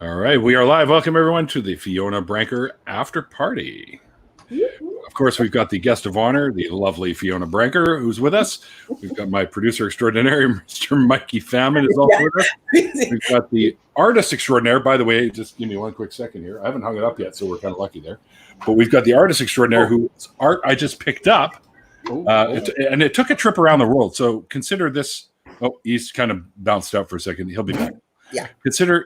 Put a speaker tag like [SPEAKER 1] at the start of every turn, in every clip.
[SPEAKER 1] All right, we are live. Welcome, everyone, to the Fiona Branker After Party. Of course, we've got the guest of honor, the lovely Fiona Branker, who's with us. We've got my producer extraordinaire, Mr. Mikey Famine, is also with us. We've got the artist extraordinaire. By the way, just give me one quick second here. I haven't hung it up yet, so we're kind of lucky there. But we've got the artist extraordinaire whose art I just picked up, and it took a trip around the world. So consider this. Oh, he's kind of bounced out for a second. He'll be back.
[SPEAKER 2] Yeah.
[SPEAKER 1] Consider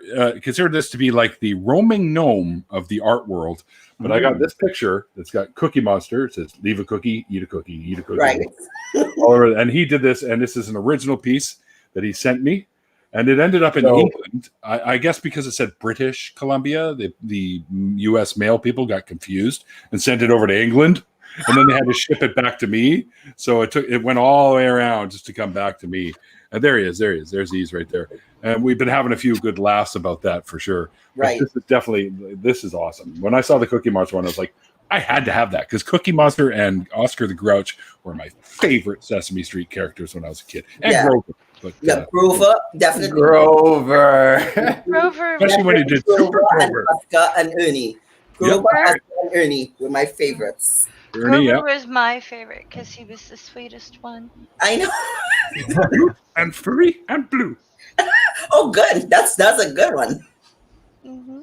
[SPEAKER 1] this to be like the roaming gnome of the art world. But I got this picture that's got Cookie Monster. It says, leave a cookie, eat a cookie, eat a cookie.
[SPEAKER 2] Right.
[SPEAKER 1] All over, and he did this, and this is an original piece that he sent me. And it ended up in England. I guess because it said British Columbia, the U.S. mail people got confused and sent it over to England. And then they had to ship it back to me. So it went all the way around just to come back to me. And there he is. There's Ease right there. And we've been having a few good laughs about that for sure.
[SPEAKER 2] Right.
[SPEAKER 1] But this is awesome. When I saw the Cookie Monster one, I was like, I had to have that because Cookie Monster and Oscar the Grouch were my favorite Sesame Street characters when I was a kid. And Grover. But,
[SPEAKER 2] Grover, definitely.
[SPEAKER 3] Grover.
[SPEAKER 1] Especially when he did Super Grover.
[SPEAKER 2] Oscar and Ernie. Grover, Oscar, and Ernie were my favorites.
[SPEAKER 1] Ernie,
[SPEAKER 4] Grover was my favorite because he was the sweetest one.
[SPEAKER 2] I know.
[SPEAKER 1] Blue and furry and blue.
[SPEAKER 2] Oh, good. That's a good one.
[SPEAKER 4] Mm-hmm.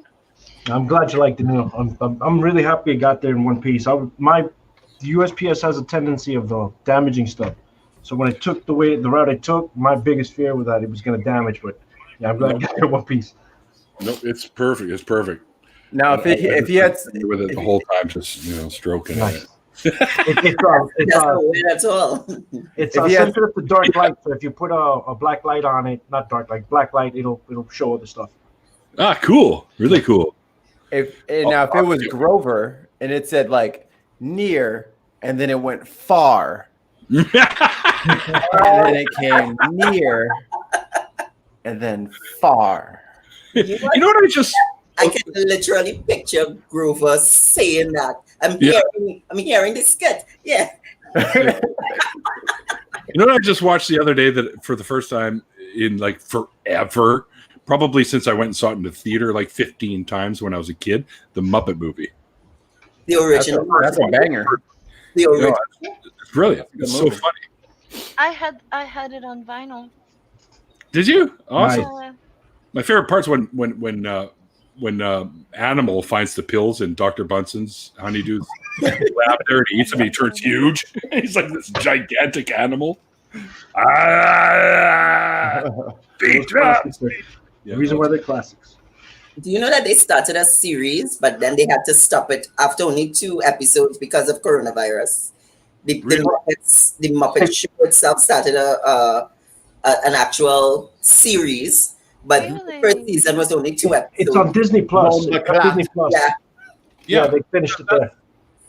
[SPEAKER 3] I'm glad you liked it. I'm really happy it got there in one piece. The USPS has a tendency of damaging stuff. So when it took the route it took, my biggest fear was that it was going to damage. But yeah, I'm glad it got there in one piece.
[SPEAKER 1] No, it's perfect. It's perfect.
[SPEAKER 5] Now, if he had
[SPEAKER 1] with it the whole time, just stroking
[SPEAKER 3] Nice.
[SPEAKER 1] it.
[SPEAKER 2] That's not weird at all.
[SPEAKER 3] It's sensitive to dark light. So if you put a black light on it, not dark light, black light, it'll show other stuff.
[SPEAKER 1] Ah, cool. Really cool.
[SPEAKER 5] if it was Grover and it said like near and then it went far and then it came near and then far.
[SPEAKER 1] You know what
[SPEAKER 2] I can literally picture Grover saying that. I'm hearing this skit. Yeah.
[SPEAKER 1] You know what I just watched the other day that for the first time in like forever, probably since I went and saw it in the theater like 15 times when I was a kid, the Muppet movie.
[SPEAKER 2] The original.
[SPEAKER 5] That's a banger.
[SPEAKER 2] The original.
[SPEAKER 1] It's brilliant. It's so funny.
[SPEAKER 4] I had it on vinyl.
[SPEAKER 1] Did you? Awesome.
[SPEAKER 4] Uh,
[SPEAKER 1] My favorite part's when Animal finds the pills in Dr. Bunson's Honeydew's lab there and he eats them and he turns huge. He's like this gigantic animal. Beat up.
[SPEAKER 3] The reason why they're classics.
[SPEAKER 2] Do you know that they started a series, but then they had to stop it after only 2 episodes because of coronavirus? The Muppet Show itself started an actual series. But the first season was only 2 episodes.
[SPEAKER 3] It's on Disney Plus. Disney Plus. Yeah, they finished it there.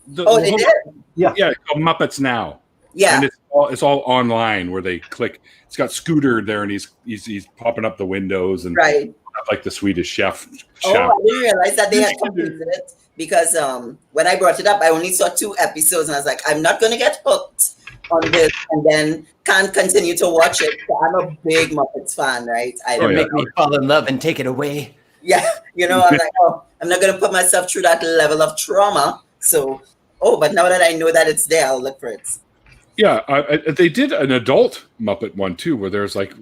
[SPEAKER 2] They did?
[SPEAKER 3] Yeah.
[SPEAKER 1] Yeah, it's called Muppets Now.
[SPEAKER 2] Yeah.
[SPEAKER 1] And it's all online where they click. It's got Scooter there and he's popping up the windows and
[SPEAKER 2] right.
[SPEAKER 1] like the Swedish chef.
[SPEAKER 2] Oh, I didn't realize that they had completed it because when I brought it up, I only saw 2 episodes and I was like, I'm not going to get hooked on this and then can't continue to watch it. So I'm a big Muppets fan, right?
[SPEAKER 5] Make me fall in love and take it away.
[SPEAKER 2] Yeah, I'm like, I'm not going to put myself through that level of trauma. So, but now that I know that it's there, I'll look for it.
[SPEAKER 1] Yeah, they did an adult Muppet one too, where there's like,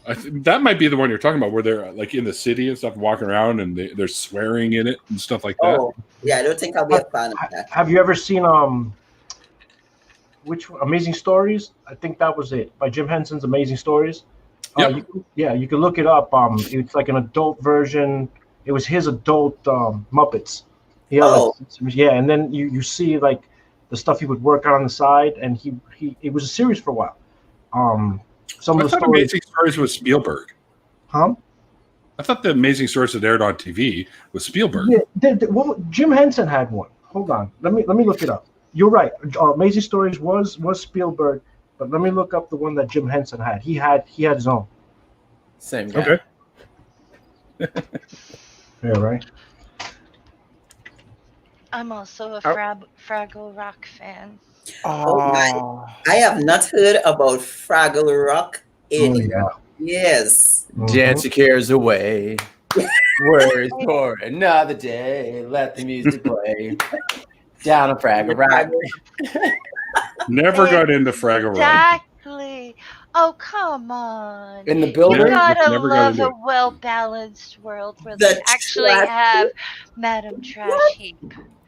[SPEAKER 1] that might be the one you're talking about, where they're like in the city and stuff, walking around and they're swearing in it and stuff like that.
[SPEAKER 2] Oh, yeah, I don't think I'll be a fan of that.
[SPEAKER 3] Have you ever seen which Amazing Stories? I think that was it by Jim Henson's Amazing Stories. You can look it up. It's like an adult version. It was his adult Muppets. And then you see like the stuff he would work on the side, and it was a series for a while. Some of the stories.
[SPEAKER 1] Amazing Stories was Spielberg.
[SPEAKER 3] Huh?
[SPEAKER 1] I thought the Amazing Stories that aired on TV was Spielberg.
[SPEAKER 3] Yeah, Jim Henson had one. Hold on, let me look it up. You're right. Amazing Stories was Spielberg, but let me look up the one that Jim Henson had. He had his own.
[SPEAKER 5] Same guy.
[SPEAKER 1] Okay.
[SPEAKER 3] Yeah, right.
[SPEAKER 4] I'm also a Fraggle Rock fan.
[SPEAKER 2] I have not heard about Fraggle Rock in years.
[SPEAKER 5] Jancy cares away. Words for another day. Let the music play. Down a Fraggle Rock.
[SPEAKER 1] Never got into Fraggle Rock.
[SPEAKER 4] Exactly. Oh, come on.
[SPEAKER 5] In the
[SPEAKER 4] You
[SPEAKER 5] building?
[SPEAKER 4] gotta
[SPEAKER 1] Never got
[SPEAKER 4] love
[SPEAKER 1] into
[SPEAKER 4] a
[SPEAKER 1] it.
[SPEAKER 4] well-balanced world where
[SPEAKER 2] The
[SPEAKER 4] they actually
[SPEAKER 2] trash,
[SPEAKER 4] have Madam Trash Heap.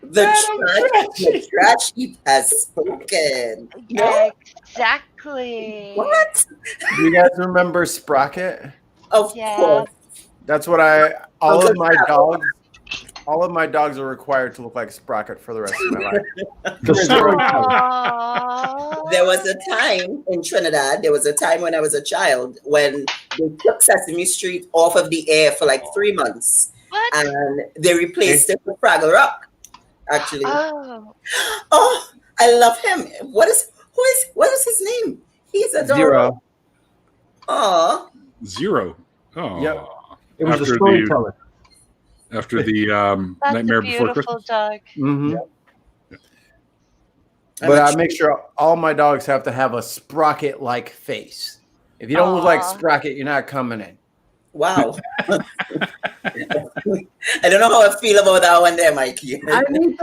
[SPEAKER 2] the trash heap has spoken. No,
[SPEAKER 4] Exactly.
[SPEAKER 2] what?
[SPEAKER 5] Do you guys remember Sprocket?
[SPEAKER 2] Of
[SPEAKER 4] Yeah.
[SPEAKER 2] course,
[SPEAKER 5] That's what all
[SPEAKER 2] Uncle
[SPEAKER 5] of my
[SPEAKER 2] Crabble.
[SPEAKER 5] dogs are required to look like Sprocket for the rest of my life.
[SPEAKER 3] The storyteller.
[SPEAKER 2] There was
[SPEAKER 4] Aww.
[SPEAKER 2] a time in Trinidad. There was a time when I was a child when they took Sesame Street off of the air for like 3 months,
[SPEAKER 4] What?
[SPEAKER 2] and they replaced it with Fraggle Rock. Actually,
[SPEAKER 4] Oh.
[SPEAKER 2] oh, I love him. What is his name? He's adorable.
[SPEAKER 5] Zero.
[SPEAKER 2] Oh,
[SPEAKER 1] Zero. Oh.
[SPEAKER 5] Yep.
[SPEAKER 3] It was
[SPEAKER 1] After
[SPEAKER 3] a storyteller.
[SPEAKER 1] After the
[SPEAKER 4] That's
[SPEAKER 1] Nightmare
[SPEAKER 4] a
[SPEAKER 1] Before
[SPEAKER 4] beautiful
[SPEAKER 1] Christmas.
[SPEAKER 4] dog.
[SPEAKER 5] Mm-hmm.
[SPEAKER 2] Yeah.
[SPEAKER 5] But I make sure all my dogs have to have a Sprocket-like face. If you don't look like
[SPEAKER 4] Aw.
[SPEAKER 5] Sprocket, you're not coming in.
[SPEAKER 2] wow. I don't know how I feel about that one there, Mikey.
[SPEAKER 5] I need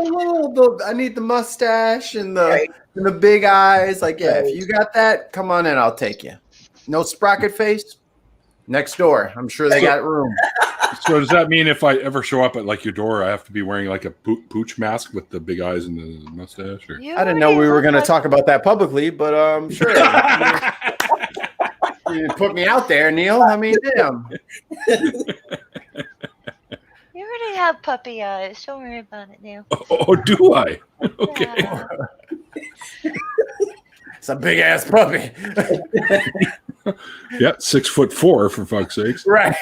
[SPEAKER 5] I need the mustache and
[SPEAKER 2] Right.
[SPEAKER 5] the big eyes. Like, yeah,
[SPEAKER 2] Right.
[SPEAKER 5] if you got that, come on in, I'll take you. No Sprocket face? Next door. I'm sure they got room.
[SPEAKER 1] So does that mean if I ever show up at like your door, I have to be wearing like a pooch mask with the big eyes and the mustache? Or?
[SPEAKER 4] You
[SPEAKER 5] I didn't know we
[SPEAKER 4] already
[SPEAKER 5] were
[SPEAKER 4] look
[SPEAKER 5] going to
[SPEAKER 4] like-
[SPEAKER 5] talk about that publicly, but sure. You put me out there, Neil. I mean, damn.
[SPEAKER 4] You already have puppy eyes. Don't worry about it, Neil.
[SPEAKER 1] Oh, do I? Okay.
[SPEAKER 4] Yeah.
[SPEAKER 5] It's a big ass puppy.
[SPEAKER 1] Yeah, 6'4" for fuck's sakes.
[SPEAKER 5] Right.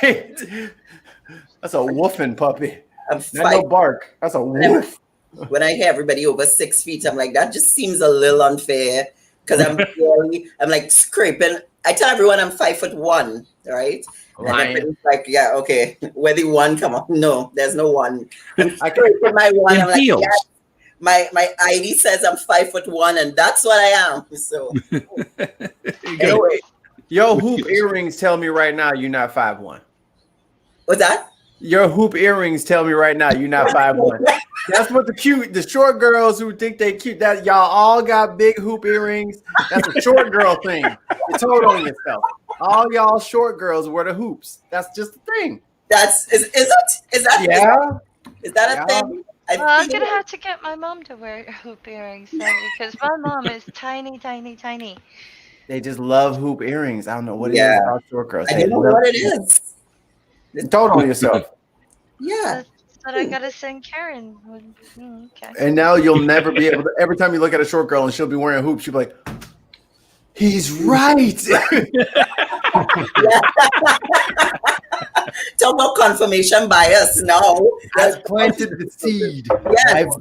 [SPEAKER 5] That's a woofing puppy.
[SPEAKER 2] I'm
[SPEAKER 5] Not no bark. That's a woof.
[SPEAKER 2] When I hear everybody over 6 feet, I'm like, that just seems a little unfair because I'm like scraping. I tell everyone I'm 5'1", right? And everybody's like, yeah, okay, where the one come on? No, there's no one. I'm scraping my one. I'm like,
[SPEAKER 1] heels.
[SPEAKER 2] yes, my ID says I'm 5'1", and that's what I am. So anyway,
[SPEAKER 5] Your hoop earrings tell me right now you're not 5'1".
[SPEAKER 2] what's that?
[SPEAKER 5] Your hoop earrings tell me right now you're not 5'1". That's what the short girls who think they cute, that y'all all got big hoop earrings. That's a short girl thing. You told on yourself. All y'all short girls wear the hoops. That's just the thing.
[SPEAKER 2] Is that
[SPEAKER 5] Yeah.
[SPEAKER 2] is that a thing?
[SPEAKER 4] Well, I'm gonna have to get my mom to wear hoop earrings then because my mom is tiny, tiny, tiny.
[SPEAKER 5] They just love hoop earrings. I don't know what it is
[SPEAKER 2] Yeah.
[SPEAKER 5] about short girls.
[SPEAKER 2] I
[SPEAKER 5] They
[SPEAKER 2] don't know
[SPEAKER 5] love
[SPEAKER 2] what it
[SPEAKER 5] it.
[SPEAKER 2] is.
[SPEAKER 5] You told on yourself.
[SPEAKER 2] Yeah.
[SPEAKER 4] But I gotta send Karen. Okay.
[SPEAKER 5] And now you'll never be able to. Every time you look at a short girl and she'll be wearing hoops, she'll be like, "He's right."
[SPEAKER 2] Talk about confirmation bias. No,
[SPEAKER 5] I've planted the seed.
[SPEAKER 2] Yes.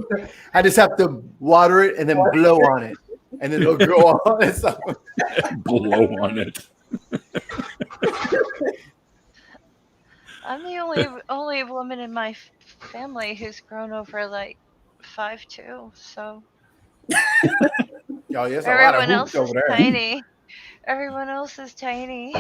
[SPEAKER 5] I just have to water it and then blow on it, and then it'll grow on itself.
[SPEAKER 1] Blow on it.
[SPEAKER 4] I'm the only woman in my family who's grown over like 5'2", so
[SPEAKER 5] Yo, there's a lot of
[SPEAKER 4] everyone
[SPEAKER 5] hoops
[SPEAKER 4] else is
[SPEAKER 5] over there.
[SPEAKER 4] tiny. Everyone else is tiny.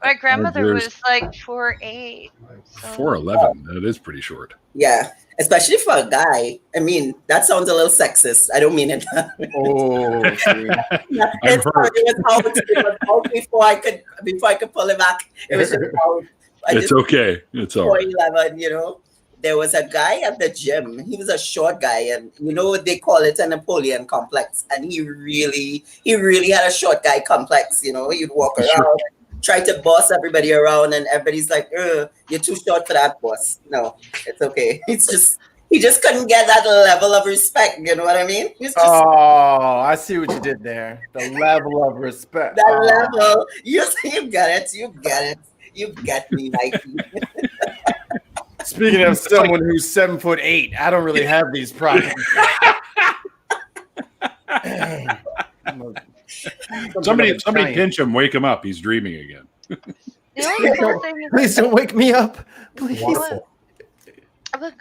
[SPEAKER 4] My grandmother
[SPEAKER 1] There's-
[SPEAKER 4] was like 4'8". So.
[SPEAKER 1] 4'11". That is pretty short.
[SPEAKER 2] yeah, especially for a guy. I mean, that sounds a little sexist. I don't mean it.
[SPEAKER 5] Oh, see.
[SPEAKER 2] It was out before I could pull it back. It was just out.
[SPEAKER 1] It's okay. It's all right.
[SPEAKER 2] 4'11", you know. There was a guy at the gym. He was a short guy, and they call it a Napoleon complex. And he really had a short guy complex. He'd walk around, try to boss everybody around, and everybody's like, "You're too short for that, boss." No, it's okay. It's just he just couldn't get that level of respect. You know what I mean? It's just
[SPEAKER 5] Oh, I see what you did there. The level of respect.
[SPEAKER 2] that level. You get it. You get me, Nike.
[SPEAKER 5] Speaking of someone who's 7'8", I don't really have these problems.
[SPEAKER 1] Somebody pinch him, wake him up. He's dreaming again.
[SPEAKER 4] The only cool thing
[SPEAKER 5] Please don't wake me up. Please.
[SPEAKER 4] a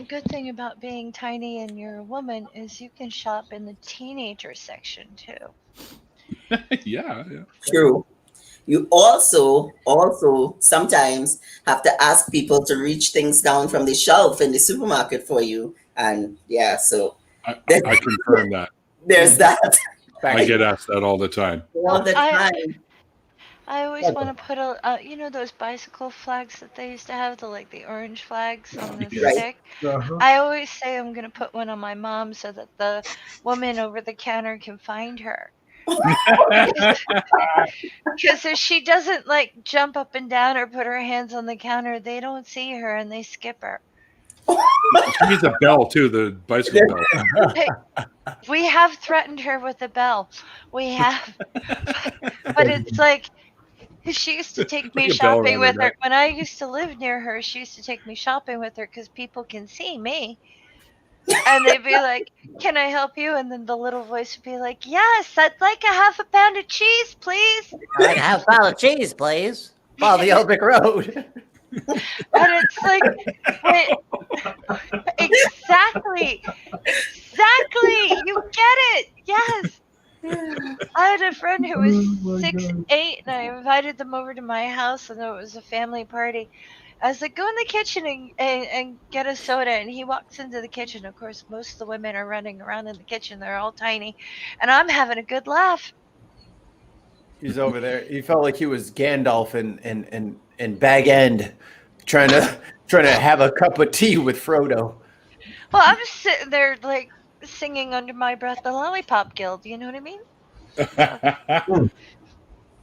[SPEAKER 4] good thing about being tiny and you're a woman is you can shop in the teenager section too.
[SPEAKER 1] Yeah.
[SPEAKER 2] You also sometimes have to ask people to reach things down from the shelf in the supermarket for you. And yeah, so
[SPEAKER 1] I confirm that.
[SPEAKER 2] there's that
[SPEAKER 1] I get asked that all the time.
[SPEAKER 2] all the time.
[SPEAKER 4] I always want to put you know those bicycle flags that they used to have, the orange flags on the
[SPEAKER 1] Yes.
[SPEAKER 4] stick. I always say I'm gonna put one on my mom so that the woman over the counter can find her. Because if she doesn't jump up and down or put her hands on the counter, they don't see her and they skip her.
[SPEAKER 1] She needs a bell too, the bicycle bell.
[SPEAKER 4] Hey, we have threatened her with a bell. We have, but it's like she used to take me
[SPEAKER 1] Like a bell
[SPEAKER 4] shopping
[SPEAKER 1] around
[SPEAKER 4] with
[SPEAKER 1] her
[SPEAKER 4] her.
[SPEAKER 1] neck.
[SPEAKER 4] When I used to live near her, she used to take me shopping with her because people can see me. And they'd be like, "Can I help you?" And then the little voice would be like, "Yes, I'd like a half a pound of cheese, please."
[SPEAKER 6] I'd like a half pound of cheese, please.
[SPEAKER 5] Follow the Elbic Road.
[SPEAKER 4] And it's like, wait, exactly, you get it, yes. I had a friend who was 6'8", and I invited them over to my house, and it was a family party. I was like, "Go in the kitchen and get a soda," and he walks into the kitchen. Of course, most of the women are running around in the kitchen. They're all tiny, and I'm having a good laugh.
[SPEAKER 5] He's over there. He felt like he was Gandalf in Bag End, trying to have a cup of tea with Frodo.
[SPEAKER 4] Well, I'm just sitting there singing under my breath the Lollipop Guild. You know what I mean?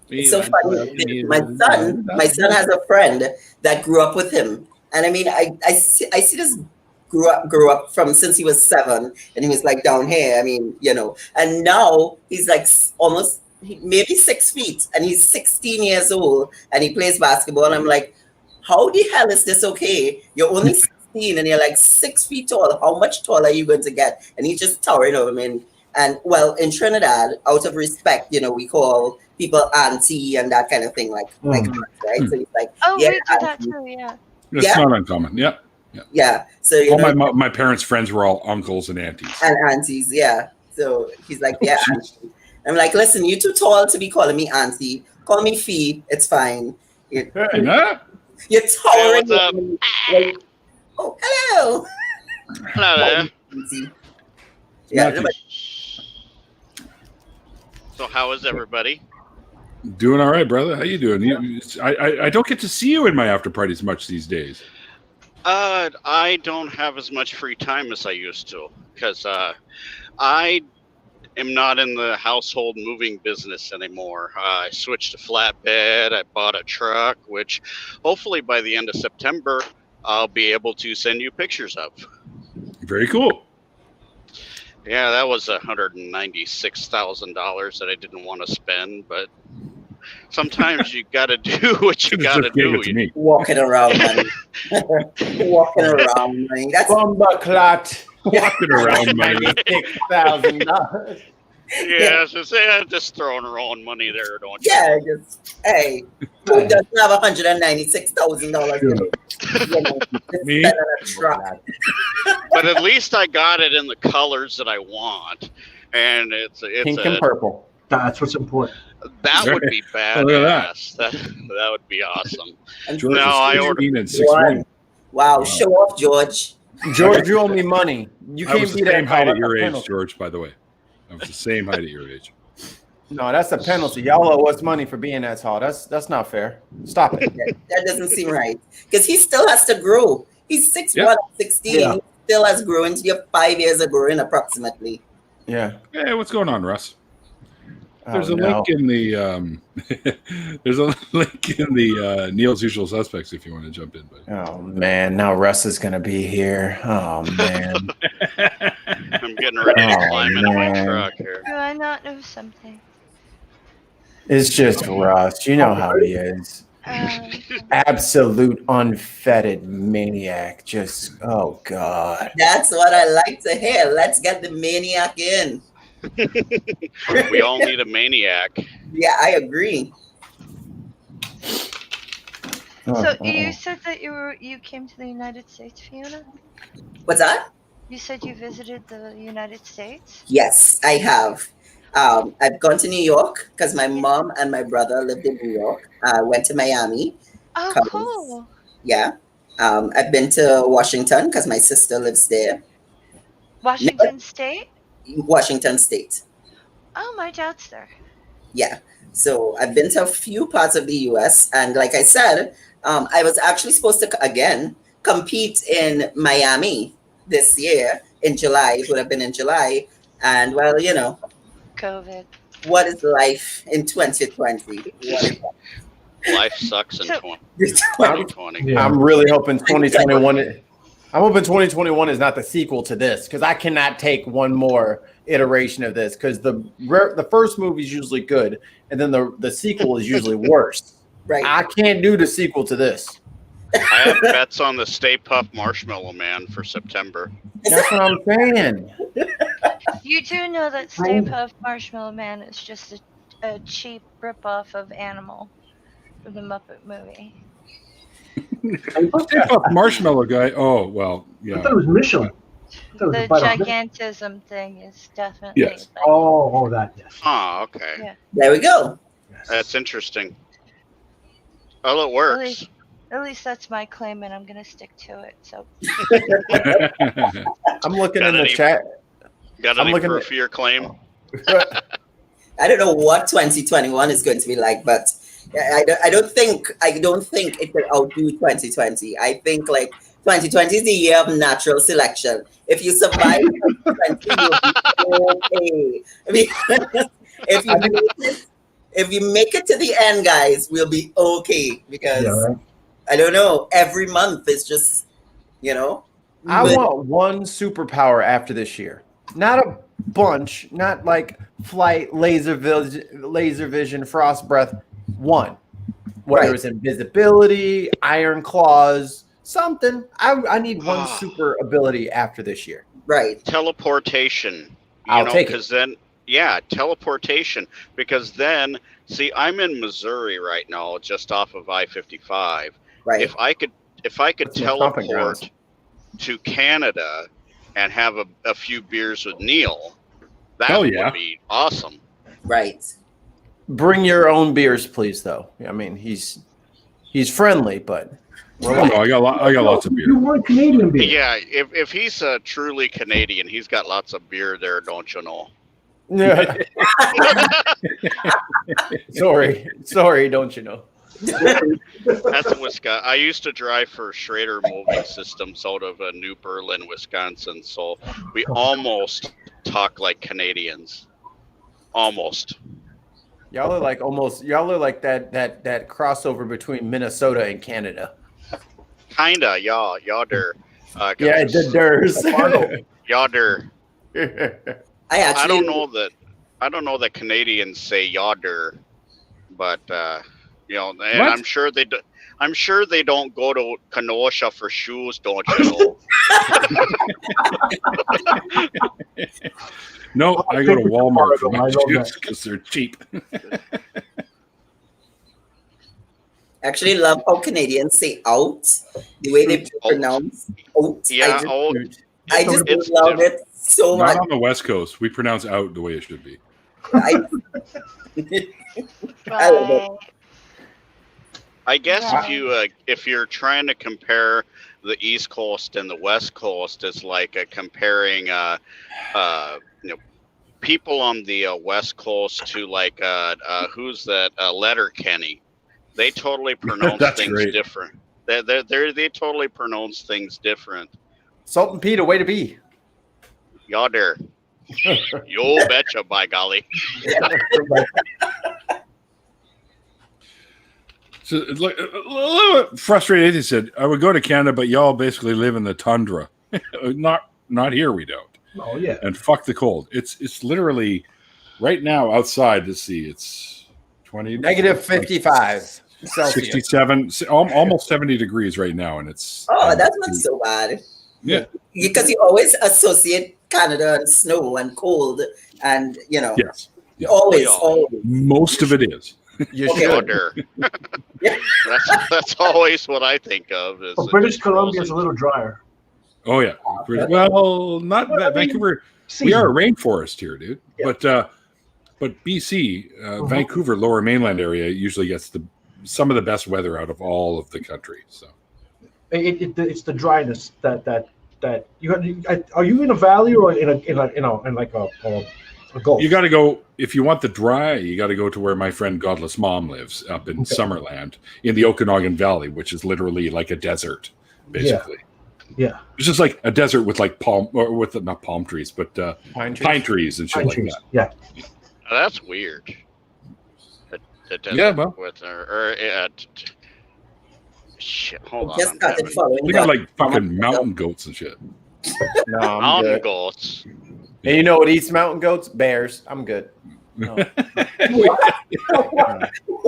[SPEAKER 2] It's so funny. My son has a friend that grew up with him, and I mean, I see this grew up from since he was 7, and he was down here. I mean, and now he's almost maybe 6 feet, and he's 16 years old, and he plays basketball. And I'm like, how the hell is this okay? You're only 16, and you're 6 feet tall. How much taller are you going to get? And he's just towering over me. And well, in Trinidad, out of respect, we call people auntie and that kind of thing, right? So he's
[SPEAKER 4] Oh,
[SPEAKER 2] yeah,
[SPEAKER 4] we do that too, yeah.
[SPEAKER 1] It's not uncommon. Yeah.
[SPEAKER 2] Yeah. So
[SPEAKER 1] all my parents' friends were all uncles and aunties.
[SPEAKER 2] And aunties, yeah. So he's like, yeah, auntie. I'm like, listen, you're too tall to be calling me auntie. Call me Fee. It's fine. You're towering.
[SPEAKER 7] Hey, what's up?
[SPEAKER 2] Oh, hello.
[SPEAKER 7] Hello there.
[SPEAKER 2] Yeah.
[SPEAKER 7] So how is everybody?
[SPEAKER 1] Doing all right, brother. How you doing? I don't get to see you in my after parties much these days.
[SPEAKER 7] I don't have as much free time as I used to because I am not in the household moving business anymore. I switched to flatbed. I bought a truck, which hopefully by the end of September I'll be able to send you pictures of.
[SPEAKER 1] Very cool.
[SPEAKER 7] Yeah, that was $196,000 that I didn't want to spend, but sometimes you got to do what you got to do.
[SPEAKER 2] Walking around money. Walking around money. That's
[SPEAKER 5] Bomba clot.
[SPEAKER 1] Walking around money.
[SPEAKER 5] $96,000.
[SPEAKER 7] Yeah, just throwing her own money there, don't you?
[SPEAKER 2] Yeah, just hey, who doesn't have $196,000?
[SPEAKER 1] Me?
[SPEAKER 2] Spend on a truck.
[SPEAKER 7] But at least I got it in the colors that I want, and it's
[SPEAKER 5] Pink and purple.
[SPEAKER 3] That's what's important.
[SPEAKER 7] That would be badass. That would be awesome.
[SPEAKER 1] George
[SPEAKER 7] No, I ordered.
[SPEAKER 1] and 6'1".
[SPEAKER 2] Wow, show off, George.
[SPEAKER 5] George, you owe me money. You
[SPEAKER 1] I
[SPEAKER 5] can't
[SPEAKER 1] was
[SPEAKER 5] be
[SPEAKER 1] the same height at your age,
[SPEAKER 5] penalty.
[SPEAKER 1] George. By the way, I was the same height at your age.
[SPEAKER 5] No, that's a penalty. Y'all owe us money for being that tall. That's not fair. Stop it.
[SPEAKER 2] That doesn't seem right. Because he still has to grow. He's 6'1", 16.
[SPEAKER 5] Yeah.
[SPEAKER 2] He still has grown. You have 5 years of growing approximately.
[SPEAKER 5] Yeah.
[SPEAKER 1] Hey, what's going on, Russ? There's
[SPEAKER 5] Oh,
[SPEAKER 1] a link in the there's a link in the Neil's Usual Suspects if you want to jump in. But
[SPEAKER 5] Oh man, now Russ is gonna be here. Oh man.
[SPEAKER 7] I'm getting ready to climb into my
[SPEAKER 5] man.
[SPEAKER 7] truck here.
[SPEAKER 4] Do I not know something?
[SPEAKER 5] It's just Russ. You know how he is. Absolute unfettered maniac. Just oh god.
[SPEAKER 2] That's what I like to hear. Let's get the maniac in.
[SPEAKER 7] We all need a maniac.
[SPEAKER 2] Yeah, I agree.
[SPEAKER 4] So you said that you came to the United States, Fiona?
[SPEAKER 2] What's that?
[SPEAKER 4] You said you visited the United States?
[SPEAKER 2] Yes, I have. I've gone to New York because my mom and my brother lived in New York. I went to Miami.
[SPEAKER 4] Oh,
[SPEAKER 2] 'Cause-
[SPEAKER 4] cool.
[SPEAKER 2] Yeah. I've been to Washington because my sister lives there.
[SPEAKER 4] Washington State?
[SPEAKER 2] Washington State.
[SPEAKER 4] Oh, my dad's there.
[SPEAKER 2] Yeah. So I've been to a few parts of the US. And like I said, I was actually supposed to, again, compete in Miami this year in July. It would have been in July. And well, you know,
[SPEAKER 4] COVID.
[SPEAKER 2] what is life in 2020? What is
[SPEAKER 7] Life sucks in
[SPEAKER 4] So-
[SPEAKER 7] 2020.
[SPEAKER 3] Yeah.
[SPEAKER 5] I'm really hoping 2021. I'm hoping 2021 is not the sequel to this because I cannot take one more iteration of this because the first movie is usually good and then the sequel is usually worse.
[SPEAKER 2] right?
[SPEAKER 5] I can't do the sequel to this.
[SPEAKER 7] I have bets on the Stay Puft Marshmallow Man for September.
[SPEAKER 5] That's what I'm saying.
[SPEAKER 4] You do know that Stay Puft Marshmallow Man is just a cheap ripoff of Animal from the Muppet movie.
[SPEAKER 1] Step up marshmallow guy. Oh well,
[SPEAKER 3] I
[SPEAKER 1] yeah.
[SPEAKER 3] thought it was Michelin. I thought it was
[SPEAKER 4] The
[SPEAKER 3] a bite of-
[SPEAKER 4] gigantism thing is definitely
[SPEAKER 1] Yes.
[SPEAKER 4] like,
[SPEAKER 3] Oh, that, yes.
[SPEAKER 7] Oh, okay.
[SPEAKER 4] Yeah.
[SPEAKER 2] There we go.
[SPEAKER 3] Yes.
[SPEAKER 7] That's interesting. Well, it works.
[SPEAKER 4] at least that's my claim, and I'm gonna stick to it. So
[SPEAKER 5] I'm looking
[SPEAKER 7] Got
[SPEAKER 5] in the
[SPEAKER 7] any-
[SPEAKER 5] chat.
[SPEAKER 7] Got
[SPEAKER 5] I'm
[SPEAKER 7] any
[SPEAKER 5] looking
[SPEAKER 7] proof
[SPEAKER 5] at-
[SPEAKER 7] of your claim?
[SPEAKER 2] I don't know what 2021 is going to be like, but I don't think it will outdo 2020. I think like 2020 is the year of natural selection. If you survive 2020, you'll be okay. I mean, if you make it to the end, guys, we'll be okay because
[SPEAKER 3] Yeah, right?
[SPEAKER 2] I don't know. Every month is just, you know.
[SPEAKER 5] I
[SPEAKER 2] But-
[SPEAKER 5] want one superpower after this year. Not a bunch, not like flight, laser vision, frost breath. One. Whether
[SPEAKER 2] Right.
[SPEAKER 5] it's invisibility, iron claws, something. I need one
[SPEAKER 7] Ah.
[SPEAKER 5] super ability after this year.
[SPEAKER 2] Right.
[SPEAKER 7] Teleportation.
[SPEAKER 5] I'll take it.
[SPEAKER 7] Because then, yeah, teleportation. Because then, see, I'm in Missouri right now, just off of I-55.
[SPEAKER 2] Right.
[SPEAKER 7] If I could
[SPEAKER 5] That's my stomping grounds.
[SPEAKER 7] teleport to Canada and have a few beers with Neil, that
[SPEAKER 1] Hell yeah.
[SPEAKER 7] would be awesome.
[SPEAKER 2] Right.
[SPEAKER 5] Bring your own beers, please. Though I mean, he's friendly, but
[SPEAKER 1] Oh, no, I got lots of beer.
[SPEAKER 3] You want Canadian beer.
[SPEAKER 7] Yeah, if he's truly Canadian, he's got lots of beer there, don't you know?
[SPEAKER 5] yeah. sorry, don't you know?
[SPEAKER 7] That's in Wisconsin. I used to drive for Schrader Moving Systems out of New Berlin, Wisconsin. So we almost talk like Canadians. Almost.
[SPEAKER 5] Y'all are like that crossover between Minnesota and Canada.
[SPEAKER 7] Kinda, y'all der.
[SPEAKER 5] Yeah, the Durs.
[SPEAKER 7] Y'all der.
[SPEAKER 2] I actually
[SPEAKER 7] I don't know that Canadians say yodder, but you know, and
[SPEAKER 1] What?
[SPEAKER 7] I'm sure they do. I'm sure they don't go to Kenosha for shoes, don't you know?
[SPEAKER 1] No, I go to Walmart for
[SPEAKER 3] I
[SPEAKER 1] my
[SPEAKER 3] love
[SPEAKER 1] shoes
[SPEAKER 3] that.
[SPEAKER 1] because they're cheap.
[SPEAKER 2] actually love how Canadians say out, the way they pronounce out.
[SPEAKER 7] Yeah,
[SPEAKER 2] I just
[SPEAKER 7] it's
[SPEAKER 2] love it so
[SPEAKER 1] Not
[SPEAKER 2] much.
[SPEAKER 1] on the West Coast. We pronounce out the way it should be.
[SPEAKER 2] I love it.
[SPEAKER 4] right.
[SPEAKER 7] I guess
[SPEAKER 4] Right.
[SPEAKER 7] if you're trying to compare the East Coast and the West Coast, it's like comparing people on the West Coast to like who's that Letterkenny. They totally pronounce
[SPEAKER 1] That's
[SPEAKER 7] things
[SPEAKER 1] great.
[SPEAKER 7] different. They totally pronounce things different.
[SPEAKER 5] Salt and Pete, a way to be.
[SPEAKER 7] Y'all there. You betcha, by golly.
[SPEAKER 1] So it's like a little bit frustrated. He said, "I would go to Canada, but y'all basically live in the tundra. not here. We don't.
[SPEAKER 3] Oh yeah.
[SPEAKER 1] And fuck the cold. It's literally right now outside. To see, it's 20
[SPEAKER 5] Negative 55 Celsius.
[SPEAKER 1] 67, almost 70 degrees right now, and it's
[SPEAKER 2] Oh, that's not so bad.
[SPEAKER 1] Yeah.
[SPEAKER 2] Because you always associate Canada and snow and cold, and you know,
[SPEAKER 1] yes. Yeah.
[SPEAKER 2] always,
[SPEAKER 7] Yeah.
[SPEAKER 2] always.
[SPEAKER 1] Most of it is.
[SPEAKER 5] You
[SPEAKER 2] Okay.
[SPEAKER 7] Y'all
[SPEAKER 5] should.
[SPEAKER 7] there.
[SPEAKER 2] Yeah.
[SPEAKER 7] That's always what I think of. Is
[SPEAKER 3] Well,
[SPEAKER 7] it
[SPEAKER 3] British
[SPEAKER 7] just
[SPEAKER 3] Columbia is a
[SPEAKER 7] frozen.
[SPEAKER 3] little drier.
[SPEAKER 1] Oh yeah. Well, not
[SPEAKER 3] Well, I mean,
[SPEAKER 1] Vancouver. We
[SPEAKER 3] Season.
[SPEAKER 1] are a rainforest here, dude.
[SPEAKER 3] Yeah.
[SPEAKER 1] But But BC, Vancouver, Lower Mainland area usually gets some of the best weather out of all of the country. So
[SPEAKER 3] it's the dryness that you are you in a valley or in like a gulf?
[SPEAKER 1] you got to go if you want the dry. You got to go to where my friend Godless Mom lives up in Summerland in the Okanagan Valley, which is literally like a desert, basically.
[SPEAKER 3] Yeah.
[SPEAKER 1] It's just like a desert with like not palm trees, but pine trees and shit like that.
[SPEAKER 3] Yeah.
[SPEAKER 7] Oh, that's weird. The desert
[SPEAKER 1] Yeah, well.
[SPEAKER 7] Shit, hold on.
[SPEAKER 2] Just started following.
[SPEAKER 1] We got like fucking mountain goats and shit.
[SPEAKER 5] No, I'm
[SPEAKER 7] Mountain
[SPEAKER 5] good.
[SPEAKER 7] goats.
[SPEAKER 5] And you know what eats mountain goats? Bears. I'm good. No.
[SPEAKER 3] I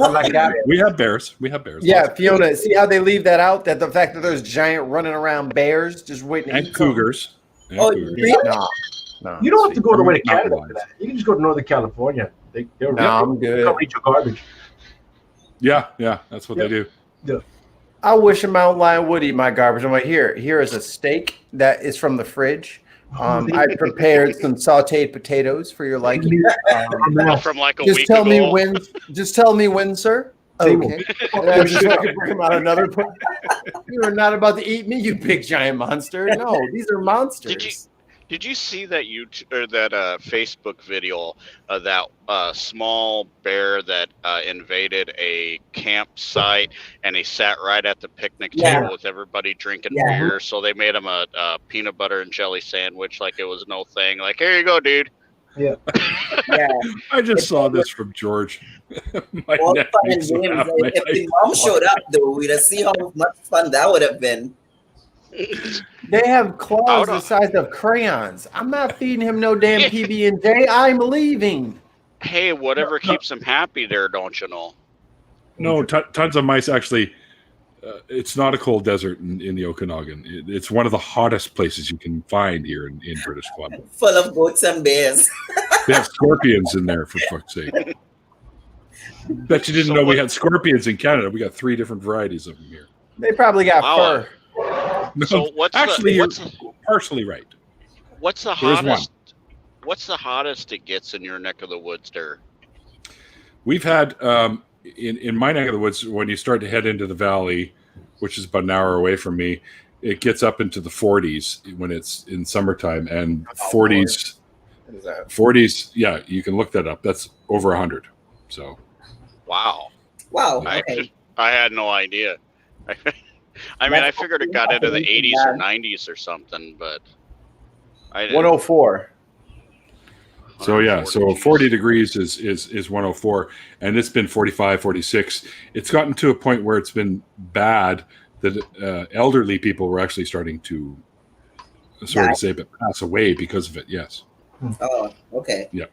[SPEAKER 3] like that.
[SPEAKER 1] We have bears. We have bears.
[SPEAKER 5] Yeah, Fiona, see how they leave that out? That the fact that there's giant running around bears just waiting to
[SPEAKER 1] And
[SPEAKER 5] eat
[SPEAKER 1] cougars. And
[SPEAKER 2] Oh,
[SPEAKER 1] cougars.
[SPEAKER 2] really?
[SPEAKER 5] No.
[SPEAKER 3] You don't have to go all the way to
[SPEAKER 1] Mountain
[SPEAKER 3] Canada
[SPEAKER 1] lions.
[SPEAKER 3] for that. You can just go to Northern California. They're
[SPEAKER 5] No, I'm good.
[SPEAKER 3] Come eat your garbage.
[SPEAKER 1] Yeah, that's what they do.
[SPEAKER 5] I wish a mountain lion would eat my garbage. I'm like, here is a steak that is from the fridge. I prepared some sauteed potatoes for your liking.
[SPEAKER 7] From like a
[SPEAKER 5] Just
[SPEAKER 7] week
[SPEAKER 5] tell
[SPEAKER 7] ago.
[SPEAKER 5] me when. Just tell me when, sir. Okay. And I just fucking bring him out another. You are not about to eat me, you big giant monster. No, these are monsters.
[SPEAKER 7] Did you see that Facebook video of that small bear that invaded a campsite and he sat right at the picnic table with everybody drinking beer? So they made him a peanut butter and jelly sandwich like it was no thing. Like, here you go, dude.
[SPEAKER 3] Yeah.
[SPEAKER 1] I just saw this from George. My
[SPEAKER 2] All fun and
[SPEAKER 1] nephew's so
[SPEAKER 2] games.
[SPEAKER 1] happy.
[SPEAKER 2] If the mom showed up, though, we'd have seen how much fun that would have been.
[SPEAKER 5] They have claws the size of crayons. I'm not feeding him no damn PB&J. I'm leaving.
[SPEAKER 7] Hey, whatever keeps him happy there, don't you know?
[SPEAKER 1] No, tons of mice actually. It's not a cold desert in the Okanagan. It's one of the hottest places you can find here in British Columbia.
[SPEAKER 2] Full of goats and bears.
[SPEAKER 1] They have scorpions in there, for fuck's sake. Bet you didn't know we had scorpions in Canada. We got 3 different varieties of them here.
[SPEAKER 5] They probably got fur.
[SPEAKER 1] No,
[SPEAKER 7] So
[SPEAKER 1] you're partially right.
[SPEAKER 7] What's the
[SPEAKER 1] There is
[SPEAKER 7] hottest? What's the hottest it gets in your neck of the woods there?
[SPEAKER 1] We've had in my neck of the woods, when you start to head into the valley, which is about an hour away from me, it gets up into the 40s when it's in summertime, and 40s.
[SPEAKER 5] What is that?
[SPEAKER 1] 40s, yeah, you can look that up. That's over 100. So,
[SPEAKER 2] Wow.
[SPEAKER 7] I had no idea. I mean, I figured it got into the 80s or 90s or something, but I didn't.
[SPEAKER 5] 104.
[SPEAKER 1] so yeah, so 40 degrees is 104, and it's been 45, 46. It's gotten to a point where it's been bad that elderly people were actually starting to, sorry to say, but pass away because of it. Yes.
[SPEAKER 2] Oh, okay.
[SPEAKER 1] Yeah.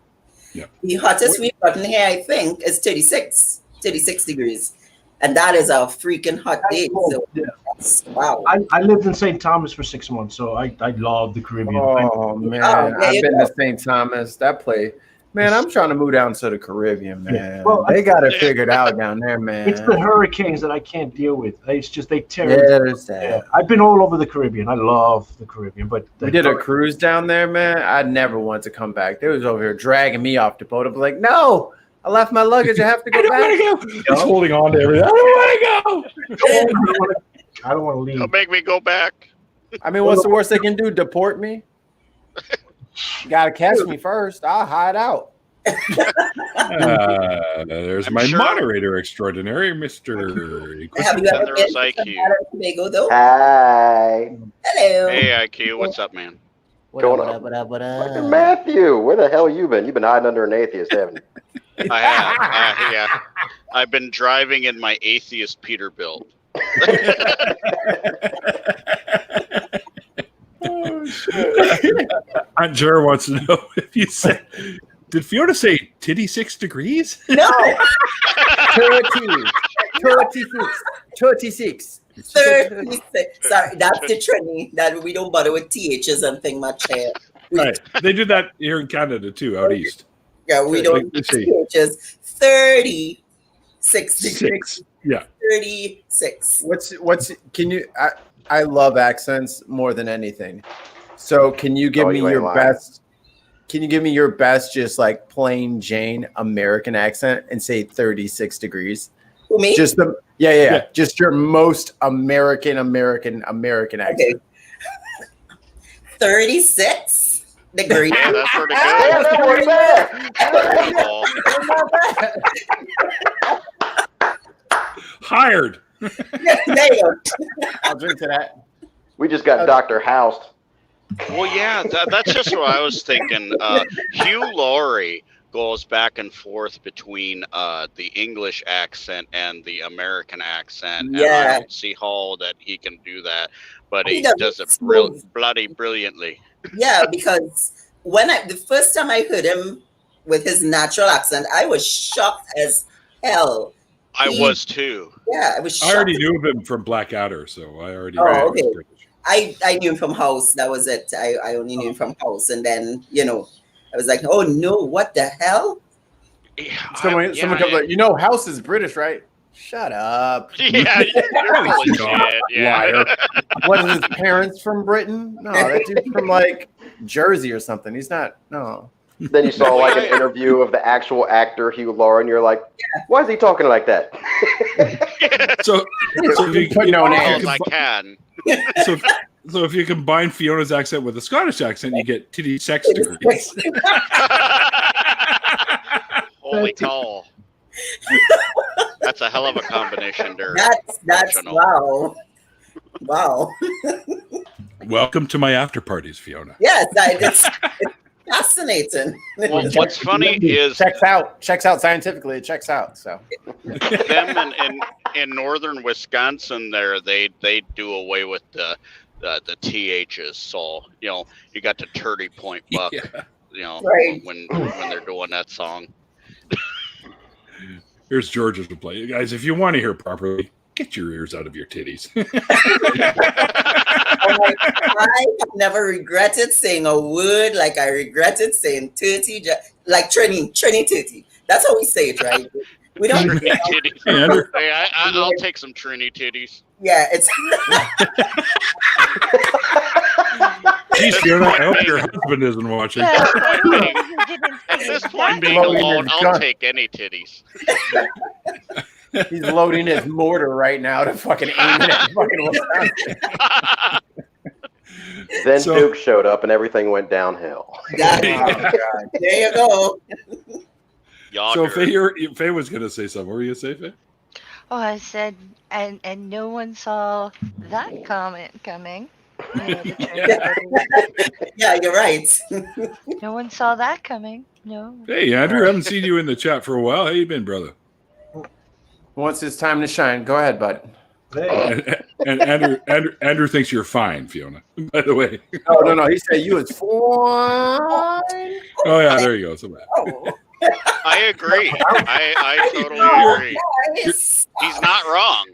[SPEAKER 2] The hottest we've gotten here, I think, is 36 degrees. And that is a freaking hot day. So, wow.
[SPEAKER 3] I lived in St. Thomas for 6 months, so I love the Caribbean.
[SPEAKER 5] Oh man, I've been to St. Thomas. That place, man. I'm trying to move down to the Caribbean, man.
[SPEAKER 3] Well,
[SPEAKER 5] they got it figured out down there, man.
[SPEAKER 3] It's the hurricanes that I can't deal with. It's just they tear.
[SPEAKER 5] Yeah, there's that.
[SPEAKER 3] I've been all over the Caribbean. I love the Caribbean, but
[SPEAKER 5] We did a cruise down there, man. I never wanted to come back. They was over here dragging me off the boat. I'm like, no, I left my luggage. I have to go back.
[SPEAKER 1] He's holding on to everything. I don't want to go.
[SPEAKER 3] I don't want to leave.
[SPEAKER 7] Don't make me go back.
[SPEAKER 5] I mean, what's the worst they can do? Deport me? You gotta catch me first. I'll hide out.
[SPEAKER 1] There's
[SPEAKER 7] I'm
[SPEAKER 1] my
[SPEAKER 7] sure-
[SPEAKER 1] moderator extraordinary, Mr.
[SPEAKER 2] Have you ever
[SPEAKER 7] There
[SPEAKER 2] been
[SPEAKER 7] was
[SPEAKER 2] to
[SPEAKER 7] IQ.
[SPEAKER 2] Trinidad and Tobago, though?
[SPEAKER 8] Hi.
[SPEAKER 2] Hello.
[SPEAKER 7] Hey, IQ, what's up, man?
[SPEAKER 6] What
[SPEAKER 8] Going
[SPEAKER 6] up,
[SPEAKER 8] on?
[SPEAKER 6] what up, what
[SPEAKER 8] Look at
[SPEAKER 6] up?
[SPEAKER 8] Matthew. Where the hell you been? You've been hiding under an atheist, haven't you?
[SPEAKER 7] I have. Yeah. I've been driving in my atheist Peterbilt.
[SPEAKER 1] Aunt Jer wants to know if you said, did Fiona say titty 6 degrees?
[SPEAKER 2] No,
[SPEAKER 5] 36. 36.
[SPEAKER 2] 36. Sorry, that's the Trini that we don't bother with THs and thing much here.
[SPEAKER 1] Right. They do that here in Canada too, out east.
[SPEAKER 2] Yeah, we don't
[SPEAKER 1] Let's see.
[SPEAKER 2] THs. 36 degrees.
[SPEAKER 1] 6. Yeah.
[SPEAKER 2] 36.
[SPEAKER 5] What's can you I love accents more than anything. So can you give
[SPEAKER 8] Oh,
[SPEAKER 5] me
[SPEAKER 8] you ain't
[SPEAKER 5] your
[SPEAKER 8] lying.
[SPEAKER 5] best Can you give me your best, just like plain Jane American accent and say 36 degrees?
[SPEAKER 2] Who, me?
[SPEAKER 5] Just yeah. Just your most American accent.
[SPEAKER 2] Okay. 36 degrees.
[SPEAKER 7] Yeah, that's pretty
[SPEAKER 8] Yeah,
[SPEAKER 7] good.
[SPEAKER 8] that was bad.
[SPEAKER 1] Hired.
[SPEAKER 2] There you go.
[SPEAKER 5] I'll drink to that.
[SPEAKER 8] We just got Dr. Housed.
[SPEAKER 7] Well, yeah, that's just what I was thinking. Hugh Laurie goes back and forth between the English accent and the American accent, and I
[SPEAKER 2] Yeah.
[SPEAKER 7] don't see how that he can do that, but
[SPEAKER 2] He
[SPEAKER 7] he
[SPEAKER 2] does
[SPEAKER 7] does it
[SPEAKER 2] smooth.
[SPEAKER 7] bloody brilliantly.
[SPEAKER 2] Yeah, because the first time I heard him with his natural accent, I was shocked as hell.
[SPEAKER 7] I was too.
[SPEAKER 2] Yeah, I was shocked.
[SPEAKER 1] I already knew him from Blackadder, so I already.
[SPEAKER 2] Oh,
[SPEAKER 1] knew he was
[SPEAKER 2] okay.
[SPEAKER 1] British.
[SPEAKER 2] I knew him from House. That was it. I only knew him from House, and then I was like, oh no, what the hell?
[SPEAKER 7] Yeah,
[SPEAKER 5] Someone comes like, House is British, right? Shut up.
[SPEAKER 7] Yeah, you're full of shit. Yeah.
[SPEAKER 5] Liar. What is his parents from Britain? No, that dude's from like Jersey or something. He's not. No.
[SPEAKER 8] Then you saw like an interview of the actual actor Hugh Laurie, and you're like, why is he talking like that?
[SPEAKER 1] So if you,
[SPEAKER 5] Put no
[SPEAKER 7] Well,
[SPEAKER 5] names.
[SPEAKER 7] I can.
[SPEAKER 1] so if you combine Fiona's accent with a Scottish accent, you get titty sex degrees.
[SPEAKER 7] Holy cow. That's a hell of a combination there.
[SPEAKER 2] That's
[SPEAKER 7] Functional.
[SPEAKER 2] wow.
[SPEAKER 1] Welcome to my after parties, Fiona.
[SPEAKER 2] Yes, it's fascinating.
[SPEAKER 7] Well, what's funny is
[SPEAKER 5] checks out scientifically. It checks out. So
[SPEAKER 7] them in northern Wisconsin, they do away with the THs. So you got the 30-point buck.
[SPEAKER 1] Yeah.
[SPEAKER 2] Right.
[SPEAKER 7] when they're doing that song.
[SPEAKER 1] Here's George's to play. Guys, if you want to hear properly, get your ears out of your titties.
[SPEAKER 2] I have never regretted saying a word like I regretted saying 30, like Trini 30. That's how we say it, right? We don't.
[SPEAKER 7] Trini titties.
[SPEAKER 1] Hey, Andrew.
[SPEAKER 7] Hey, I'll take some Trini titties.
[SPEAKER 2] Yeah, it's.
[SPEAKER 1] Geez, Fiona, I hope your husband isn't watching.
[SPEAKER 7] At this point, being alone, I'll take any titties.
[SPEAKER 5] he's loading his mortar right now to fucking aim it at fucking Wisconsin.
[SPEAKER 8] Then
[SPEAKER 1] So-
[SPEAKER 8] Duke showed up, and everything went downhill.
[SPEAKER 2] There you go.
[SPEAKER 1] So
[SPEAKER 7] Yager.
[SPEAKER 1] Faye was going to say something. What were you going to say, Faye?
[SPEAKER 4] Oh, I said, and no one saw that comment coming.
[SPEAKER 2] Yeah, you're right.
[SPEAKER 4] No one saw that coming. No.
[SPEAKER 1] Hey, Andrew, I haven't seen you in the chat for a while. How you been, brother?
[SPEAKER 5] Once it's time to shine, go ahead, bud.
[SPEAKER 3] Hey,
[SPEAKER 1] And Andrew thinks you're fine, Fiona, by the way.
[SPEAKER 5] Oh no, he said you was fine.
[SPEAKER 1] Oh, yeah, there you go. So bad.
[SPEAKER 2] Oh,
[SPEAKER 7] I agree. I totally agree.
[SPEAKER 2] nice.
[SPEAKER 7] He's not wrong.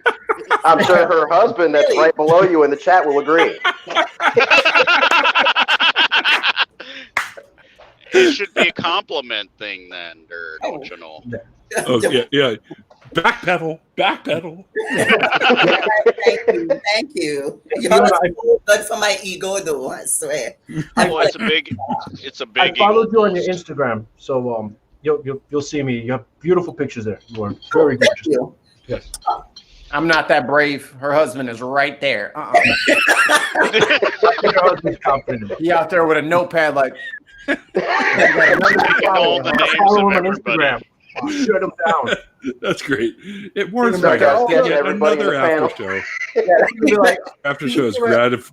[SPEAKER 8] I'm sure her husband, that's right below you in the chat, will agree.
[SPEAKER 7] It should be a compliment thing then, or don't you know?
[SPEAKER 1] Oh, yeah. Backpedal.
[SPEAKER 2] Thank you. You're so good for my ego, though. I swear.
[SPEAKER 7] Oh, it's a big
[SPEAKER 3] I followed you on your
[SPEAKER 7] boost.
[SPEAKER 3] Instagram, so you'll see me. You have beautiful pictures there. You are very good.
[SPEAKER 2] Thank you.
[SPEAKER 3] Yes.
[SPEAKER 5] I'm not that brave. Her husband is right there.
[SPEAKER 3] I think your husband's confident.
[SPEAKER 5] He out there with a notepad, like.
[SPEAKER 7] All the names
[SPEAKER 3] Follow
[SPEAKER 7] of
[SPEAKER 3] him on
[SPEAKER 7] everybody.
[SPEAKER 3] Instagram. Shut him down.
[SPEAKER 1] That's great. It warms
[SPEAKER 8] Think about
[SPEAKER 1] my heart.
[SPEAKER 8] that,
[SPEAKER 1] Yet
[SPEAKER 8] everybody in the
[SPEAKER 1] another
[SPEAKER 8] panel.
[SPEAKER 1] after show.
[SPEAKER 5] Be like,
[SPEAKER 1] After show has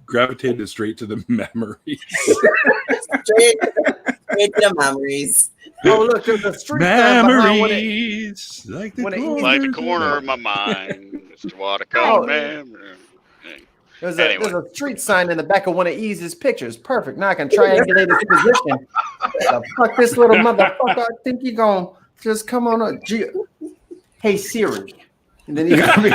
[SPEAKER 1] gravitated straight to the memories.
[SPEAKER 2] Straight to the memories.
[SPEAKER 5] oh look, there's a street sign behind when it-
[SPEAKER 1] Memories. Like the
[SPEAKER 5] when it-
[SPEAKER 1] corner.
[SPEAKER 7] Like the corner of my mind. Mr.
[SPEAKER 5] Oh.
[SPEAKER 7] Watercolor memory.
[SPEAKER 5] There's
[SPEAKER 7] Anyway.
[SPEAKER 5] a street sign in the back of one of Ease's pictures. Perfect. Now I can triangulate his position. Fuck this little motherfucker. I think you gonna just come on up. Hey Siri. And then you gonna be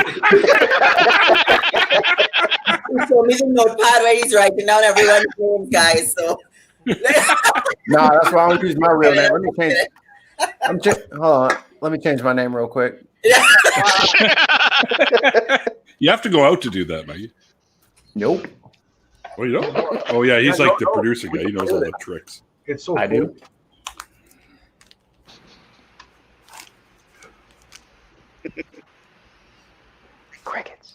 [SPEAKER 2] So me the notepad where he's writing down everyone's names, guys. So
[SPEAKER 5] No, that's why I don't use my real name. Let me change. Hold on. Let me change my name real quick.
[SPEAKER 1] You have to go out to do that, Maggie.
[SPEAKER 5] Nope.
[SPEAKER 1] Oh, you don't? Oh, yeah, he's like the producer guy. He knows all the tricks.
[SPEAKER 3] It's so
[SPEAKER 5] I
[SPEAKER 3] cool.
[SPEAKER 5] do.
[SPEAKER 8] Crickets.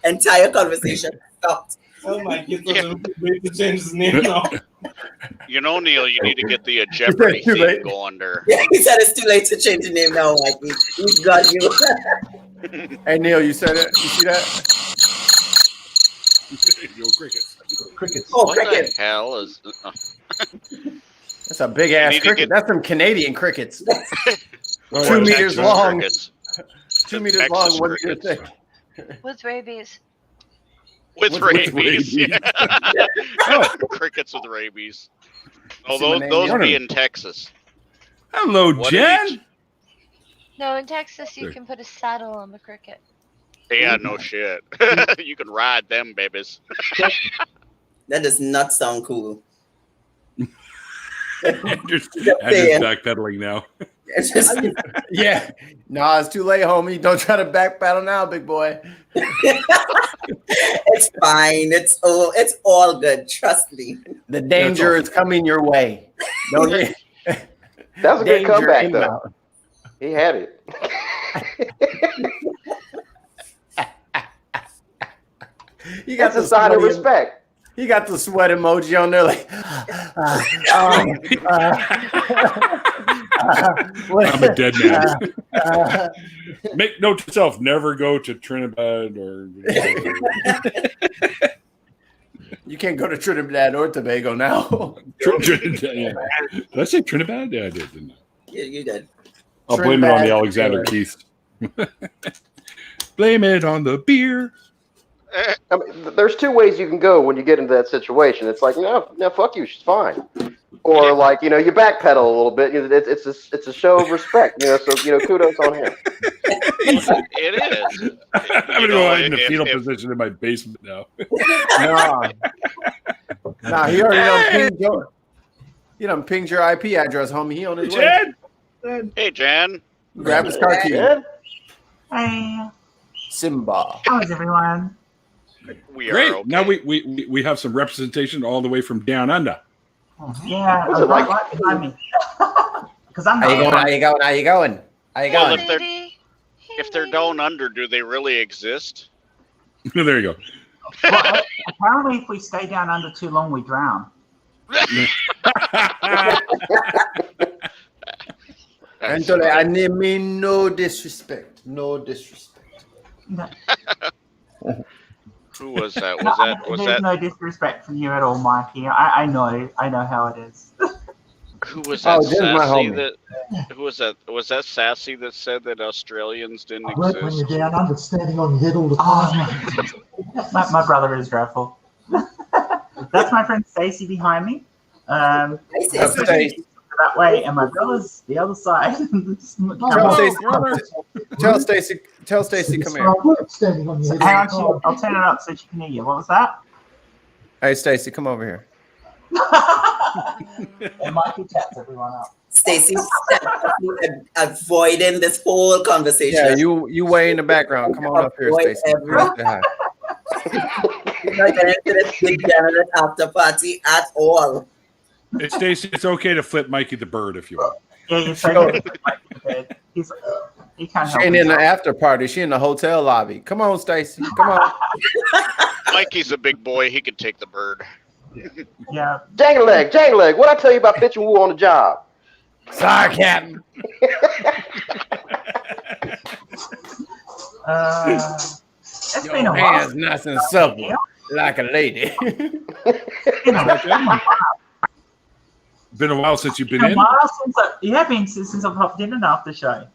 [SPEAKER 2] Entire conversation stopped.
[SPEAKER 9] Oh my goodness, wait to change his name now.
[SPEAKER 7] You know, Neil, you need to get the Jeopardy
[SPEAKER 5] Too
[SPEAKER 7] theme
[SPEAKER 5] late.
[SPEAKER 7] going there.
[SPEAKER 2] Yeah, he said it's too late to change the name now. Like we got you.
[SPEAKER 5] Hey Neil, you said it. You see that?
[SPEAKER 1] Yo, crickets.
[SPEAKER 3] Crickets.
[SPEAKER 2] Oh,
[SPEAKER 7] What
[SPEAKER 2] cricket.
[SPEAKER 7] the hell is?
[SPEAKER 5] That's a big ass
[SPEAKER 7] need to
[SPEAKER 5] cricket.
[SPEAKER 7] get-
[SPEAKER 5] That's some Canadian crickets.
[SPEAKER 7] Or
[SPEAKER 5] 2 meters
[SPEAKER 7] Texas
[SPEAKER 5] long.
[SPEAKER 7] crickets.
[SPEAKER 5] 2 meters
[SPEAKER 7] Texas
[SPEAKER 5] long. What do you
[SPEAKER 7] crickets.
[SPEAKER 5] think?
[SPEAKER 4] With rabies.
[SPEAKER 7] With
[SPEAKER 5] With
[SPEAKER 7] rabies.
[SPEAKER 1] rabies.
[SPEAKER 7] Yeah.
[SPEAKER 5] Oh.
[SPEAKER 7] Crickets with rabies. Oh,
[SPEAKER 5] See my name
[SPEAKER 7] those
[SPEAKER 5] on
[SPEAKER 7] be
[SPEAKER 5] it.
[SPEAKER 7] in Texas.
[SPEAKER 1] Hello,
[SPEAKER 7] What did
[SPEAKER 1] Jen.
[SPEAKER 7] he-
[SPEAKER 4] No, in Texas you
[SPEAKER 1] There.
[SPEAKER 4] can put a saddle on the cricket.
[SPEAKER 7] Yeah, no shit. You can ride them babies.
[SPEAKER 2] That does not sound cool.
[SPEAKER 1] Andrew's
[SPEAKER 2] saying.
[SPEAKER 1] backpedaling now.
[SPEAKER 2] It's just,
[SPEAKER 5] Yeah. Nah, it's too late, homie. Don't try to back battle now, big boy.
[SPEAKER 2] it's fine. It's all good. Trust me.
[SPEAKER 5] The danger is coming your way. Don't get
[SPEAKER 8] That was a good
[SPEAKER 5] danger
[SPEAKER 8] comeback, though.
[SPEAKER 5] inbound.
[SPEAKER 8] He had it.
[SPEAKER 5] He got
[SPEAKER 8] That's
[SPEAKER 5] the
[SPEAKER 8] a sign of
[SPEAKER 5] sweaty-
[SPEAKER 8] respect.
[SPEAKER 5] He got the sweat emoji on there, like.
[SPEAKER 1] I'm a dead man. Make note to yourself: never go to Trinidad or.
[SPEAKER 5] You can't go to Trinidad or Tobago now.
[SPEAKER 1] Trinidad. Yeah. Did I say Trinidad? Yeah, I did. Didn't I?
[SPEAKER 2] You did.
[SPEAKER 1] I'll blame it on the
[SPEAKER 5] Trinidad.
[SPEAKER 1] Alexander Keith. Blame it on the beer.
[SPEAKER 8] I mean, there's two ways you can go when you get into that situation. It's like, no, fuck you, she's fine. Or like, you backpedal a little bit. It's a show of respect. So kudos on him.
[SPEAKER 7] It is.
[SPEAKER 1] I'm gonna go in the fetal position in my basement now.
[SPEAKER 5] Nah, he already done pinged your. He done pinged your IP address, homie. He on his way.
[SPEAKER 1] Jen,
[SPEAKER 7] Hey, Jan.
[SPEAKER 5] Grab his car key.
[SPEAKER 8] Yeah.
[SPEAKER 10] Hey,
[SPEAKER 5] Simba.
[SPEAKER 10] how's everyone?
[SPEAKER 7] We are
[SPEAKER 1] great.
[SPEAKER 7] okay.
[SPEAKER 1] Now we have some representation all the way from down under.
[SPEAKER 10] Yeah,
[SPEAKER 8] What's it like?
[SPEAKER 10] right behind me. Because I'm
[SPEAKER 5] How you going?
[SPEAKER 10] not.
[SPEAKER 5] How you going? How you going? How you
[SPEAKER 7] Well,
[SPEAKER 5] going?
[SPEAKER 7] if they're-
[SPEAKER 4] Lady,
[SPEAKER 7] If they're down under, do they really exist?
[SPEAKER 1] There you go.
[SPEAKER 10] Well, apparently, if we stay down under too long, we drown.
[SPEAKER 5] Anthony, I mean no disrespect. No disrespect.
[SPEAKER 10] No,
[SPEAKER 7] Who was that?
[SPEAKER 10] no,
[SPEAKER 7] Was
[SPEAKER 10] there's
[SPEAKER 7] that
[SPEAKER 10] no disrespect from you at all, Mikey. I know how it is.
[SPEAKER 7] who was that
[SPEAKER 5] Oh, Jen's my
[SPEAKER 7] sassy
[SPEAKER 5] homie.
[SPEAKER 7] that? Who was that? Was that sassy that said that Australians didn't
[SPEAKER 11] I read when
[SPEAKER 7] exist?
[SPEAKER 11] you're down under, standing on your head all the time.
[SPEAKER 10] Oh, my brother is dreadful. That's my friend Stacy behind me.
[SPEAKER 2] I say
[SPEAKER 5] That's
[SPEAKER 2] so.
[SPEAKER 5] Stacy.
[SPEAKER 10] That way, and my brother's the other side.
[SPEAKER 5] Tell Stacy. Tell Stacy. Come here.
[SPEAKER 11] I work standing on your head
[SPEAKER 10] Hang on,
[SPEAKER 11] all the
[SPEAKER 10] I'll turn it up so she can hear you. What was that?
[SPEAKER 5] Hey, Stacy, come over here.
[SPEAKER 10] And Mikey taps everyone up.
[SPEAKER 2] Stacey's avoiding this whole conversation.
[SPEAKER 5] Yeah, you way in the background. Come on up here,
[SPEAKER 2] Avoid
[SPEAKER 5] Stacy. Come on, say hi.
[SPEAKER 2] You're not getting into this big generous after party at all.
[SPEAKER 1] Hey, Stacey, it's okay to flip Mikey the bird if you want.
[SPEAKER 10] Yeah, you're so
[SPEAKER 5] Sure.
[SPEAKER 10] good. He can't
[SPEAKER 5] She
[SPEAKER 10] help
[SPEAKER 5] ain't in the
[SPEAKER 10] himself.
[SPEAKER 5] after party. She in the hotel lobby. Come on, Stacy. Come on.
[SPEAKER 7] Mikey's a big boy. He could take the bird.
[SPEAKER 10] Yeah,
[SPEAKER 8] Jangle leg. What I tell you about bitching woo on the job?
[SPEAKER 5] Sorry, Captain.
[SPEAKER 10] it's been
[SPEAKER 5] Your
[SPEAKER 10] a while.
[SPEAKER 5] hands nice and supple, like a lady.
[SPEAKER 10] You know,
[SPEAKER 1] Been a while since you've been
[SPEAKER 10] been a
[SPEAKER 1] in.
[SPEAKER 10] while since I've popped in an after show.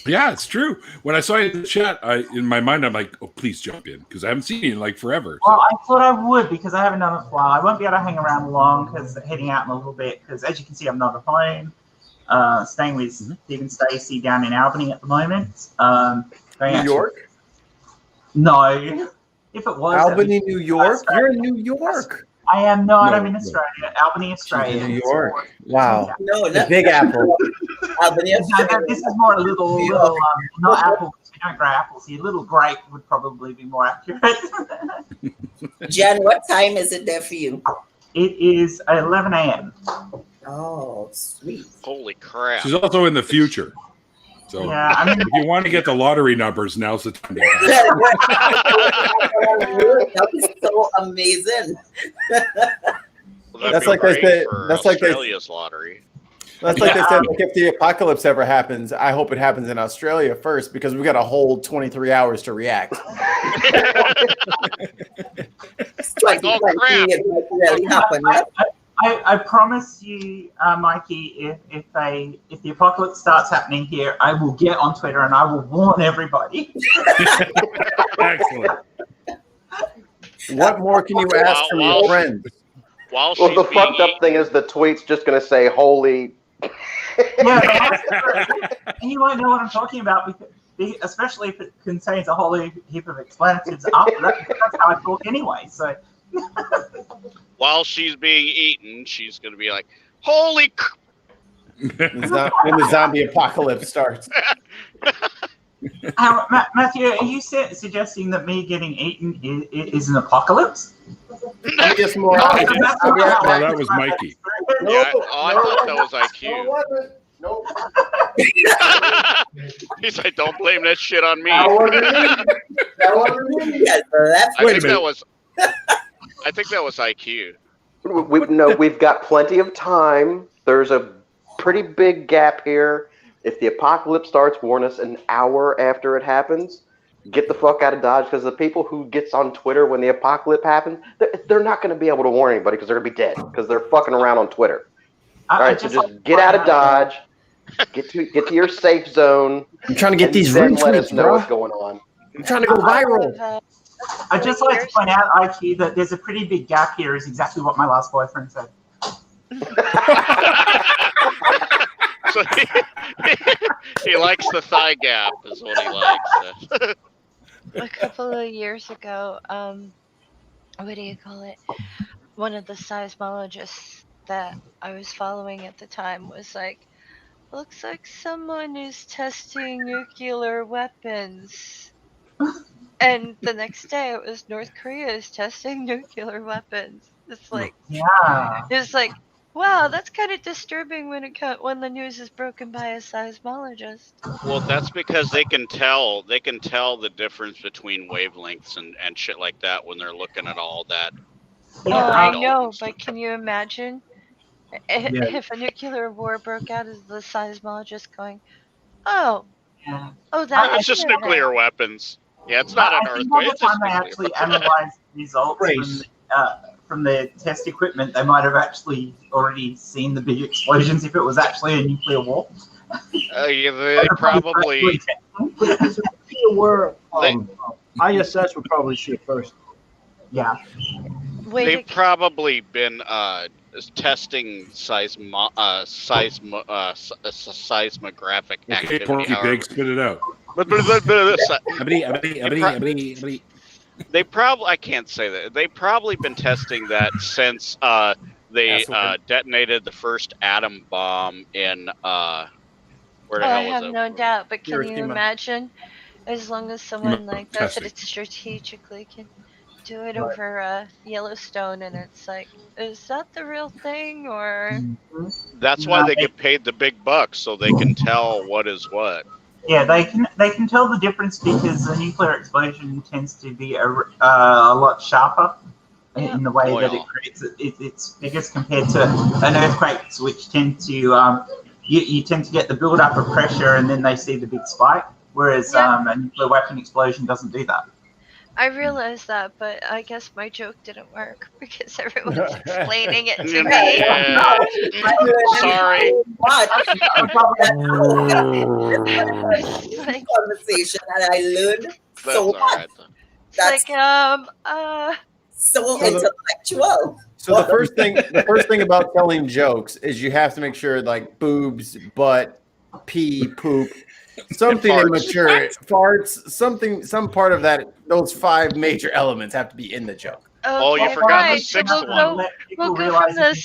[SPEAKER 1] Yeah, it's true. When I saw you in the chat, in my mind, I'm like, oh, please jump in because I haven't seen you in like forever.
[SPEAKER 10] Well, I thought I would because I haven't done it for a while. I won't be able to hang around long because heading out in a little bit. Because as you can see, I'm not at home. Staying with Steve and Stacey down in Albany at the moment.
[SPEAKER 5] New York?
[SPEAKER 10] No. If it was
[SPEAKER 5] Albany, New York? You're in New York.
[SPEAKER 10] I am not.
[SPEAKER 1] No,
[SPEAKER 10] I'm in
[SPEAKER 1] no.
[SPEAKER 10] Australia. Albany, Australia.
[SPEAKER 5] New York. Wow.
[SPEAKER 2] No,
[SPEAKER 5] The
[SPEAKER 2] not
[SPEAKER 5] Big Apple.
[SPEAKER 2] Albany, Australia.
[SPEAKER 10] This is more a little not apples. We don't grow apples here. Little grape would probably be more accurate.
[SPEAKER 2] Jen, what time is it there for you?
[SPEAKER 10] It is 11 a.m.
[SPEAKER 2] Oh, sweet.
[SPEAKER 7] Holy crap.
[SPEAKER 1] She's also in the future. So
[SPEAKER 10] Yeah, I mean,
[SPEAKER 1] if you want to get the lottery numbers, now's the time.
[SPEAKER 2] That was so amazing.
[SPEAKER 7] Well,
[SPEAKER 5] That's
[SPEAKER 7] that'd be
[SPEAKER 5] like they
[SPEAKER 7] great
[SPEAKER 5] said-
[SPEAKER 7] for
[SPEAKER 5] that's like they-
[SPEAKER 7] Australia's lottery.
[SPEAKER 5] That's like they said, like if the apocalypse ever happens, I hope it happens in Australia first because we've got a whole 23 hours to react.
[SPEAKER 2] Like,
[SPEAKER 7] oh, crap.
[SPEAKER 2] it might really happen.
[SPEAKER 10] I promise you, Mikey, if the apocalypse starts happening here, I will get on Twitter and I will warn everybody.
[SPEAKER 1] Excellent.
[SPEAKER 5] What more can you ask from your friends?
[SPEAKER 7] While
[SPEAKER 8] Well,
[SPEAKER 7] she's
[SPEAKER 8] the
[SPEAKER 7] being
[SPEAKER 8] fucked up thing is the tweet's just going to say, holy.
[SPEAKER 10] Yeah, and you won't know what I'm talking about, because, especially if it contains a whole heap of expletives after that, because that's how I talk anyway. So
[SPEAKER 7] while she's being eaten, she's going to be like, holy
[SPEAKER 5] When the zombie apocalypse starts.
[SPEAKER 10] Matthew, are you suggesting that me getting eaten is an apocalypse?
[SPEAKER 5] I'm just more.
[SPEAKER 1] No, that was Mikey.
[SPEAKER 7] Yeah, I thought that was IQ.
[SPEAKER 8] Nope.
[SPEAKER 7] He's like, don't blame that shit on me.
[SPEAKER 8] That wasn't me.
[SPEAKER 2] Yes, that's
[SPEAKER 7] I think that was IQ.
[SPEAKER 8] We've got plenty of time. There's a pretty big gap here. If the apocalypse starts, warn us an hour after it happens. Get the fuck out of Dodge, because the people who gets on Twitter when the apocalypse happens, they're not going to be able to warn anybody because they're going to be dead because they're fucking around on Twitter. All right, so just get out of Dodge. Get to your safe zone.
[SPEAKER 5] I'm trying to get these
[SPEAKER 8] then let us
[SPEAKER 5] retweets,
[SPEAKER 8] know
[SPEAKER 5] bro.
[SPEAKER 8] what's going on.
[SPEAKER 5] I'm trying to go viral.
[SPEAKER 10] I'd just like to point out, IQ, that there's a pretty big gap here, is exactly what my last boyfriend said.
[SPEAKER 7] So he likes the thigh gap, is what he likes.
[SPEAKER 4] A couple of years ago, what do you call it? One of the seismologists that I was following at the time was like, looks like someone is testing nuclear weapons. And the next day it was North Korea is testing nuclear weapons. It's like,
[SPEAKER 10] Yeah.
[SPEAKER 4] it's like, wow, that's kind of disturbing when the news is broken by a seismologist.
[SPEAKER 7] Well, that's because they can tell the difference between wavelengths and shit like that when they're looking at all that.
[SPEAKER 4] Oh, I know, but can you imagine if a nuclear war broke out, is the seismologist going, oh, that
[SPEAKER 7] It's just nuclear weapons. Yeah, it's not an
[SPEAKER 10] I think
[SPEAKER 7] earthquake.
[SPEAKER 10] by
[SPEAKER 7] It's
[SPEAKER 10] the
[SPEAKER 7] just
[SPEAKER 10] time they
[SPEAKER 7] nuclear.
[SPEAKER 10] actually analyzed results from the test equipment, they might have actually already seen the big explosions if it was actually a nuclear war.
[SPEAKER 7] Yeah, they probably.
[SPEAKER 3] ISS would probably shoot first.
[SPEAKER 10] Yeah.
[SPEAKER 7] They've probably been testing seismographic
[SPEAKER 1] Okay,
[SPEAKER 7] activity.
[SPEAKER 1] Porky Pig, spit it out.
[SPEAKER 7] They probably, I can't say that. They've probably been testing that since they detonated the first atom bomb in where the
[SPEAKER 4] I
[SPEAKER 7] hell was
[SPEAKER 4] have
[SPEAKER 7] it?
[SPEAKER 4] no doubt, but can you
[SPEAKER 7] Hiroshima.
[SPEAKER 4] imagine, as long as someone like does it strategically, can do it over Yellowstone, and it's like, is that the real thing, or?
[SPEAKER 7] That's why they get paid the big bucks, so they can tell what is what.
[SPEAKER 10] Yeah, they can tell the difference because the nuclear explosion tends to be a lot sharper in the way that it creates its figures compared to an earthquake, which tend to you tend to get the build up of pressure and then they see the big spike, whereas a nuclear weapon explosion doesn't do that.
[SPEAKER 4] I realized that, but I guess my joke didn't work because everyone was explaining it to me.
[SPEAKER 7] Sorry.
[SPEAKER 2] Conversation, and I learned so much.
[SPEAKER 4] That's
[SPEAKER 2] so intellectual.
[SPEAKER 5] So the first thing about telling jokes is you have to make sure like boobs, butt, pee, poop, something immature, farts, some part of that. Those 5 major elements have to be in the joke.
[SPEAKER 7] Oh, you forgot the 6th one.
[SPEAKER 4] We'll go from the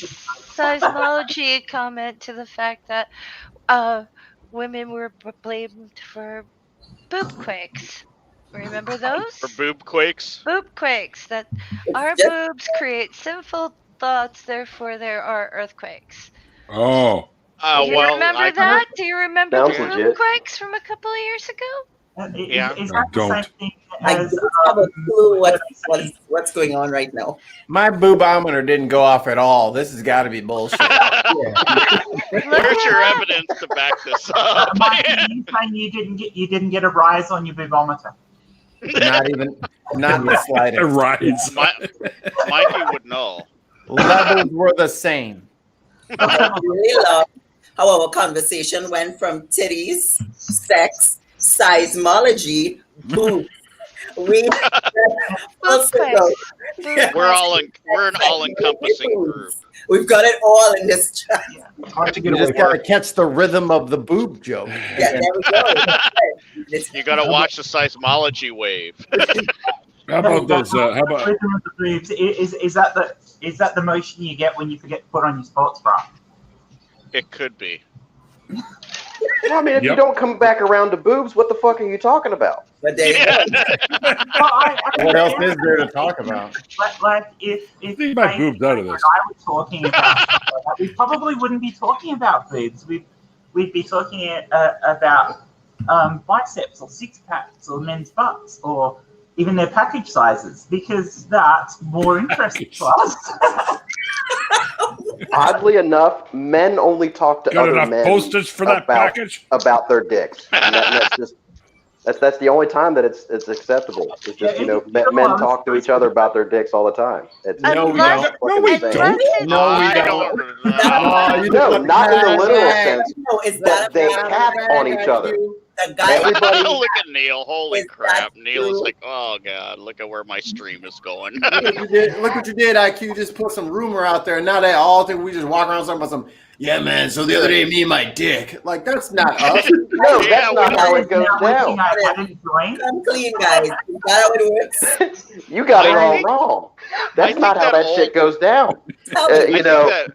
[SPEAKER 4] seismology comment to the fact that women were blamed for boob quakes. Remember those?
[SPEAKER 7] For boob quakes?
[SPEAKER 4] Boob quakes. That our
[SPEAKER 2] Just-
[SPEAKER 4] boobs create sinful thoughts, therefore there are earthquakes.
[SPEAKER 1] Oh,
[SPEAKER 4] Do you remember that? Do you remember
[SPEAKER 8] Sounds
[SPEAKER 4] the
[SPEAKER 8] legit.
[SPEAKER 4] boobquakes from a couple of years ago?
[SPEAKER 7] Yeah.
[SPEAKER 10] Is
[SPEAKER 1] I
[SPEAKER 10] that the
[SPEAKER 1] don't.
[SPEAKER 10] same thing
[SPEAKER 2] I
[SPEAKER 10] as
[SPEAKER 2] don't have a clue what's going on right now.
[SPEAKER 5] My boobometer didn't go off at all. This has got to be bullshit.
[SPEAKER 7] Where's your evidence to back this up?
[SPEAKER 10] you saying you didn't get a rise on your boobometer?
[SPEAKER 5] Not the slightest.
[SPEAKER 1] a rise.
[SPEAKER 7] Mikey would know.
[SPEAKER 5] Levels were the same.
[SPEAKER 2] I really love how our conversation went from titties, sex, seismology, boobs. We
[SPEAKER 7] we're an all-encompassing group.
[SPEAKER 2] We've got it all in this chat.
[SPEAKER 3] Hard to
[SPEAKER 5] You
[SPEAKER 3] get
[SPEAKER 5] just
[SPEAKER 3] away
[SPEAKER 5] got
[SPEAKER 3] from.
[SPEAKER 5] to catch the rhythm of the boob joke.
[SPEAKER 2] Yeah, there we go.
[SPEAKER 7] You got to watch the seismology wave.
[SPEAKER 1] How about those? How about
[SPEAKER 10] Rhythm of the boobs. Is that the motion you get when you forget to put on your sports bra?
[SPEAKER 7] It could be.
[SPEAKER 8] Well, I mean, if you don't come back around to boobs, what the fuck are you talking about?
[SPEAKER 2] But there you go.
[SPEAKER 5] What else is there to talk about?
[SPEAKER 10] Like if
[SPEAKER 1] leave my boobs out of this.
[SPEAKER 10] I was talking about we probably wouldn't be talking about boobs. We'd be talking about biceps or six packs or men's butts or even their package sizes because that's more interesting to us.
[SPEAKER 8] Oddly enough, men only talk to
[SPEAKER 1] got
[SPEAKER 8] other
[SPEAKER 1] enough
[SPEAKER 8] men
[SPEAKER 1] postage for that package?
[SPEAKER 8] about their dicks. And that's the only time that it's acceptable. It's just men talk to each other about their dicks all the time.
[SPEAKER 5] No, we don't.
[SPEAKER 1] No, we don't.
[SPEAKER 5] No, we
[SPEAKER 7] I
[SPEAKER 5] don't.
[SPEAKER 8] No, not in the literal sense.
[SPEAKER 2] No, is that
[SPEAKER 8] They tap on each other.
[SPEAKER 2] the guy?
[SPEAKER 8] Everybody,
[SPEAKER 7] Look at Neil. Holy
[SPEAKER 2] Is
[SPEAKER 7] crap.
[SPEAKER 2] that
[SPEAKER 7] Neil is
[SPEAKER 2] true?
[SPEAKER 7] like, oh, God, look at where my stream is going.
[SPEAKER 5] Look what you did, IQ. Just put some rumor out there. Now they all think we just walk around talking about some, yeah, man, so the other day, me and my dick. Like, that's not us.
[SPEAKER 8] no, that's not how it goes down.
[SPEAKER 2] Come clean, guys. Is that how it works?
[SPEAKER 8] You got it all wrong. That's not how that shit goes down. You know.
[SPEAKER 7] I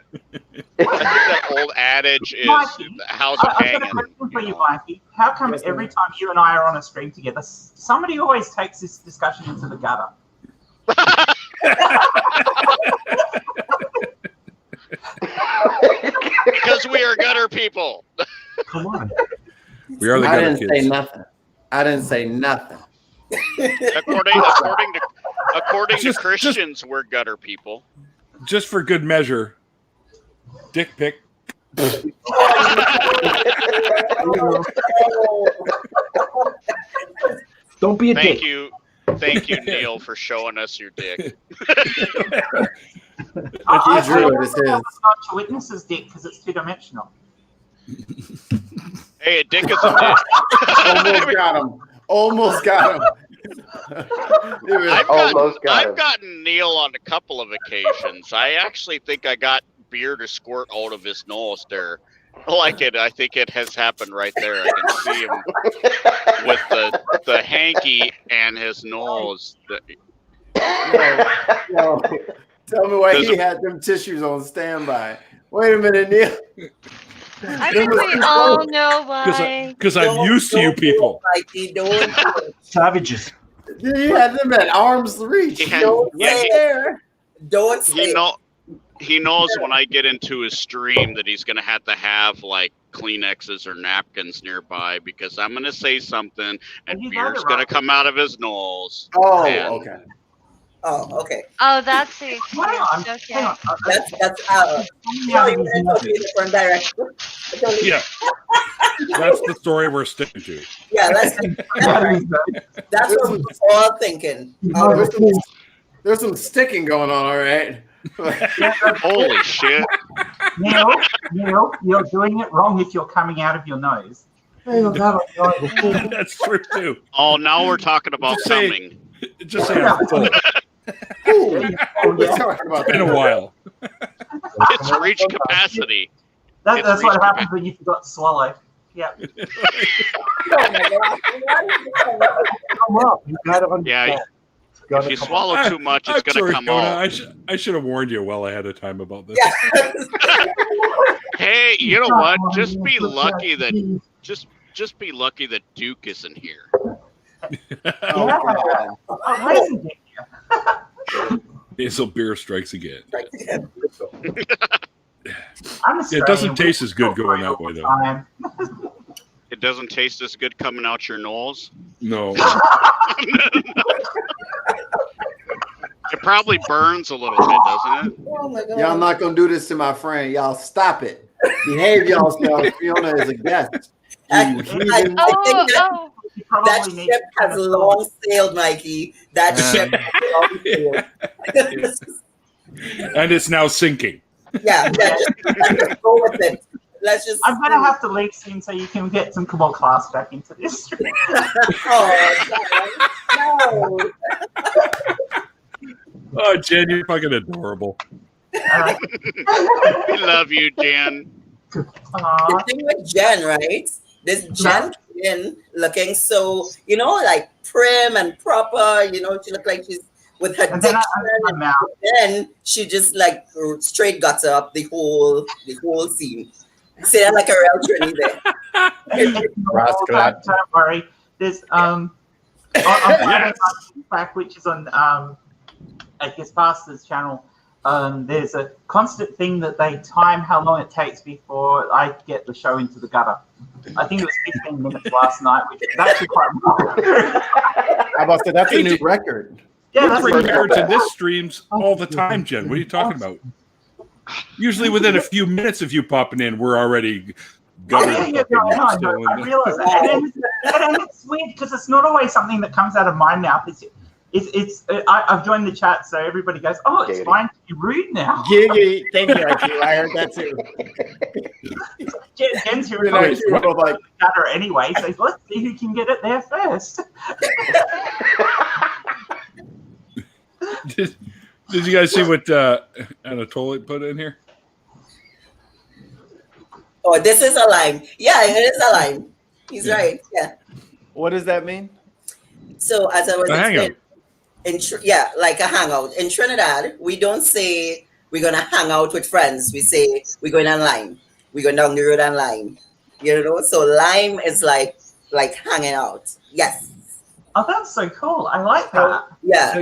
[SPEAKER 7] think that old adage is how's it
[SPEAKER 10] I've got a
[SPEAKER 7] hanging?
[SPEAKER 10] question for you, Mikey. How come every time you and I are on a stream together, somebody always takes this discussion into the gutter?
[SPEAKER 7] Because we are gutter people.
[SPEAKER 3] Come on.
[SPEAKER 1] We are the
[SPEAKER 5] I
[SPEAKER 1] gutter
[SPEAKER 5] didn't
[SPEAKER 1] kids.
[SPEAKER 5] say nothing. I didn't say nothing.
[SPEAKER 7] According to Christians, we're gutter people.
[SPEAKER 1] Just for good measure, dick pic.
[SPEAKER 3] Don't be a dick.
[SPEAKER 7] Thank you, Neil, for showing us your dick.
[SPEAKER 10] I
[SPEAKER 5] drew it, it's his.
[SPEAKER 10] not to witness his dick because it's two-dimensional.
[SPEAKER 7] Hey, a dick is a dick.
[SPEAKER 5] Almost got him.
[SPEAKER 7] I've gotten Neil on a couple of occasions. I actually think I got beer to squirt out of his nose there. I think it has happened right there. I can see him with the hanky and his nose.
[SPEAKER 5] Tell me why he had them tissues on standby. Wait a minute, Neil.
[SPEAKER 4] I think we all know why.
[SPEAKER 1] Because I'm used to you people.
[SPEAKER 3] Savages.
[SPEAKER 5] You had them at arm's reach.
[SPEAKER 2] Don't say
[SPEAKER 7] He knows when I get into his stream that he's going to have like Kleenexes or napkins nearby because I'm going to say something and beer's going to come out of his nose.
[SPEAKER 5] Okay.
[SPEAKER 2] Oh, okay.
[SPEAKER 4] Oh, that's the excuse. Okay.
[SPEAKER 2] That's different direction.
[SPEAKER 1] Yeah. That's the story we're sticking to.
[SPEAKER 2] Yeah, that's what we're all thinking.
[SPEAKER 5] There's some sticking going on, all right?
[SPEAKER 7] Holy shit.
[SPEAKER 10] Neil, you're doing it wrong if you're coming out of your nose.
[SPEAKER 1] That's true, too.
[SPEAKER 7] Oh, now we're talking about coming.
[SPEAKER 1] Just say I'm full. It's been a while.
[SPEAKER 7] It's reached capacity.
[SPEAKER 10] That's what happens when you forgot to swallow. Yeah.
[SPEAKER 3] Come up. You gotta understand.
[SPEAKER 7] If you swallow too much, it's going to come
[SPEAKER 1] Fiona,
[SPEAKER 7] out.
[SPEAKER 1] I should have warned you well ahead of time about this.
[SPEAKER 7] Hey, you know what? Just be lucky that Duke isn't here.
[SPEAKER 5] Oh, God.
[SPEAKER 1] Hazel beer strikes again.
[SPEAKER 10] It
[SPEAKER 1] doesn't taste as good going that way, though.
[SPEAKER 7] It doesn't taste as good coming out your nose?
[SPEAKER 1] No.
[SPEAKER 7] It probably burns a little bit, doesn't it?
[SPEAKER 2] Oh my God.
[SPEAKER 5] Y'all not gonna do this to my friend. Y'all stop it. Behave yourself. Fiona is a guest.
[SPEAKER 2] I think that ship has long sailed, Mikey. That ship has long sailed.
[SPEAKER 1] And it's now sinking.
[SPEAKER 2] Yeah, let's just go with it. Let's just.
[SPEAKER 10] I'm gonna have to leave soon so you can get some Cabal class back into this.
[SPEAKER 2] Oh, no.
[SPEAKER 1] Oh, Jen, you're fucking adorable.
[SPEAKER 7] We love you, Jen.
[SPEAKER 2] The thing with Jen, right? This Jen came in looking so, like prim and proper. She looked like she's with her diction. And then she just like straight gutter up the whole scene. Say that like a real Trinity there.
[SPEAKER 10] Don't worry. There's on which is on his pastor's channel. There's a constant thing that they time how long it takes before I get the show into the gutter. I think it was 15 minutes last night, which is actually quite remarkable.
[SPEAKER 5] How about that? That's a new record.
[SPEAKER 1] Yeah, that's compared to this streams all the time, Jen. What are you talking about? Usually within a few minutes of you popping in, we're already
[SPEAKER 10] I realize that. And it's weird because it's not always something that comes out of my mouth. I've joined the chat, so everybody goes, "Oh, it's fine to be rude now."
[SPEAKER 5] Giggity. Thank you, Archie. I heard that too.
[SPEAKER 10] Jen's here like chatter anyway, so let's see who can get it there first.
[SPEAKER 1] Did you guys see what Anatoly put in here?
[SPEAKER 2] Oh, this is a line. Yeah, it is a line. He's right. Yeah.
[SPEAKER 5] What does that mean?
[SPEAKER 2] So as I was
[SPEAKER 1] explaining,
[SPEAKER 2] like a hangout. In Trinidad, we don't say we're gonna hang out with friends. We say we're going online. We're going down the road online. So lime is like hanging out. Yes.
[SPEAKER 10] Oh, that's so cool. I like that.
[SPEAKER 2] Yeah.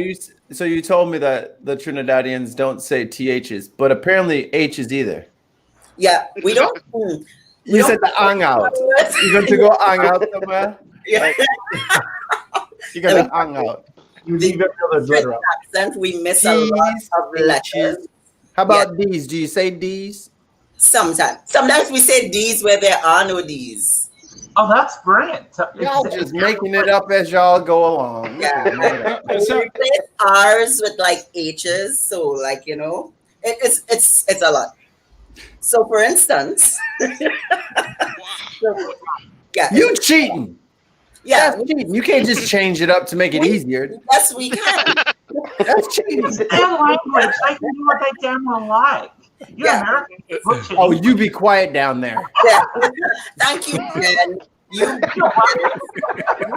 [SPEAKER 5] So you told me that the Trinidadians don't say THs, but apparently H's either.
[SPEAKER 2] Yeah, we don't.
[SPEAKER 5] You said the hang out. You're going to go hang out somewhere?
[SPEAKER 2] Yeah.
[SPEAKER 5] You're going to hang out.
[SPEAKER 2] You leave the accent, we miss a lot of letters.
[SPEAKER 5] How about D's? Do you say D's?
[SPEAKER 2] Sometimes we say D's where there are no D's.
[SPEAKER 10] Oh, that's brilliant.
[SPEAKER 5] Y'all just making it up as y'all go along.
[SPEAKER 2] Yeah. We replace R's with like H's, so it's a lot. So for instance,
[SPEAKER 5] you cheating.
[SPEAKER 2] Yeah,
[SPEAKER 5] that's cheating. You can't just change it up to make it easier.
[SPEAKER 2] Yes, we can.
[SPEAKER 5] That's cheating.
[SPEAKER 10] It's their language. They can do what they damn well like. You're American.
[SPEAKER 5] Oh, you be quiet down there.
[SPEAKER 2] Yeah. Thank you, Jen.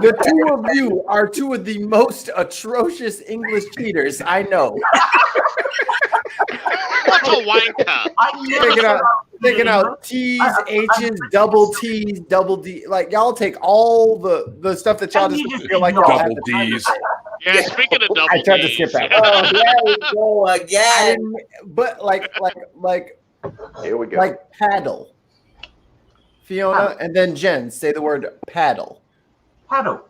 [SPEAKER 5] The two of you are two of the most atrocious English cheaters I know.
[SPEAKER 7] What's a wanker?
[SPEAKER 5] Taking out T's, H's, double T's, double D. Like y'all take all the stuff that y'all just feel like
[SPEAKER 1] double D's.
[SPEAKER 7] Yeah, speaking of double
[SPEAKER 5] I tried to
[SPEAKER 7] D's.
[SPEAKER 5] skip that.
[SPEAKER 2] Oh, there we go again.
[SPEAKER 5] But
[SPEAKER 8] here we go.
[SPEAKER 5] Like paddle. Fiona and then Jen say the word paddle.
[SPEAKER 10] Paddle.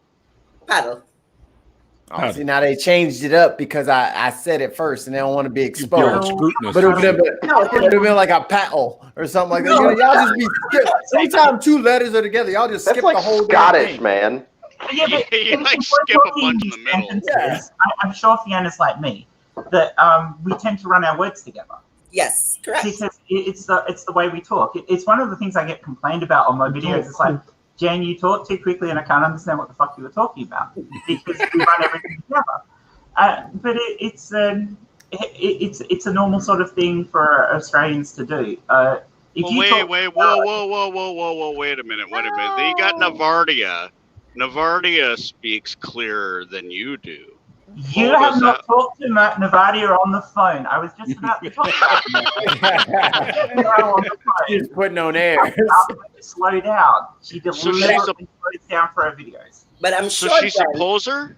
[SPEAKER 5] Oh, see, now they changed it up because I said it first and they don't want to be exposed. But it would have been like a paddle or something like that. Y'all just be anytime two letters are together, y'all just skip
[SPEAKER 8] like
[SPEAKER 5] the whole
[SPEAKER 8] Scottish,
[SPEAKER 5] thing.
[SPEAKER 8] man.
[SPEAKER 10] Yeah, but
[SPEAKER 7] you like skip a bunch in the middle.
[SPEAKER 10] Yeah. I'm sure Fiona's like me, that we tend to run our words together.
[SPEAKER 2] Yes, correct.
[SPEAKER 10] Because it's the way we talk. It's one of the things I get complained about on my videos. It's like, Jan, you talk too quickly and I can't understand what the fuck you were talking about because we run everything together. But it's a normal sort of thing for Australians to do.
[SPEAKER 7] Wait a minute. You got Navardia. Navardia speaks clearer than you do.
[SPEAKER 10] You have not talked to Navadia on the phone. I was just about to talk about it.
[SPEAKER 5] She's putting on air.
[SPEAKER 10] Slow down. She deliberately slows down for her videos.
[SPEAKER 2] But I'm
[SPEAKER 7] So
[SPEAKER 2] sure.
[SPEAKER 7] she's a poser?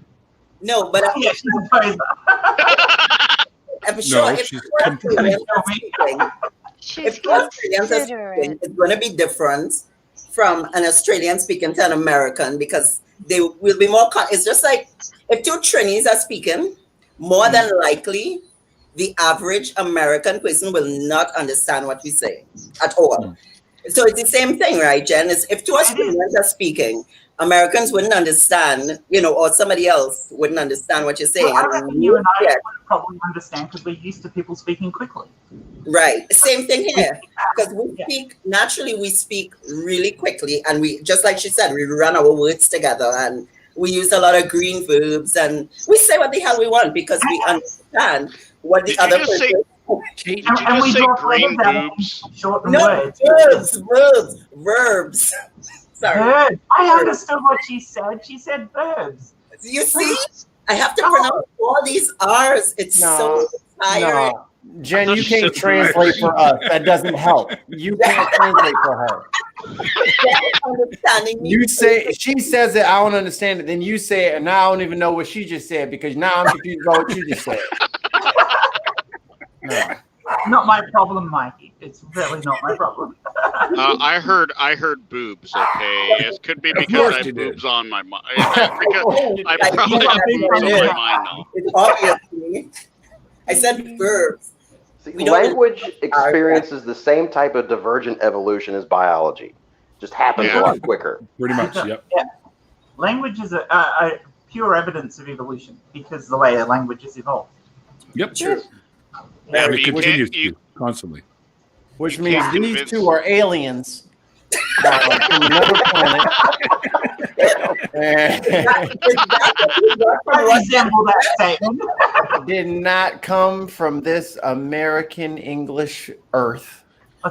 [SPEAKER 2] No, but
[SPEAKER 10] Yeah, she's a poser.
[SPEAKER 2] I'm sure
[SPEAKER 1] No,
[SPEAKER 2] if
[SPEAKER 1] she's
[SPEAKER 2] you're Australian speaking,
[SPEAKER 4] She's
[SPEAKER 2] if you're Australian speaking,
[SPEAKER 4] considerate.
[SPEAKER 2] it's going to be different from an Australian speaking to an American because they will be more. It's just like if two Trinis are speaking, more than likely, the average American person will not understand what we say at all. So it's the same thing, right, Jen? Is if two Australians are speaking, Americans wouldn't understand, or somebody else wouldn't understand what you're saying.
[SPEAKER 10] Well, I reckon you and I would probably understand because we're used to people speaking quickly.
[SPEAKER 2] Right. Same thing here. Because we speak really quickly, and we, just like she said, we run our words together, and we use a lot of green verbs, and we say what the hell we want because we understand what the other person.
[SPEAKER 7] Did you just say green boobs?
[SPEAKER 2] No, verbs. Sorry.
[SPEAKER 10] Verbs. I understood what she said. She said verbs.
[SPEAKER 2] You see? I have to pronounce all these R's. It's so tiring.
[SPEAKER 5] No. Jen, you can't translate for us. That doesn't help. You can't translate for her. You say, she says it, I don't understand it. Then you say it, and now I don't even know what she just said because now I'm confused about what you just said. No.
[SPEAKER 10] Not my problem, Mikey. It's really not my problem.
[SPEAKER 7] I heard boobs. Okay, it could be because I have boobs on my mind. I probably have boobs on my mind now.
[SPEAKER 2] It's obviously. I said verbs.
[SPEAKER 8] Language experiences the same type of divergent evolution as biology. Just happens a lot quicker.
[SPEAKER 1] Pretty much, yep.
[SPEAKER 10] Yeah. Language is a pure evidence of evolution because the way a language is evolved.
[SPEAKER 1] Yep, sure. And it continues to constantly.
[SPEAKER 5] Which means these two are aliens from another planet.
[SPEAKER 10] I resemble that statement.
[SPEAKER 5] Did not come from this American English earth.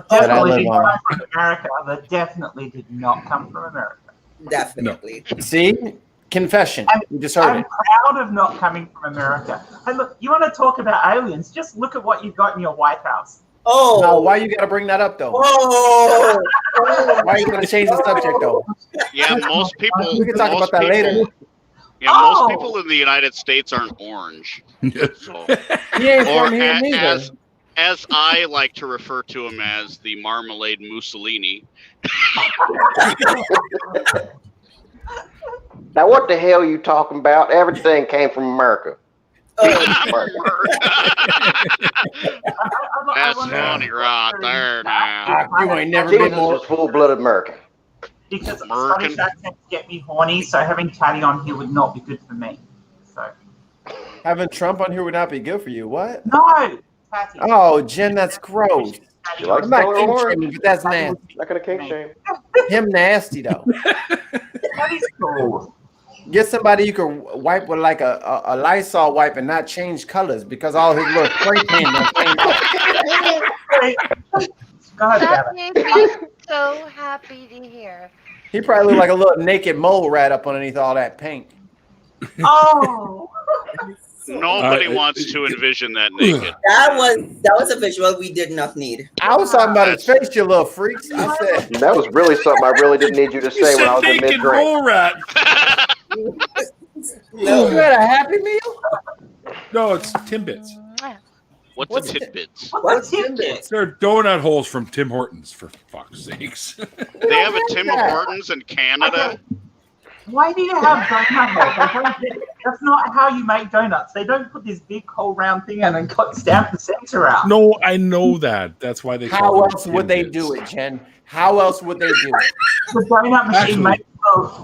[SPEAKER 10] Definitely did not come from America. That definitely did not come from America.
[SPEAKER 2] Definitely.
[SPEAKER 5] No. See? Confession. You just heard
[SPEAKER 10] I'm
[SPEAKER 5] it.
[SPEAKER 10] proud of not coming from America. Hey, look, you want to talk about aliens? Just look at what you've got in your White House.
[SPEAKER 2] Oh.
[SPEAKER 5] Now, why you got to bring that up, though?
[SPEAKER 2] Oh.
[SPEAKER 5] Why are you going to change the subject, though?
[SPEAKER 7] Yeah, most people.
[SPEAKER 5] We can talk about that later.
[SPEAKER 7] Yeah, most people in the United States aren't orange. So.
[SPEAKER 5] He ain't from here neither.
[SPEAKER 7] As I like to refer to him as the Marmalade Mussolini.
[SPEAKER 8] Now, what the hell are you talking about? Everything came from America.
[SPEAKER 7] That's funny right there now.
[SPEAKER 5] You ain't never
[SPEAKER 8] Jesus
[SPEAKER 5] been more
[SPEAKER 8] was full-blooded American.
[SPEAKER 10] Because Scottish accents get me horny, so having Taddy on here would not be good for me. So
[SPEAKER 5] having Trump on here would not be good for you. What?
[SPEAKER 10] No, Taddy.
[SPEAKER 5] Oh, Jen, that's gross. I'm not kink shaming, but that's nasty.
[SPEAKER 8] Not gonna kink shame.
[SPEAKER 5] Him nasty though.
[SPEAKER 10] Taddy's cool.
[SPEAKER 5] Get somebody you can wipe with like a Lysol wipe and not change colors because all his little spray paint done came off.
[SPEAKER 4] That made me so happy to hear.
[SPEAKER 5] He probably looked like a little naked mole rat up underneath all that paint.
[SPEAKER 10] Oh.
[SPEAKER 7] Nobody wants to envision that naked.
[SPEAKER 2] That was a visual we did not need.
[SPEAKER 5] I was talking about his face, you little freaks. I said
[SPEAKER 8] that was really something I really didn't need you to say when I was in mid-drink.
[SPEAKER 5] No. You had a Happy Meal?
[SPEAKER 1] No, it's Timbits.
[SPEAKER 7] What's a Tidbits?
[SPEAKER 10] What's Tidbits?
[SPEAKER 1] They're donut holes from Tim Hortons, for fuck's sakes.
[SPEAKER 7] They have a Tim Hortons in Canada.
[SPEAKER 10] Why do you have donut holes? That's not how you make donuts. They don't put this big whole round thing in and stamp the center out.
[SPEAKER 1] No, I know that. That's why they.
[SPEAKER 5] How else would they do it, Jen? How else would they do it?
[SPEAKER 10] The donut machine makes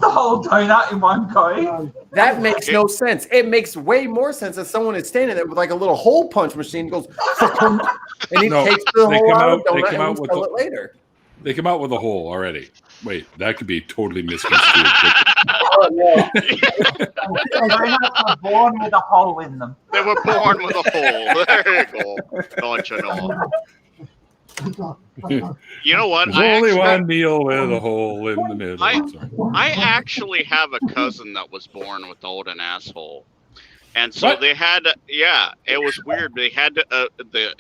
[SPEAKER 10] the whole donut in one go.
[SPEAKER 5] That makes no sense. It makes way more sense if someone is standing there with like a little hole punch machine, goes, and he takes the whole out of the donut and will sell it later.
[SPEAKER 1] They come out with a hole already. Wait, that could be totally misconstrued.
[SPEAKER 10] Oh, yeah. Donuts were born with a hole in them.
[SPEAKER 7] They were born with a hole. There you go. Don't you know? You know what?
[SPEAKER 1] There's only one meal with a hole in the middle.
[SPEAKER 7] I actually have a cousin that was born without an asshole. And so
[SPEAKER 1] What?
[SPEAKER 7] they had to, it was weird. They had to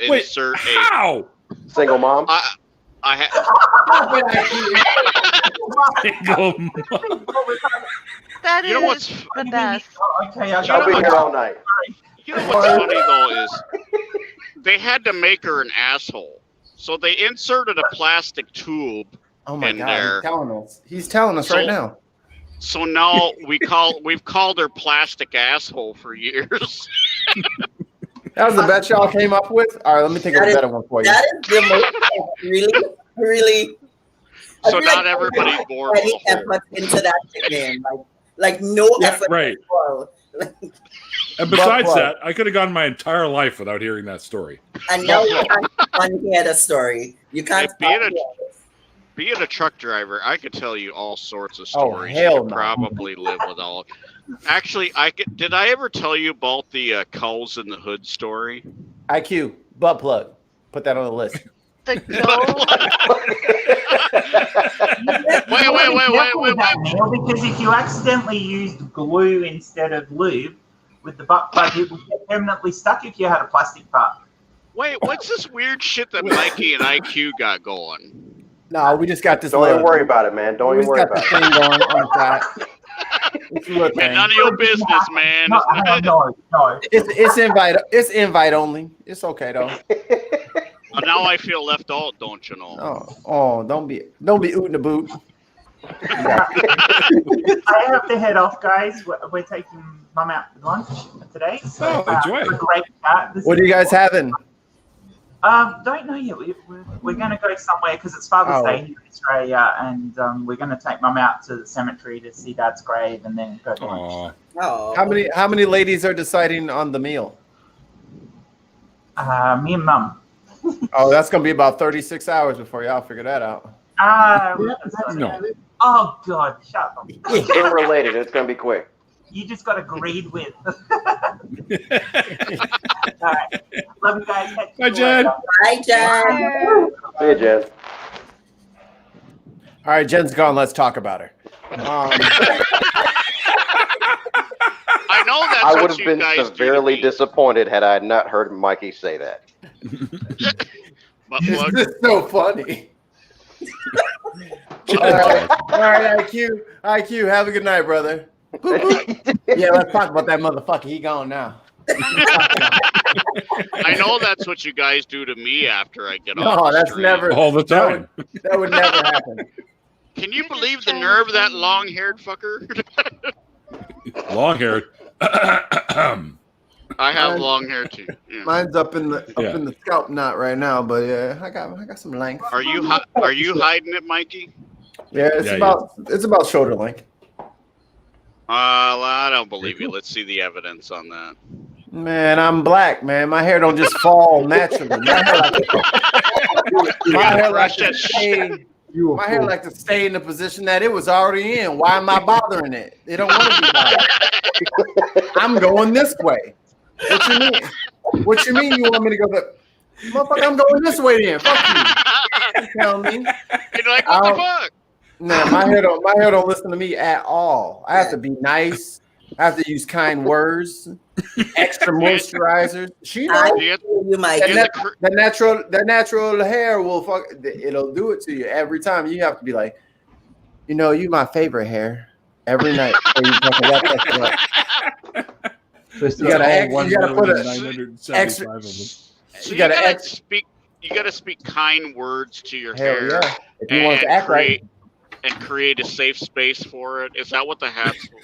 [SPEAKER 1] Wait,
[SPEAKER 7] insert
[SPEAKER 1] how?
[SPEAKER 8] Single mom.
[SPEAKER 7] I had.
[SPEAKER 1] Single mom.
[SPEAKER 4] That
[SPEAKER 7] You know
[SPEAKER 4] is
[SPEAKER 7] what's
[SPEAKER 4] the best.
[SPEAKER 10] Okay,
[SPEAKER 8] I'll be here all night.
[SPEAKER 7] You know what's funny though is they had to make her an asshole, so they inserted a plastic tube
[SPEAKER 5] Oh my
[SPEAKER 7] in
[SPEAKER 5] God,
[SPEAKER 7] there.
[SPEAKER 5] He's telling us right now.
[SPEAKER 7] So now we've called her plastic asshole for years.
[SPEAKER 5] That was the best y'all came up with? All right, let me think of a better one for you.
[SPEAKER 2] That is the most really. I
[SPEAKER 7] So
[SPEAKER 2] feel
[SPEAKER 7] not
[SPEAKER 2] like
[SPEAKER 7] everybody's born with
[SPEAKER 2] any
[SPEAKER 7] a hole.
[SPEAKER 2] effort into that nickname, like no effort
[SPEAKER 1] right.
[SPEAKER 2] at all.
[SPEAKER 1] And besides that, I could have gone my entire life without hearing that story.
[SPEAKER 2] And now you can't unhear the story. You can't.
[SPEAKER 7] Being a truck driver, I could tell you all sorts of
[SPEAKER 5] Oh,
[SPEAKER 7] stories.
[SPEAKER 5] hell
[SPEAKER 7] You could
[SPEAKER 5] no.
[SPEAKER 7] probably live with all. Actually, did I ever tell you about the cows in the hood story?
[SPEAKER 5] IQ, butt plug. Put that on the list.
[SPEAKER 4] The
[SPEAKER 10] wait. Neil, because if you accidentally used glue instead of lube with the butt plug, it would get permanently stuck if you had a plastic part.
[SPEAKER 7] Wait, what's this weird shit that Mikey and IQ got going?
[SPEAKER 5] No, we just got this.
[SPEAKER 8] Don't even worry about it, man. Don't even worry about it.
[SPEAKER 5] Thing going on the side. It's a little
[SPEAKER 7] Man,
[SPEAKER 5] thing.
[SPEAKER 7] none of your business, man.
[SPEAKER 10] No.
[SPEAKER 5] It's invite. It's invite only. It's okay though.
[SPEAKER 7] Now I feel left out, don't you know?
[SPEAKER 5] Oh, don't be ootin' the boot.
[SPEAKER 10] I have to head off, guys. We're taking Mum out for lunch today. So,
[SPEAKER 1] enjoy.
[SPEAKER 10] a great chat.
[SPEAKER 5] What are you guys having?
[SPEAKER 10] Don't know yet. We're going to go somewhere because it's Father's Day here in Australia, and we're going to take Mum out to the cemetery to see Dad's grave, and then go to lunch.
[SPEAKER 2] Oh.
[SPEAKER 5] How many ladies are deciding on the meal?
[SPEAKER 10] Me and Mum.
[SPEAKER 5] Oh, that's gonna be about 36 hours before y'all figure that out.
[SPEAKER 1] No.
[SPEAKER 10] Oh God, shut up.
[SPEAKER 8] Unrelated. It's gonna be quick.
[SPEAKER 10] You just got agreed with. All right. Love you guys.
[SPEAKER 1] Bye, Jen.
[SPEAKER 2] Bye, Jen.
[SPEAKER 8] See you, Jen.
[SPEAKER 5] All right, Jen's gone. Let's talk about her.
[SPEAKER 7] I know that's
[SPEAKER 8] I would
[SPEAKER 7] what
[SPEAKER 8] have
[SPEAKER 7] you
[SPEAKER 8] been
[SPEAKER 7] guys
[SPEAKER 8] severely disappointed had I not heard Mikey say that.
[SPEAKER 7] But
[SPEAKER 5] This is so funny. All right, IQ, have a good night, brother. Yeah, let's talk about that motherfucker. He gone now.
[SPEAKER 7] I know that's what you guys do to me after I get off.
[SPEAKER 5] No,
[SPEAKER 7] the
[SPEAKER 5] that's
[SPEAKER 7] street.
[SPEAKER 5] never
[SPEAKER 1] All the time.
[SPEAKER 5] That would never happen.
[SPEAKER 7] Can you believe the nerve of that long-haired fucker?
[SPEAKER 5] Long haired.
[SPEAKER 7] I have long hair too. Yeah.
[SPEAKER 5] Mine's up in the scalp knot right now, but yeah, I got some length.
[SPEAKER 7] Are you hiding it, Mikey?
[SPEAKER 5] Yeah, it's about shoulder length.
[SPEAKER 7] Well, I don't believe you. Let's see the evidence on that.
[SPEAKER 5] Man, I'm black, man. My hair don't just fall naturally. My hair like to stay in the position that it was already in. Why am I bothering it? They don't want to be bothered. I'm going this way. What you mean? What you mean you want me to go that? Motherfucker, I'm going this way then. Fuck you. Tell me.
[SPEAKER 7] You're like, what the fuck?
[SPEAKER 5] Nah, my hair don't listen to me at all. I have to be nice. I have to use kind words, extra moisturizers. She knows. The natural hair will it'll do it to you every time. You have to be like, you my favorite hair every night. You gotta put a extra.
[SPEAKER 7] So you gotta speak kind words to your hair.
[SPEAKER 5] Yeah. If you want to act right.
[SPEAKER 7] And create a safe space for it. Is that what the hat's for?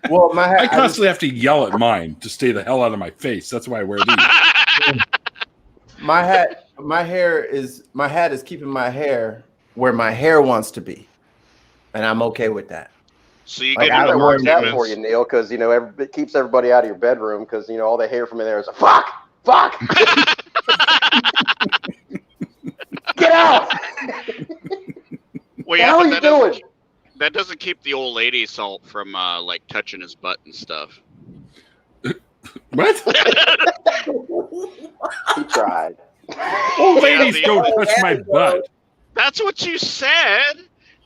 [SPEAKER 5] Well, my hat,
[SPEAKER 1] I constantly have to yell at mine to stay the hell out of my face. That's why I wear these.
[SPEAKER 5] My hat is keeping my hair where my hair wants to be, and I'm okay with that.
[SPEAKER 7] So you
[SPEAKER 8] get that works out for you, Neil, because it keeps everybody out of your bedroom because all they hear from in there is fuck. Get out.
[SPEAKER 7] Well, yeah, what the hell are you doing? That doesn't keep the old lady salt from like touching his butt and stuff.
[SPEAKER 1] What?
[SPEAKER 8] He tried.
[SPEAKER 1] Old ladies don't touch my butt.
[SPEAKER 7] That's what you said.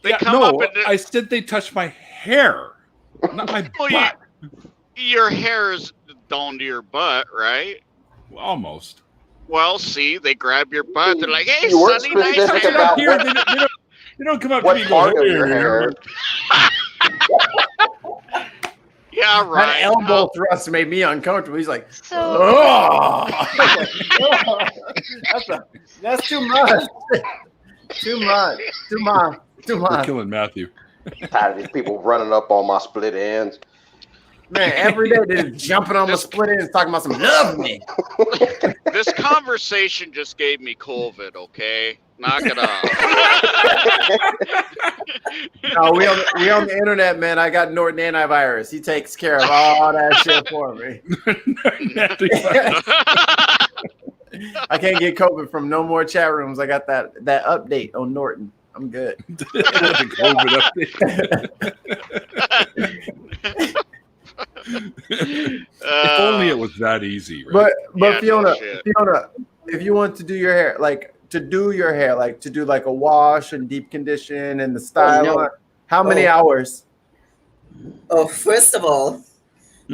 [SPEAKER 7] They come
[SPEAKER 1] no,
[SPEAKER 7] up and
[SPEAKER 1] I said they touch my hair, not my butt.
[SPEAKER 7] your hair is down to your butt, right?
[SPEAKER 1] Almost.
[SPEAKER 7] Well, see, they grab your butt. They're like, "Hey,
[SPEAKER 8] You weren't
[SPEAKER 7] Sonny, nice
[SPEAKER 8] specific
[SPEAKER 7] hair."
[SPEAKER 8] about
[SPEAKER 1] Here, they don't come up to
[SPEAKER 8] what
[SPEAKER 1] me and
[SPEAKER 8] part
[SPEAKER 1] go,
[SPEAKER 8] of your
[SPEAKER 1] "Hey."
[SPEAKER 8] hair.
[SPEAKER 7] Yeah,
[SPEAKER 5] That
[SPEAKER 7] right.
[SPEAKER 5] elbow thrust made me uncomfortable. He's like,
[SPEAKER 4] So
[SPEAKER 5] oh, that's too much. Too much.
[SPEAKER 1] We're killing Matthew.
[SPEAKER 8] Tired of these people running up on my split ends.
[SPEAKER 5] Man, every day they're jumping on my split ends talking about some love me.
[SPEAKER 7] This conversation just gave me COVID, okay? Knock it off.
[SPEAKER 5] No, we on the internet, man. I got Norton antivirus. He takes care of all that shit for me. I can't get COVID from no more chat rooms. I got that update on Norton. I'm good.
[SPEAKER 1] The COVID update. If only it was that easy, right?
[SPEAKER 5] But
[SPEAKER 7] Yeah, no
[SPEAKER 5] Fiona, if you want to do your hair, like to do like a wash and deep condition and the style,
[SPEAKER 2] no.
[SPEAKER 5] how many hours?
[SPEAKER 2] Oh, first of all,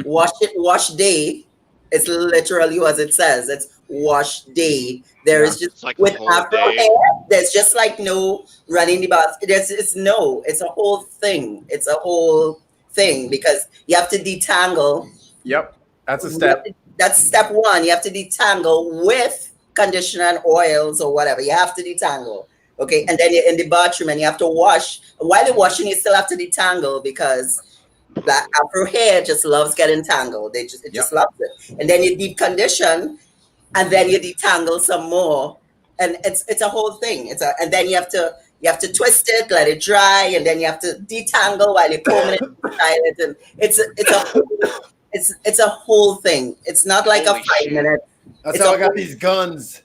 [SPEAKER 2] wash day. It's literally as it says. It's wash day. There is just
[SPEAKER 7] like
[SPEAKER 2] with
[SPEAKER 7] the whole
[SPEAKER 2] afro
[SPEAKER 7] day.
[SPEAKER 2] hair. There's just like no running the bath. It's a whole thing. It's a whole thing because you have to detangle.
[SPEAKER 5] Yep, that's a step.
[SPEAKER 2] That's step one. You have to detangle with conditioner and oils or whatever. You have to detangle. Okay, and then you're in the bathroom and you have to wash. While you're washing, you still have to detangle because that afro hair just loves getting tangled. Just loves it. And then you deep condition, and then you detangle some more, and it's a whole thing. And then you have to twist it, let it dry, and then you have to detangle while you're combing it, style it, and it's a whole thing. It's not like
[SPEAKER 7] Holy
[SPEAKER 2] a 5-minute.
[SPEAKER 5] That's how I got these guns.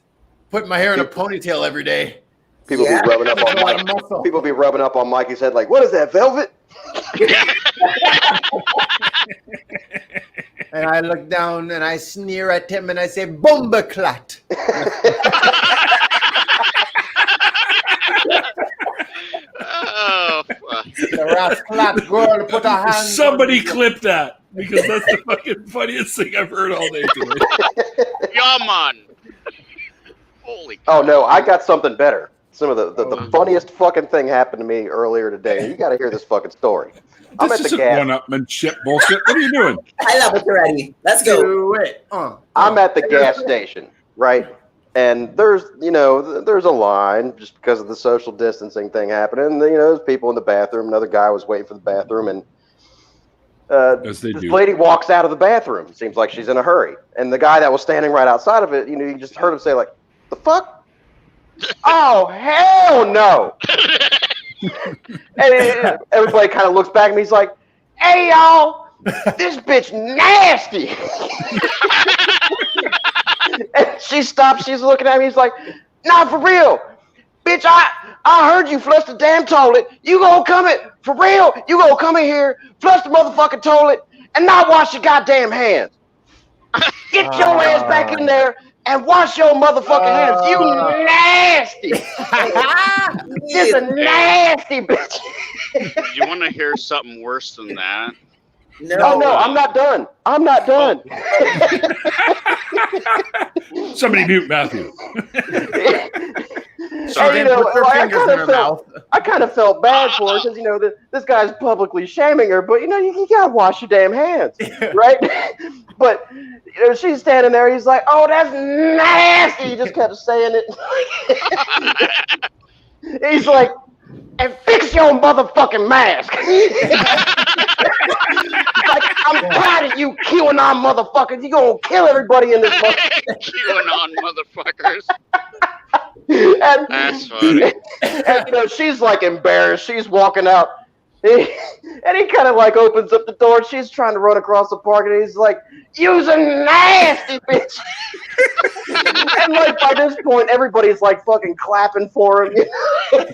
[SPEAKER 5] Putting my hair in a ponytail every day.
[SPEAKER 8] People be rubbing up on Mike. People be rubbing up on Mikey's head like, "What is that, velvet?"
[SPEAKER 5] And I look down and I sneer at him and I say, "Bombaclat."
[SPEAKER 7] Oh, fuck.
[SPEAKER 5] The rascal girl put her hands.
[SPEAKER 1] Somebody clip that because that's the fucking funniest thing I've heard all day today.
[SPEAKER 7] Yeah, man. Holy.
[SPEAKER 8] Oh no, I got something better. Some of the funniest fucking thing happened to me earlier today. You got to hear this fucking story. I'm
[SPEAKER 1] This
[SPEAKER 8] at the
[SPEAKER 1] isn't
[SPEAKER 8] gas.
[SPEAKER 1] one-upmanship bullshit. What are you doing?
[SPEAKER 2] I love it already. Let's go.
[SPEAKER 5] Do it.
[SPEAKER 8] I'm at the gas station, right? And there's a line just because of the social distancing thing happening. There's people in the bathroom. Another guy was waiting for the bathroom, and
[SPEAKER 1] As they
[SPEAKER 8] this
[SPEAKER 1] do.
[SPEAKER 8] lady walks out of the bathroom. Seems like she's in a hurry. And the guy that was standing right outside of it, you just heard him say like, "The fuck? Oh, hell no." And everybody kind of looks back at me. He's like, "Hey, y'all, this bitch nasty." And she stops. She's looking at me. He's like, "Nah, for real. Bitch, I heard you flush the damn toilet. You gonna come in, for real? You gonna come in here, flush the motherfucking toilet, and not wash your goddamn hands. Get your ass back in there and wash your motherfucking hands. You nasty. Just a nasty bitch."
[SPEAKER 7] You want to hear something worse than that?
[SPEAKER 8] No, I'm not done. I'm not done.
[SPEAKER 1] Somebody mute Matthew.
[SPEAKER 5] So then put her fingers in her mouth.
[SPEAKER 8] I kind of felt bad for her because this guy's publicly shaming her, but you gotta wash your damn hands, right? But she's standing there. He's like, "Oh, that's nasty." He just kept saying it. He's like, "And fix your motherfucking mask." Like, "I'm proud of you, QAnon motherfuckers. You gonna kill everybody in this motherfucker."
[SPEAKER 7] QAnon motherfuckers.
[SPEAKER 8] And,
[SPEAKER 7] That's funny.
[SPEAKER 8] And she's like embarrassed. She's walking out. And he kind of like opens up the door. She's trying to run across the park, and he's like, "You's a nasty bitch." And like by this point, everybody's like fucking clapping for him. And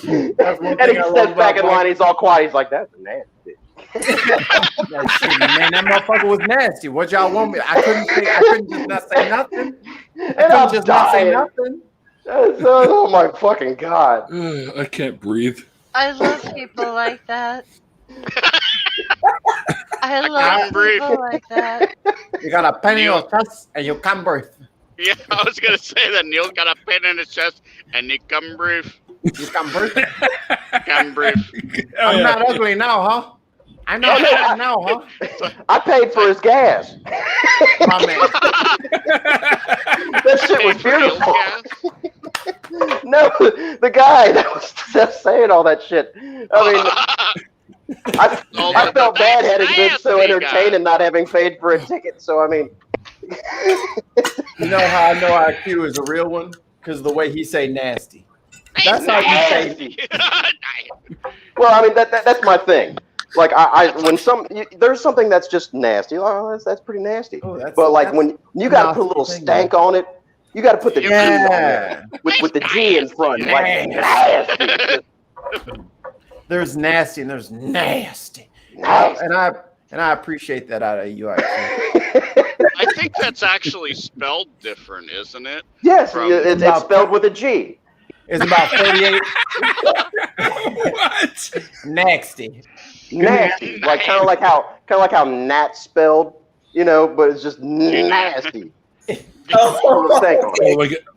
[SPEAKER 8] he steps back in line. He's all quiet. He's like, "That's a nasty bitch."
[SPEAKER 5] Man, that motherfucker was nasty. What y'all want me? I couldn't just not say nothing.
[SPEAKER 8] And I'm just not say nothing. Oh my fucking god!
[SPEAKER 1] I can't breathe.
[SPEAKER 4] I love people like that. I love
[SPEAKER 7] breathe.
[SPEAKER 4] people like that.
[SPEAKER 5] You got a pain in your chest and you can't breathe.
[SPEAKER 7] Yeah, I was gonna say that Neil got a pain in his chest and he can breathe.
[SPEAKER 5] You can't breathe.
[SPEAKER 7] Can breathe.
[SPEAKER 5] I'm not ugly now, huh? I'm not ugly now, huh?
[SPEAKER 8] I paid for his gas.
[SPEAKER 5] My man.
[SPEAKER 8] That shit was beautiful. No, the guy that was saying all that shit. I mean, I felt bad having been so entertained and not having paid for a ticket. So I mean,
[SPEAKER 5] you know how I know IQ is a real one? Because the way he say nasty. That's how you say.
[SPEAKER 8] Well, I mean that's my thing. Like there's something that's just nasty. Oh, that's pretty nasty. Oh, but like when you got to put a little stank on it, you got to put the G on there with the G in front. Like nasty.
[SPEAKER 5] There's nasty and there's nasty. And I appreciate that out of you.
[SPEAKER 7] I think that's actually spelled different, isn't it?
[SPEAKER 8] Yes, it's spelled with a G.
[SPEAKER 5] It's about 38.
[SPEAKER 1] What?
[SPEAKER 5] Nasty.
[SPEAKER 8] Nasty. Like kind of like how Nat spelled, but it's just nasty.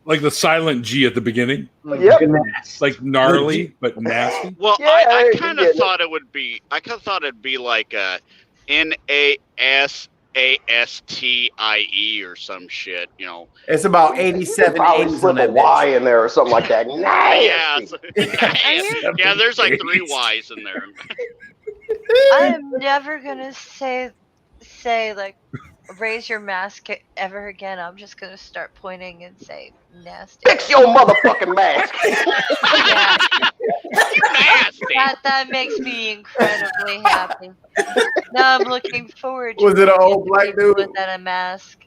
[SPEAKER 1] Like the silent G at the beginning.
[SPEAKER 8] Yep.
[SPEAKER 1] Like gnarly, but nasty.
[SPEAKER 7] Well,
[SPEAKER 8] Yeah,
[SPEAKER 7] I kind of thought it would be. I kind of thought it'd be like a NASASTIE or some shit.
[SPEAKER 5] It's about 87 A's on that
[SPEAKER 8] Y in there or something like that.
[SPEAKER 7] Yeah, there's like 3 Y's in there.
[SPEAKER 4] I'm never gonna say like raise your mask ever again. I'm just gonna start pointing and say nasty.
[SPEAKER 8] Fix your motherfucking mask.
[SPEAKER 4] Yeah.
[SPEAKER 7] Nasty.
[SPEAKER 4] That makes me incredibly happy. Now I'm looking forward to
[SPEAKER 5] Was it an old black dude?
[SPEAKER 4] without a mask.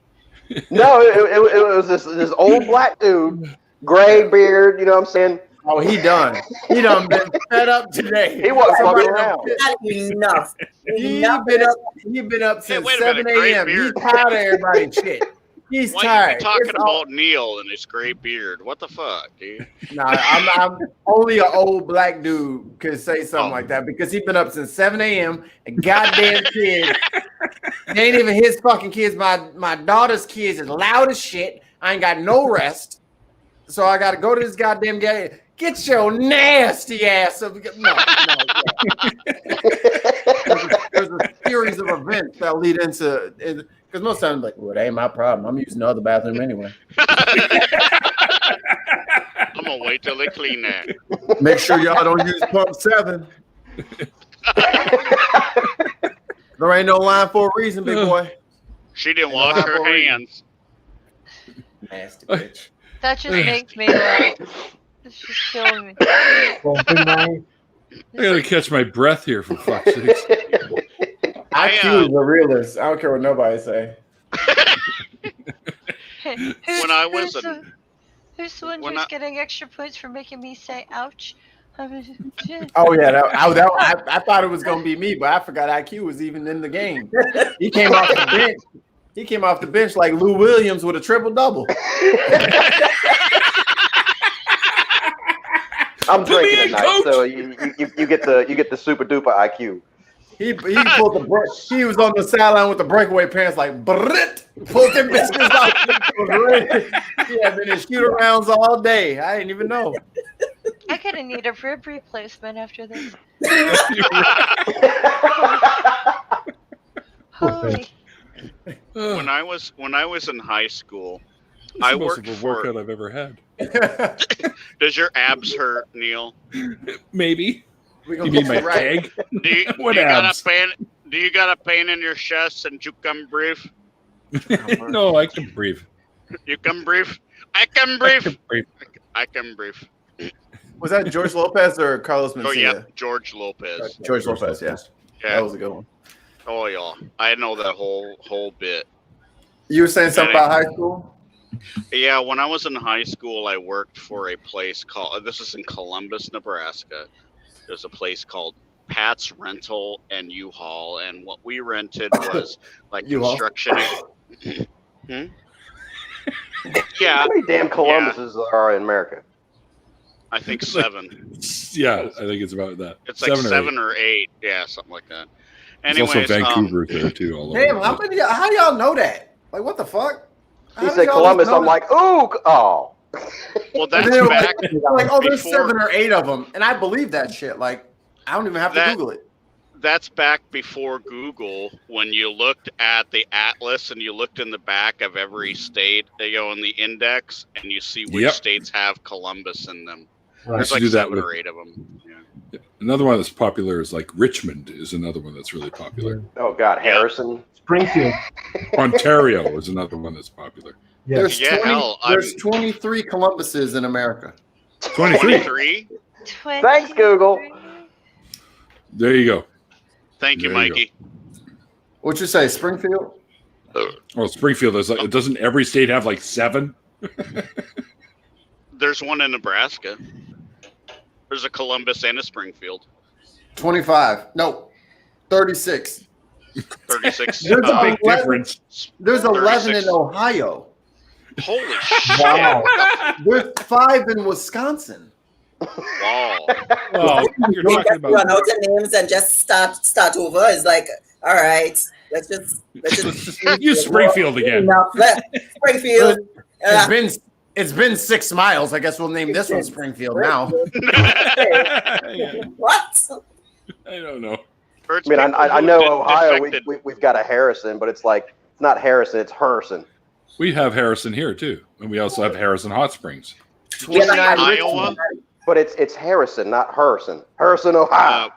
[SPEAKER 8] No, it was this old black dude, gray beard. You know what I'm saying?
[SPEAKER 5] Oh, he done. He done been fed up today.
[SPEAKER 8] He wasn't fucking around.
[SPEAKER 2] Enough.
[SPEAKER 5] He been up since
[SPEAKER 7] wait a
[SPEAKER 5] 7
[SPEAKER 7] minute, gray
[SPEAKER 5] a.m. He's
[SPEAKER 7] beard.
[SPEAKER 5] tired of everybody's shit. He's
[SPEAKER 7] Why
[SPEAKER 5] tired.
[SPEAKER 7] you be talking
[SPEAKER 5] It's all-
[SPEAKER 7] about Neil and his gray beard? What the fuck, dude?
[SPEAKER 5] Nah, I'm only an old black dude could say something like that because he been up since 7 a.m. and goddamn kids. They ain't even his fucking kids. My daughter's kids is loud as shit. I ain't got no rest. So I got to go to this goddamn guy. Get your nasty ass up. No. There's a series of events that lead into it. Because most times, like, well, it ain't my problem. I'm using the other bathroom anyway.
[SPEAKER 7] I'm gonna wait till they clean that.
[SPEAKER 5] Make sure y'all don't use pump 7. There ain't no line for a reason, big boy.
[SPEAKER 7] She didn't wash her hands.
[SPEAKER 5] Nasty bitch.
[SPEAKER 4] That just makes me laugh. It's just killing me.
[SPEAKER 1] I gotta catch my breath here, for fuck's sake.
[SPEAKER 5] IQ is the realist. I don't care what nobody say.
[SPEAKER 4] Who's the one who's getting extra points for making me say ouch?
[SPEAKER 5] Oh yeah, I thought it was gonna be me, but I forgot IQ was even in the game. He came off the bench. He came off the bench like Lou Williams with a triple double.
[SPEAKER 8] I'm drinking tonight, so you get the super duper IQ.
[SPEAKER 5] He pulled the break. He was on the sideline with the breakaway pants, like Brit, pulled them bitches out. Yeah, been in shoot arounds all day. I didn't even know.
[SPEAKER 4] I gonna need a rib replacement after this. Holy.
[SPEAKER 7] When I was in high school,
[SPEAKER 1] That's
[SPEAKER 7] I
[SPEAKER 1] the most
[SPEAKER 7] worked
[SPEAKER 1] of a
[SPEAKER 7] for.
[SPEAKER 1] workout I've ever had.
[SPEAKER 7] Does your abs hurt, Neil?
[SPEAKER 1] Maybe.
[SPEAKER 5] We
[SPEAKER 1] You mean my
[SPEAKER 5] right.
[SPEAKER 1] tag?
[SPEAKER 7] Do you,
[SPEAKER 1] What
[SPEAKER 7] do you got
[SPEAKER 1] abs?
[SPEAKER 7] a pain? Do you got a pain in your chest and you can breathe?
[SPEAKER 1] No, I can breathe.
[SPEAKER 7] You can breathe. I can breathe.
[SPEAKER 1] I can breathe.
[SPEAKER 7] I can breathe.
[SPEAKER 5] Was that George Lopez or Carlos
[SPEAKER 7] Oh
[SPEAKER 5] Mencia?
[SPEAKER 7] yeah, George Lopez.
[SPEAKER 5] George Lopez, yeah.
[SPEAKER 7] Yeah.
[SPEAKER 5] That was a good one.
[SPEAKER 7] Oh yeah, I know that whole bit.
[SPEAKER 5] You were saying something about high school?
[SPEAKER 7] Yeah, when I was in high school, I worked for a place called. This is in Columbus, Nebraska. There's a place called Pat's Rental and U-Haul, and what we rented was like
[SPEAKER 5] U-Haul?
[SPEAKER 7] construction. Yeah.
[SPEAKER 8] How many damn Columbuses are in America?
[SPEAKER 7] I think 7.
[SPEAKER 1] Yeah, I think it's about that.
[SPEAKER 7] It's like 7
[SPEAKER 1] 8.
[SPEAKER 7] or 8. Yeah, something like that.
[SPEAKER 1] There's also
[SPEAKER 7] Anyways,
[SPEAKER 1] Vancouver there too. All over
[SPEAKER 5] Damn,
[SPEAKER 1] the
[SPEAKER 5] how
[SPEAKER 1] place.
[SPEAKER 5] many? How do y'all know that? Like, what the fuck? How
[SPEAKER 8] He
[SPEAKER 5] did
[SPEAKER 8] said
[SPEAKER 5] y'all
[SPEAKER 8] Columbus.
[SPEAKER 5] just know
[SPEAKER 8] I'm
[SPEAKER 5] that?
[SPEAKER 8] like, ooh, oh.
[SPEAKER 7] well,
[SPEAKER 5] And
[SPEAKER 7] that's
[SPEAKER 5] then it was
[SPEAKER 7] back
[SPEAKER 5] like, oh, there's
[SPEAKER 7] before-
[SPEAKER 5] 7 or 8 of them, and I believe that shit. Like, I don't even have to
[SPEAKER 7] That-
[SPEAKER 5] Google it.
[SPEAKER 7] That's back before Google, when you looked at the atlas and you looked in the back of every state, they go in the index, and you see which
[SPEAKER 1] Yep.
[SPEAKER 7] states have Columbus in them.
[SPEAKER 3] Right.
[SPEAKER 7] There's
[SPEAKER 1] Used to
[SPEAKER 7] like
[SPEAKER 1] do that
[SPEAKER 7] 7
[SPEAKER 1] with-
[SPEAKER 7] or 8 of them. Yeah.
[SPEAKER 1] Another one that's popular is like Richmond is another one that's really popular.
[SPEAKER 8] Oh God, Harrison.
[SPEAKER 3] Springfield.
[SPEAKER 1] Ontario is another one that's popular.
[SPEAKER 3] Yeah.
[SPEAKER 5] There's
[SPEAKER 7] Yeah,
[SPEAKER 5] 20,
[SPEAKER 7] hell,
[SPEAKER 5] there's 23 Columbuses in America.
[SPEAKER 1] 23.
[SPEAKER 7] 23?
[SPEAKER 8] Thanks, Google.
[SPEAKER 1] There you go.
[SPEAKER 7] Thank you,
[SPEAKER 1] There you
[SPEAKER 7] Mikey.
[SPEAKER 5] What'd you say, Springfield?
[SPEAKER 1] Well, Springfield is like, doesn't every state have like 7?
[SPEAKER 7] There's one in Nebraska. There's a Columbus and a Springfield.
[SPEAKER 5] 25. No, 36.
[SPEAKER 7] 36.
[SPEAKER 5] There's a
[SPEAKER 1] Big
[SPEAKER 5] 11
[SPEAKER 1] difference.
[SPEAKER 5] There's 11
[SPEAKER 7] 36.
[SPEAKER 5] in Ohio.
[SPEAKER 7] Holy shit.
[SPEAKER 3] Wow.
[SPEAKER 5] There's 5 in Wisconsin.
[SPEAKER 7] Wow.
[SPEAKER 1] Well, you're
[SPEAKER 2] We
[SPEAKER 1] talking
[SPEAKER 2] just
[SPEAKER 1] about
[SPEAKER 2] run out of names and just start over. It's like, all right, let's just
[SPEAKER 1] use Springfield again.
[SPEAKER 2] Enough. Springfield.
[SPEAKER 5] It's been 6 miles. I guess we'll name this one Springfield now.
[SPEAKER 2] What?
[SPEAKER 1] I don't know.
[SPEAKER 7] Or it's
[SPEAKER 8] I mean,
[SPEAKER 7] people
[SPEAKER 8] I
[SPEAKER 7] who
[SPEAKER 8] know
[SPEAKER 7] have been
[SPEAKER 8] Ohio.
[SPEAKER 7] defected.
[SPEAKER 8] We've got a Harrison, but it's like it's not Harrison. It's Harrison.
[SPEAKER 1] We have Harrison here too, and we also have Harrison Hot Springs.
[SPEAKER 5] 29
[SPEAKER 7] Iowa?
[SPEAKER 8] But it's Harrison, not Harrison. Harrison, Ohio.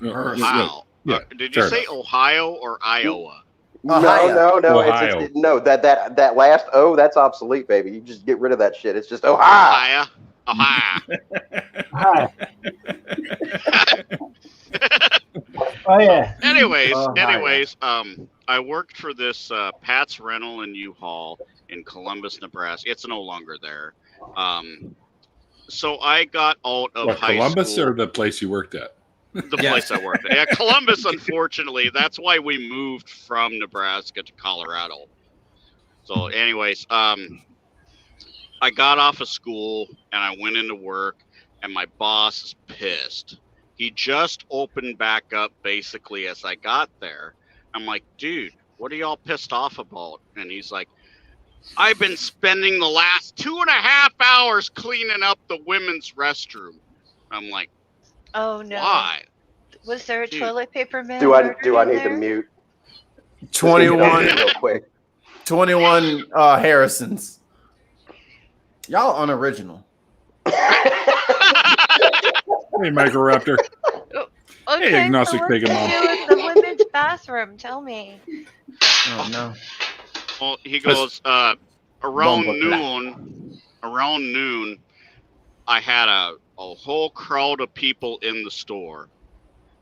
[SPEAKER 7] Wow.
[SPEAKER 1] Yeah,
[SPEAKER 7] Did you
[SPEAKER 1] fair
[SPEAKER 7] say Ohio or Iowa?
[SPEAKER 5] Ohio.
[SPEAKER 8] No.
[SPEAKER 1] Ohio.
[SPEAKER 8] No, that last O, that's obsolete, baby. You just get rid of that shit. It's just Ohio.
[SPEAKER 7] Ohio.
[SPEAKER 3] Hi. Oh yeah.
[SPEAKER 7] Anyways,
[SPEAKER 5] Ohio.
[SPEAKER 7] I worked for this Pat's Rental and U-Haul in Columbus, Nebraska. It's no longer there. So I got out of
[SPEAKER 1] What,
[SPEAKER 7] high
[SPEAKER 1] Columbus
[SPEAKER 7] school.
[SPEAKER 1] or the place you worked at?
[SPEAKER 7] The place I worked at. Yeah, Columbus, unfortunately. That's why we moved from Nebraska to Colorado. So anyways, I got off of school and I went into work, and my boss is pissed. He just opened back up basically as I got there. I'm like, dude, what are y'all pissed off about? And he's like, I've been spending the last 2.5 hours cleaning up the women's restroom. I'm like,
[SPEAKER 4] Oh no.
[SPEAKER 7] why?
[SPEAKER 4] Was there a
[SPEAKER 7] Dude.
[SPEAKER 4] toilet paper man?
[SPEAKER 8] Do I
[SPEAKER 4] murdered in
[SPEAKER 8] need to
[SPEAKER 4] there?
[SPEAKER 8] mute?
[SPEAKER 5] 21,
[SPEAKER 8] Real quick.
[SPEAKER 5] 21 Harrisons. Y'all unoriginal.
[SPEAKER 1] Hey, Microraptor.
[SPEAKER 4] Okay,
[SPEAKER 1] Hey, agnostic
[SPEAKER 4] so
[SPEAKER 1] pagan
[SPEAKER 4] what's
[SPEAKER 1] mom.
[SPEAKER 4] to do with the women's bathroom? Tell me.
[SPEAKER 5] Oh no.
[SPEAKER 7] Well, he goes, around
[SPEAKER 5] Bumble
[SPEAKER 7] noon, I had a whole crowd of people in the store.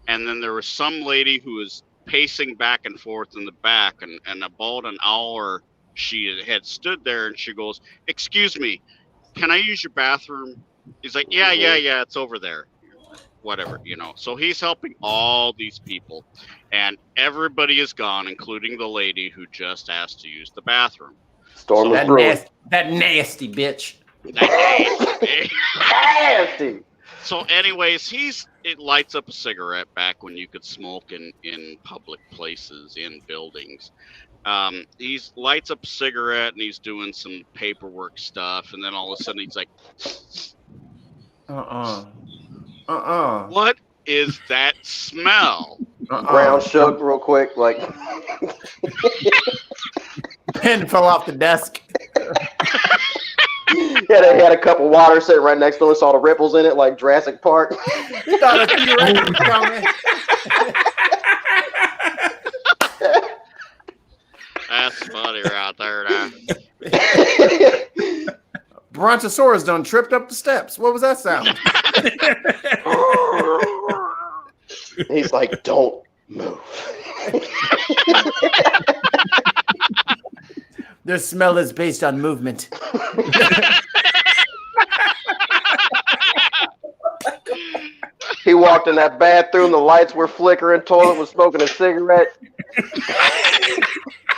[SPEAKER 7] And then there was some lady who was pacing back and forth in the back. And about an hour, she had stood there and she goes, excuse me, can I use your bathroom? He's like, yeah, it's over there. Whatever, you know. So he's helping all these people. And everybody is gone, including the lady who just asked to use the bathroom.
[SPEAKER 8] Storm was brewing.
[SPEAKER 5] That nasty bitch.
[SPEAKER 8] Nasty.
[SPEAKER 7] So anyways, it lights up a cigarette back when you could smoke in public places, in buildings. He lights up a cigarette and he's doing some paperwork stuff, and then all of a sudden he's like, what is that smell?
[SPEAKER 8] Ground shook real quick, like
[SPEAKER 5] Pen fell off the desk.
[SPEAKER 8] they had a cup of water sitting right next to him, saw the ripples in it like Jurassic Park.
[SPEAKER 5] Thought a T-Rex was coming.
[SPEAKER 7] That's funny right there. Now.
[SPEAKER 5] Brontosaurus done tripped up the steps. What was that sound?
[SPEAKER 8] He's like, don't move.
[SPEAKER 5] Their smell is based on movement.
[SPEAKER 8] He walked in that bathroom, the lights were flickering, toilet was smoking a cigarette.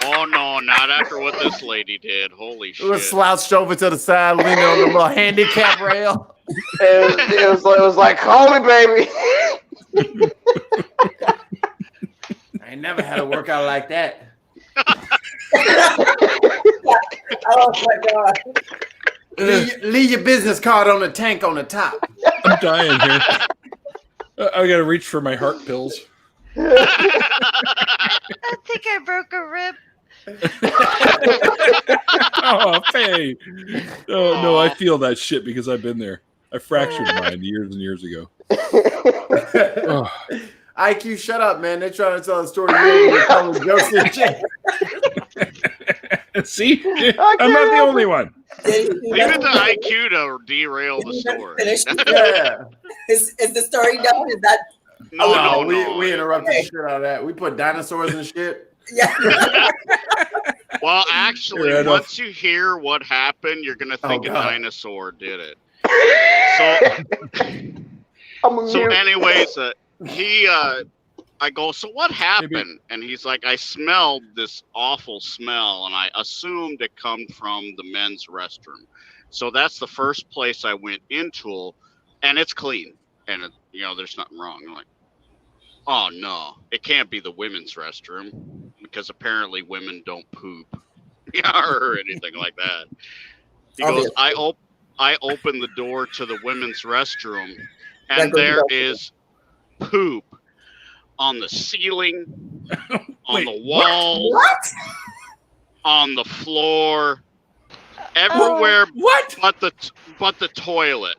[SPEAKER 7] Oh no, not after what this lady did. Holy
[SPEAKER 5] It was
[SPEAKER 7] shit.
[SPEAKER 5] slouched over to the side, leaning on the little handicap rail.
[SPEAKER 8] It was like, call me, baby.
[SPEAKER 5] never had a workout like that.
[SPEAKER 2] Oh my God.
[SPEAKER 5] Leave your business card on the tank on the top.
[SPEAKER 1] I'm dying here. I gotta reach for my heart pills.
[SPEAKER 4] I think I broke a rib.
[SPEAKER 1] Oh, Faye. Oh, no, I feel that shit because I've been there. I fractured mine years and years ago. Oh.
[SPEAKER 5] IQ, shut up, man. They're trying to tell a story. You're telling jokes and shit.
[SPEAKER 1] See? I'm not the only one.
[SPEAKER 7] Leave it to IQ to derail the story.
[SPEAKER 5] Yeah.
[SPEAKER 2] Is the story done? Is that?
[SPEAKER 5] No, we interrupted the shit out of that. We put dinosaurs and shit.
[SPEAKER 2] Yeah.
[SPEAKER 7] Well, actually, once you hear what happened, you're gonna think a dinosaur did it. So anyways, I go, so what happened? And he's like, I smelled this awful smell, and I assumed it come from the men's restroom. So that's the first place I went into, and it's clean, and there's nothing wrong. I'm like, oh no, it can't be the women's restroom because apparently women don't poop or anything like that. He goes, I opened the door to the women's restroom, and there is poop on the ceiling, on the walls, on the floor, everywhere but the toilet.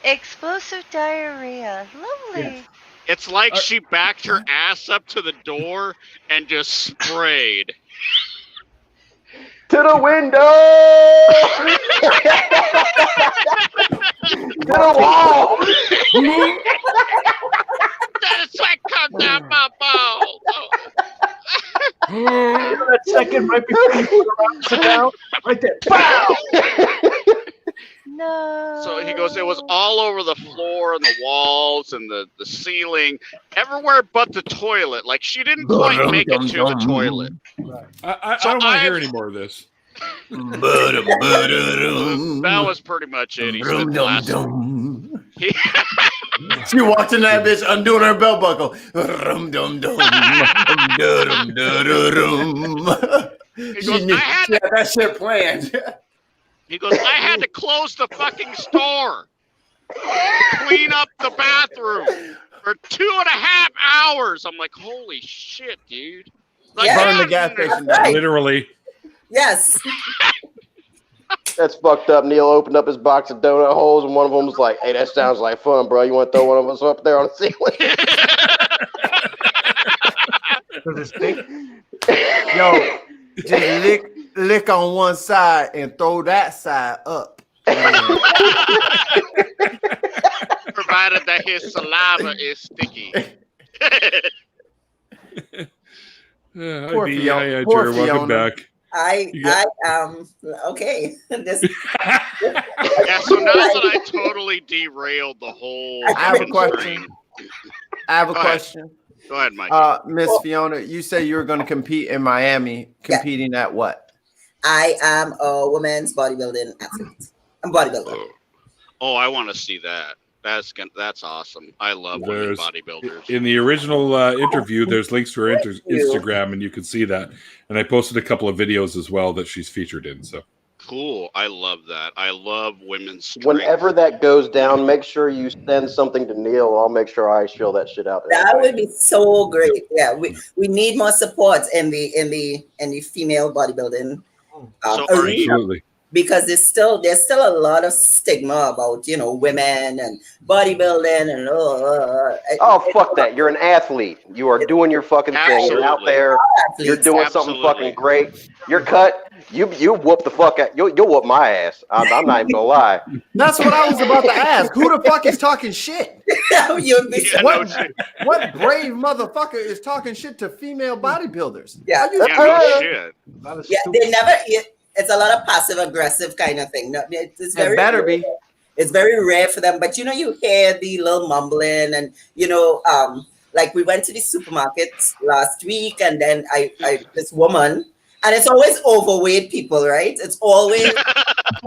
[SPEAKER 4] Explosive diarrhea. Lovely.
[SPEAKER 7] Yeah. It's like she backed her ass up to the door and just sprayed.
[SPEAKER 8] To the window! To the wall!
[SPEAKER 7] The sweat comes down my balls.
[SPEAKER 3] That second right before you put around and sit down, right there. Pow!
[SPEAKER 4] No.
[SPEAKER 7] So he goes, it was all over the floor and the walls and the ceiling, everywhere but the toilet. Like she didn't quite make it to the toilet.
[SPEAKER 1] I don't want to hear any more of this.
[SPEAKER 7] That was pretty much it. He said the last
[SPEAKER 5] She walked in that bitch undoing her belt buckle.
[SPEAKER 7] He goes, I had
[SPEAKER 5] that shit planned.
[SPEAKER 7] He goes, I had to close the fucking store, clean up the bathroom for 2.5 hours. I'm like, holy shit, dude. Like,
[SPEAKER 5] burn the gas station down.
[SPEAKER 1] Literally.
[SPEAKER 2] Yes.
[SPEAKER 8] That's fucked up. Neil opened up his box of donut holes, and one of them was like, hey, that sounds like fun, bro. You want to throw one of us up there on the ceiling?
[SPEAKER 3] Does it stink?
[SPEAKER 5] Yo, just lick on one side and throw that side up.
[SPEAKER 7] Provided that his saliva is sticky.
[SPEAKER 5] Poor Fiona.
[SPEAKER 1] Welcome back.
[SPEAKER 2] I okay.
[SPEAKER 7] Yeah, so now that I totally derailed the whole.
[SPEAKER 5] I have a question.
[SPEAKER 7] Go ahead, Mike.
[SPEAKER 5] Miss Fiona, you say you were going to compete in Miami. Competing at what?
[SPEAKER 2] I am a women's bodybuilding athlete. I'm bodybuilder.
[SPEAKER 7] Oh, I want to see that. That's awesome. I love women bodybuilders.
[SPEAKER 1] In the original interview, there's links to her Instagram, and you can see that. And I posted a couple of videos as well that she's featured in. So
[SPEAKER 7] cool. I love that. I love women's strength.
[SPEAKER 8] Whenever that goes down, make sure you send something to Neil. I'll make sure I show that shit out there.
[SPEAKER 2] That would be so great. Yeah, we need more support in the female bodybuilding arena. Because there's still a lot of stigma about women and bodybuilding and
[SPEAKER 8] fuck that. You're an athlete. You are doing your fucking thing. You're out there. You're doing something fucking great. You're cut. You whoop the fuck out. You'll whoop my ass. I'm not even gonna lie.
[SPEAKER 5] That's what I was about to ask. Who the fuck is talking shit? What brave motherfucker is talking shit to female bodybuilders?
[SPEAKER 2] Yeah,
[SPEAKER 7] no shit.
[SPEAKER 2] Yeah, they never. It's a lot of passive aggressive kind of thing. No, it's very.
[SPEAKER 5] It better be.
[SPEAKER 2] It's very rare for them, but you hear the little mumbling, and like we went to the supermarket last week, and then I this woman, and it's always overweight people, right? It's always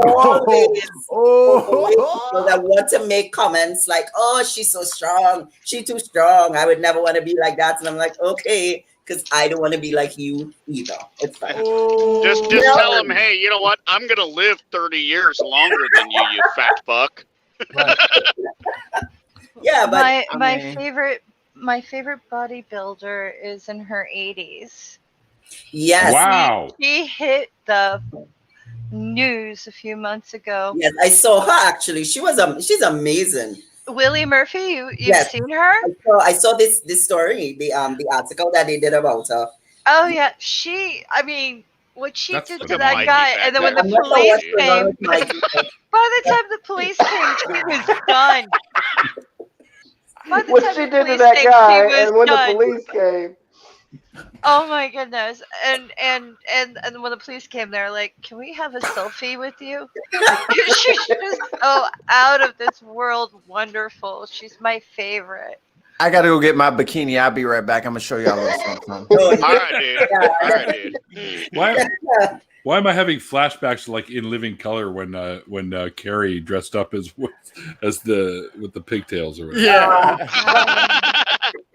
[SPEAKER 2] overweight people that want to make comments like, "Oh, she's so strong, she's too strong. I would never want to be like that." And I'm like, okay, because I don't want to be like you either. It's fine.
[SPEAKER 7] Just tell him, hey, you know what? I'm gonna live 30 years longer than you, you fat fuck.
[SPEAKER 2] Yeah, but
[SPEAKER 4] my favorite bodybuilder is in her 80s.
[SPEAKER 2] Yes.
[SPEAKER 1] Wow.
[SPEAKER 4] She hit the news a few months ago.
[SPEAKER 2] Yes, I saw her actually. She's amazing.
[SPEAKER 4] Willie Murphy, you've seen her?
[SPEAKER 2] I saw this story, the article that they did about her.
[SPEAKER 4] Oh yeah, I mean, what she
[SPEAKER 7] That's
[SPEAKER 4] did
[SPEAKER 7] like
[SPEAKER 4] to
[SPEAKER 7] a
[SPEAKER 4] that
[SPEAKER 7] mighty
[SPEAKER 4] guy,
[SPEAKER 7] fat
[SPEAKER 4] and then when
[SPEAKER 7] guy.
[SPEAKER 4] the
[SPEAKER 2] I'm not sure
[SPEAKER 4] police
[SPEAKER 2] what's going on
[SPEAKER 4] came,
[SPEAKER 2] with Mikey, but
[SPEAKER 4] by the time the police came, she was done. By the
[SPEAKER 8] What
[SPEAKER 4] time
[SPEAKER 8] she
[SPEAKER 4] the
[SPEAKER 8] did to
[SPEAKER 4] police
[SPEAKER 8] that
[SPEAKER 4] came,
[SPEAKER 8] guy,
[SPEAKER 4] she was
[SPEAKER 8] and when
[SPEAKER 4] done.
[SPEAKER 8] the police came,
[SPEAKER 4] Oh my goodness! And when the police came, they're like, "Can we have a selfie with you?" She's just so out of this world, wonderful. She's my favorite.
[SPEAKER 5] I gotta go get my bikini. I'll be right back. I'm gonna show y'all a little something.
[SPEAKER 7] All right, dude. All right, dude.
[SPEAKER 1] Why am I having flashbacks like in Living Color when Carrie dressed up with the pigtails or whatever?
[SPEAKER 5] Yeah.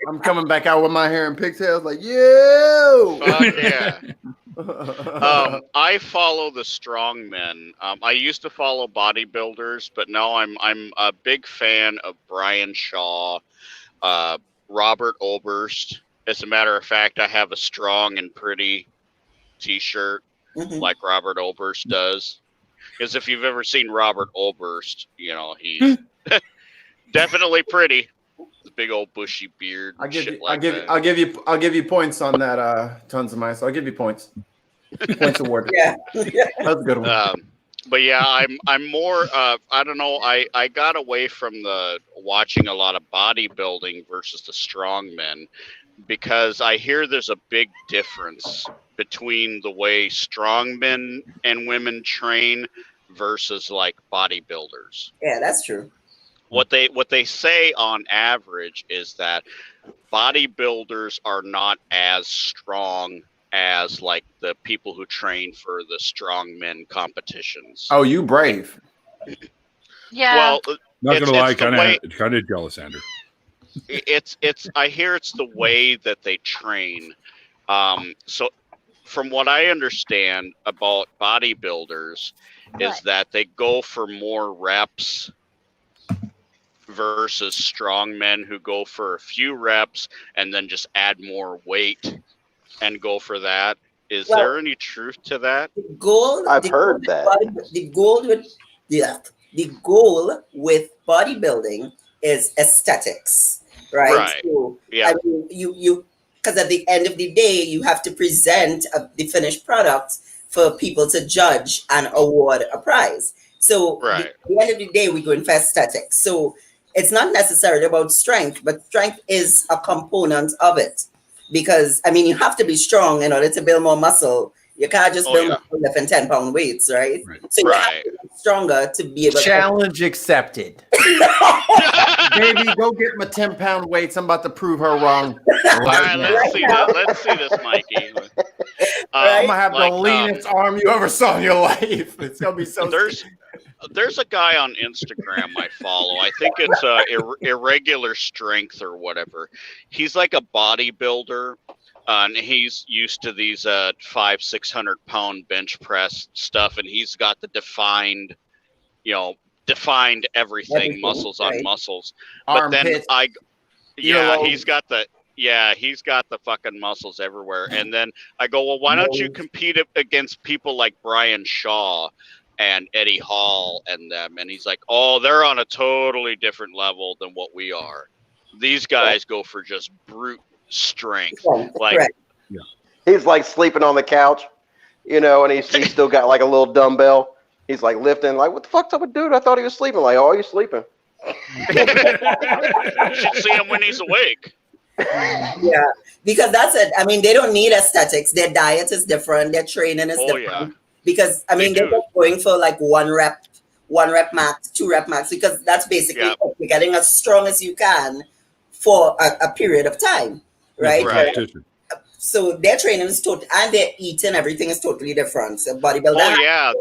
[SPEAKER 5] I'm coming back out with my hair and pigtails, like, yo.
[SPEAKER 7] Fuck yeah. I follow the strong men. I used to follow bodybuilders, but now I'm a big fan of Brian Shaw, Robert Oberst. As a matter of fact, I have a strong and pretty T-shirt like Robert Oberst does. Because if you've ever seen Robert Oberst, you know he's definitely pretty. The big old bushy beard.
[SPEAKER 5] I'll give you points on that. Tons of mice. I'll give you points. Points award.
[SPEAKER 2] Yeah,
[SPEAKER 5] that's a good one.
[SPEAKER 7] But yeah, I'm more. I don't know. I got away from the watching a lot of bodybuilding versus the strongmen because I hear there's a big difference between the way strongmen and women train versus like bodybuilders.
[SPEAKER 2] Yeah, that's true.
[SPEAKER 7] What they say on average is that bodybuilders are not as strong as like the people who train for the strongmen competitions.
[SPEAKER 5] Oh, you brave.
[SPEAKER 4] Yeah.
[SPEAKER 7] Well,
[SPEAKER 1] Not gonna lie,
[SPEAKER 7] it's
[SPEAKER 1] kind of jealous, Andrew.
[SPEAKER 7] It's I hear it's the way that they train. So from what I understand about bodybuilders is that they go for more reps versus strong men who go for a few reps and then just add more weight and go for that. Is there any truth to that?
[SPEAKER 8] I've heard that.
[SPEAKER 2] The goal with bodybuilding is aesthetics, right?
[SPEAKER 7] Right.
[SPEAKER 2] So,
[SPEAKER 7] Yeah.
[SPEAKER 2] I mean, you because at the end of the day, you have to present the finished product for people to judge and award a prize. So at the end of the day, we're going for aesthetics. So it's not necessarily about strength, but strength is a component of it. Because, I mean, you have to be strong in order to build more muscle. You can't just build muscle lifting 10-pound weights, right? So you have to be stronger to be able
[SPEAKER 5] Challenge accepted. Baby, go get my 10-pound weights. I'm about to prove her wrong.
[SPEAKER 7] All right, let's see this, Mikey.
[SPEAKER 5] I'm gonna have the leanest arm you ever saw in your life. It's gonna be so.
[SPEAKER 7] There's a guy on Instagram I follow. I think it's irregular strength or whatever. He's like a bodybuilder, and he's used to these 500-600 pound bench press stuff, and he's got the defined everything, muscles on muscles. But then he's got the fucking muscles everywhere. And then I go, well, why don't you compete against people like Brian Shaw and Eddie Hall and them? And he's like, oh, they're on a totally different level than what we are. These guys go for just brute strength.
[SPEAKER 8] He's like sleeping on the couch, and he's still got like a little dumbbell. He's like lifting, like, what the fuck's up with dude? I thought he was sleeping. Like, oh, you're sleeping.
[SPEAKER 7] You should see him when he's awake.
[SPEAKER 2] Yeah, because that's it. I mean, they don't need aesthetics. Their diet is different. Their training is different. Yeah. Because I mean, they're just going for like one rep max, 2 rep max. Because that's basically you're getting as strong as you can for a period of time, right?
[SPEAKER 1] Right.
[SPEAKER 2] So their training is total, and their eating, everything is totally different. So bodybuilder,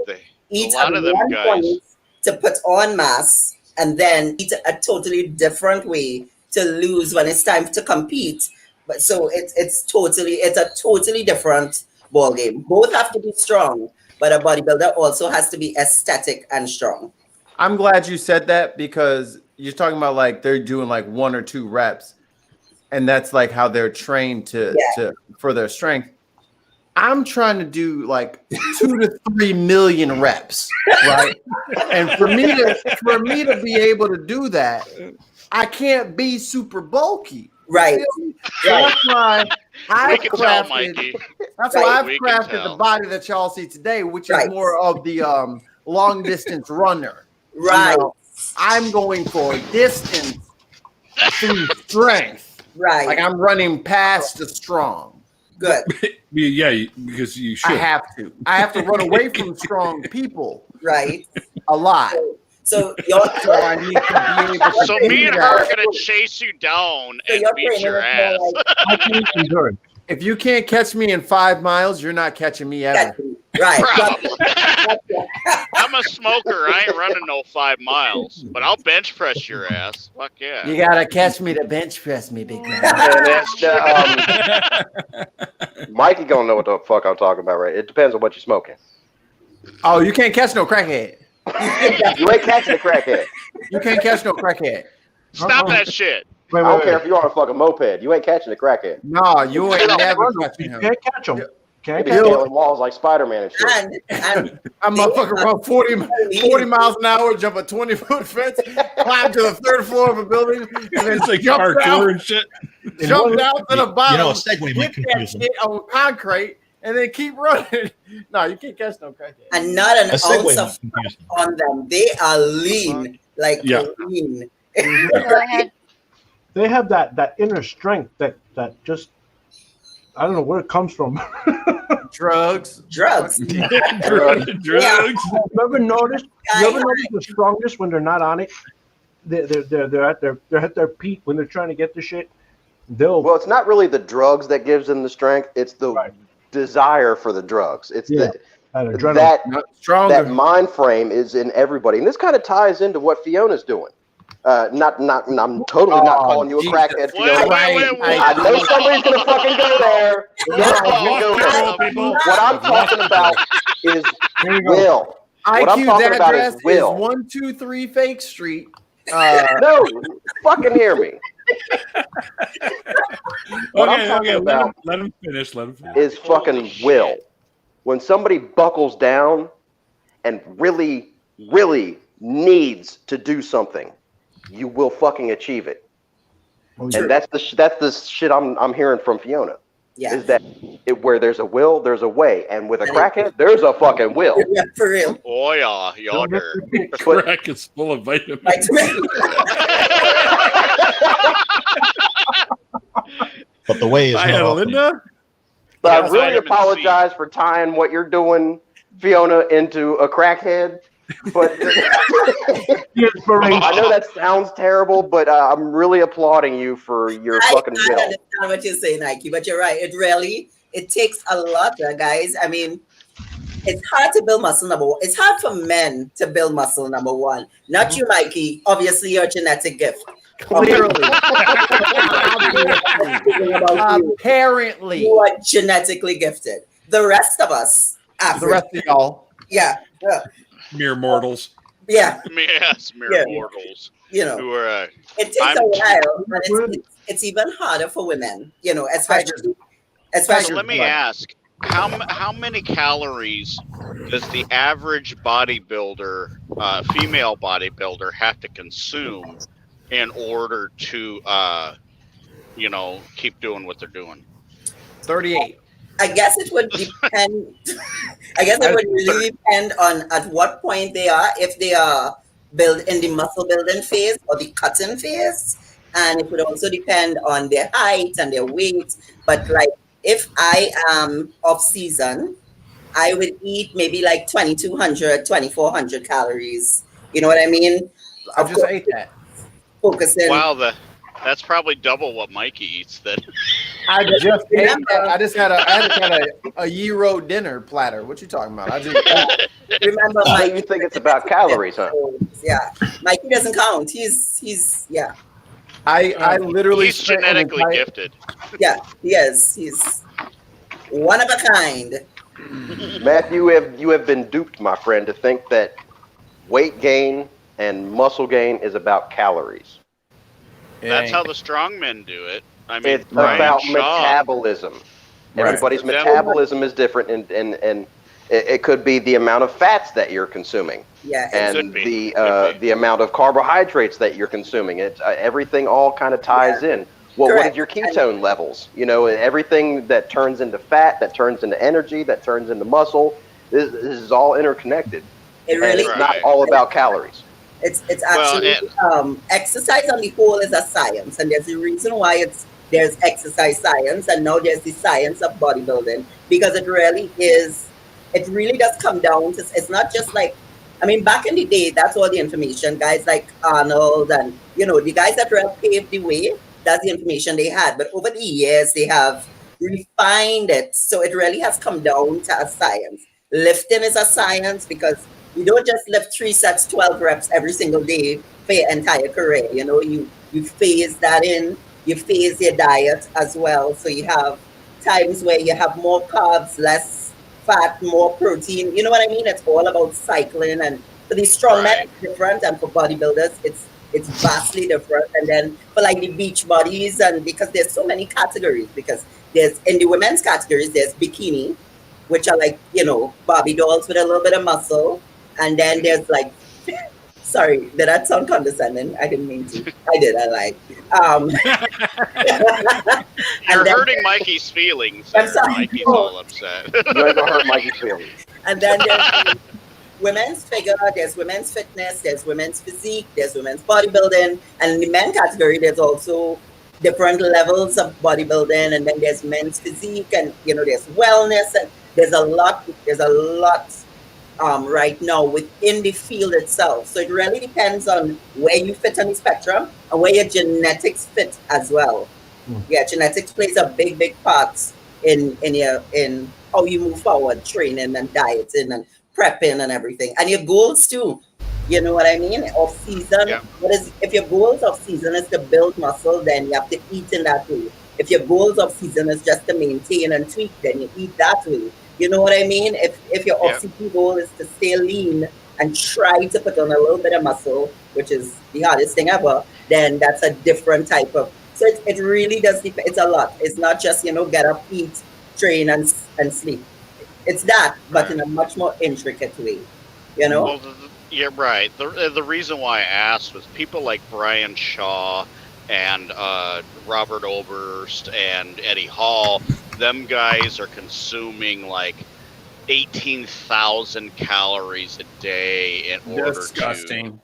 [SPEAKER 2] eat
[SPEAKER 7] a lot of them guys
[SPEAKER 2] to put on mass, and then eat a totally different way to lose when it's time to compete. But so it's a totally different ball game. Both have to be strong, but a bodybuilder also has to be aesthetic and strong.
[SPEAKER 5] I'm glad you said that because you're talking about like they're doing like 1 or 2 reps, and that's like how they're trained to for their strength. I'm trying to do like 2 to 3 million reps, right? And for me to be able to do that, I can't be super bulky.
[SPEAKER 2] Right.
[SPEAKER 5] So that's why I've crafted the body that y'all see today, which is more of the long distance runner.
[SPEAKER 2] Right.
[SPEAKER 5] You know, I'm going for distance through strength.
[SPEAKER 2] Right.
[SPEAKER 5] Like I'm running past the strong.
[SPEAKER 2] Good.
[SPEAKER 1] Yeah, because you should.
[SPEAKER 5] I have to run away from strong people.
[SPEAKER 2] Right.
[SPEAKER 5] A lot.
[SPEAKER 2] So
[SPEAKER 5] I need to be able to
[SPEAKER 7] So me and her are gonna chase you down and beat your ass.
[SPEAKER 5] If you can't catch me in 5 miles, you're not catching me ever.
[SPEAKER 2] Right.
[SPEAKER 7] I'm a smoker. I ain't running no 5 miles, but I'll bench press your ass. Fuck yeah.
[SPEAKER 5] You gotta catch me to bench press me, big man.
[SPEAKER 8] Mikey gonna know what the fuck I'm talking about, right? It depends on what you're smoking.
[SPEAKER 5] Oh, you can't catch no crackhead.
[SPEAKER 8] You ain't catching a crackhead.
[SPEAKER 5] You can't catch no crackhead.
[SPEAKER 7] Stop that shit.
[SPEAKER 8] I don't care if you're on a fucking moped. You ain't catching a crackhead.
[SPEAKER 5] No, you ain't never catching him.
[SPEAKER 3] You can't catch him.
[SPEAKER 8] Can't be scaling walls like Spider-Man and shit.
[SPEAKER 2] And
[SPEAKER 5] I'm motherfucker run 40 miles an hour, jump a 20-foot fence, climb to the 3rd floor of a building, and then
[SPEAKER 1] It's like
[SPEAKER 5] jump
[SPEAKER 1] parkour
[SPEAKER 5] down,
[SPEAKER 1] and shit.
[SPEAKER 5] jump down to the bottom,
[SPEAKER 12] You know, a Segway might
[SPEAKER 5] hit that
[SPEAKER 12] confuse them.
[SPEAKER 5] shit on concrete, and then keep running. No, you can't catch no crackhead.
[SPEAKER 2] and not an
[SPEAKER 12] A Segway
[SPEAKER 2] ounce
[SPEAKER 12] might
[SPEAKER 2] of
[SPEAKER 12] confuse them.
[SPEAKER 2] on them. They are lean, like lean.
[SPEAKER 4] Go ahead.
[SPEAKER 3] They have that inner strength that just I don't know where it comes from.
[SPEAKER 5] Drugs.
[SPEAKER 2] Drugs.
[SPEAKER 1] Drugs.
[SPEAKER 3] You ever notice the strongest when they're not on it? They're at their peak when they're trying to get the shit.
[SPEAKER 8] Well, it's not really the drugs that gives them the strength. It's the desire for the drugs. It's that mind frame is in everybody, and this kind of ties into what Fiona's doing. I'm totally not calling you a crackhead, Fiona. I know somebody's gonna fucking go there. What I'm talking about is will. What I'm
[SPEAKER 5] IQ's
[SPEAKER 8] talking about
[SPEAKER 5] address
[SPEAKER 8] is will.
[SPEAKER 5] is 123 Fake Street.
[SPEAKER 8] No, fucking hear me. What I'm talking about
[SPEAKER 1] let him finish.
[SPEAKER 8] is fucking will. When somebody buckles down and really, really needs to do something, you will fucking achieve it. And that's the shit I'm hearing from Fiona.
[SPEAKER 2] Yeah.
[SPEAKER 8] Is that where there's a will, there's a way, and with a crackhead, there's a fucking will.
[SPEAKER 2] Yeah, for real.
[SPEAKER 7] Oh yeah, yonder.
[SPEAKER 1] Crack is full of vitamins.
[SPEAKER 12] But the way is not
[SPEAKER 1] Linda.
[SPEAKER 8] But I really apologize for tying what you're doing, Fiona, into a crackhead. But I know that sounds terrible, but I'm really applauding you for your fucking will.
[SPEAKER 2] I understand what you're saying, Nike, but you're right. It takes a lot, guys. I mean, it's hard to build muscle, number one. It's hard for men to build muscle, number one. Not you, Mikey. Obviously, your genetic gift.
[SPEAKER 5] Clearly. Apparently.
[SPEAKER 2] You are genetically gifted. The rest of us,
[SPEAKER 5] the rest of y'all.
[SPEAKER 2] Yeah.
[SPEAKER 1] Mere mortals.
[SPEAKER 2] Yeah.
[SPEAKER 7] Yes, mere mortals.
[SPEAKER 2] You know,
[SPEAKER 7] who are,
[SPEAKER 2] it takes a while, and it's even harder for women. You know, especially.
[SPEAKER 7] So let me ask, how many calories does the average bodybuilder, female bodybuilder, have to consume in order to, keep doing what they're doing?
[SPEAKER 5] 38.
[SPEAKER 2] I guess it would depend. I guess it would really depend on at what point they are. If they are built in the muscle building phase or the cutting phase, and it would also depend on their height and their weight. But like, if I am off season, I would eat maybe like 2,200, 2,400 calories. You know what I mean?
[SPEAKER 5] I just ate that.
[SPEAKER 2] Focusing.
[SPEAKER 7] Wow, that's probably double what Mikey eats. Then
[SPEAKER 5] I just ate that. I just had a gyro dinner platter. What you talking about? I just
[SPEAKER 2] remember. Mike,
[SPEAKER 8] you think it's about calories, huh?
[SPEAKER 2] Yeah, Mikey doesn't count. He's yeah.
[SPEAKER 5] I literally
[SPEAKER 7] He's genetically gifted.
[SPEAKER 2] Yeah, yes, he's one of a kind.
[SPEAKER 8] Matthew, you have been duped, my friend, to think that weight gain and muscle gain is about calories.
[SPEAKER 7] That's how the strong men do it. I mean,
[SPEAKER 8] It's
[SPEAKER 7] Brian
[SPEAKER 8] about
[SPEAKER 7] Shaw.
[SPEAKER 8] metabolism.
[SPEAKER 5] Right.
[SPEAKER 8] Everybody's metabolism is different, and it could be the amount of fats that you're consuming, and the amount of carbohydrates that you're consuming. It's everything all kind of ties in. Well, what is your ketone levels? You know, everything that turns into fat, that turns into energy, that turns into muscle. This is all interconnected.
[SPEAKER 2] It really
[SPEAKER 8] it's not all about calories.
[SPEAKER 2] It's actually exercise on the whole is a science, and there's a reason why there's exercise science, and now there's the science of bodybuilding, because it really does come down to, it's not just like, I mean, back in the day, that's all the information. Guys like Arnold and, you know, the guys that really paved the way, that's the information they had. But over the years, they have refined it. So it really has come down to a science. Lifting is a science because you don't just lift 3 sets, 12 reps every single day for your entire career. You know, you phase that in, you phase your diet as well. So you have times where you have more carbs, less fat, more protein. You know what I mean? It's all about cycling. And for these strong men, it's different. And for bodybuilders, it's vastly different. And then for like the beach bodies, and because there's so many categories, because there's, in the women's categories, there's bikini, which are like, you know, Barbie dolls with a little bit of muscle. And then there's like, sorry, did that sound condescending? I didn't mean to. I did, I lied.
[SPEAKER 7] You're hurting Mikey's feelings. I'm sorry. Mikey's all upset.
[SPEAKER 8] You're going to hurt Mikey's feelings.
[SPEAKER 2] And then there's women's figure, there's women's fitness, there's women's physique, there's women's bodybuilding. And in the men category, there's also different levels of bodybuilding. And then there's men's physique, and, you know, there's wellness. And there's a lot right now within the field itself. So it really depends on where you fit on the spectrum and where your genetics fit as well. Yeah, genetics plays a big part in how you move forward, training and dieting and prepping and everything. And your goals too. You know what I mean? Off season. Yeah. If your goals off season is to build muscle, then you have to eat in that way. If your goals off season is just to maintain and tweak, then you eat that way. You know what I mean? If your off-season goal is to stay lean and try to put on a little bit of muscle, which is the hardest thing ever, then that's a different type of. So it really does depend. It's a lot. It's not just, you know, get up, eat, train, and sleep. It's that, but in a much more intricate way. You know?
[SPEAKER 7] Well, yeah, right. The reason why I asked was people like Brian Shaw and Robert Oberst and Eddie Hall. Them guys are consuming like 18,000 calories a day in order
[SPEAKER 5] Disgusting.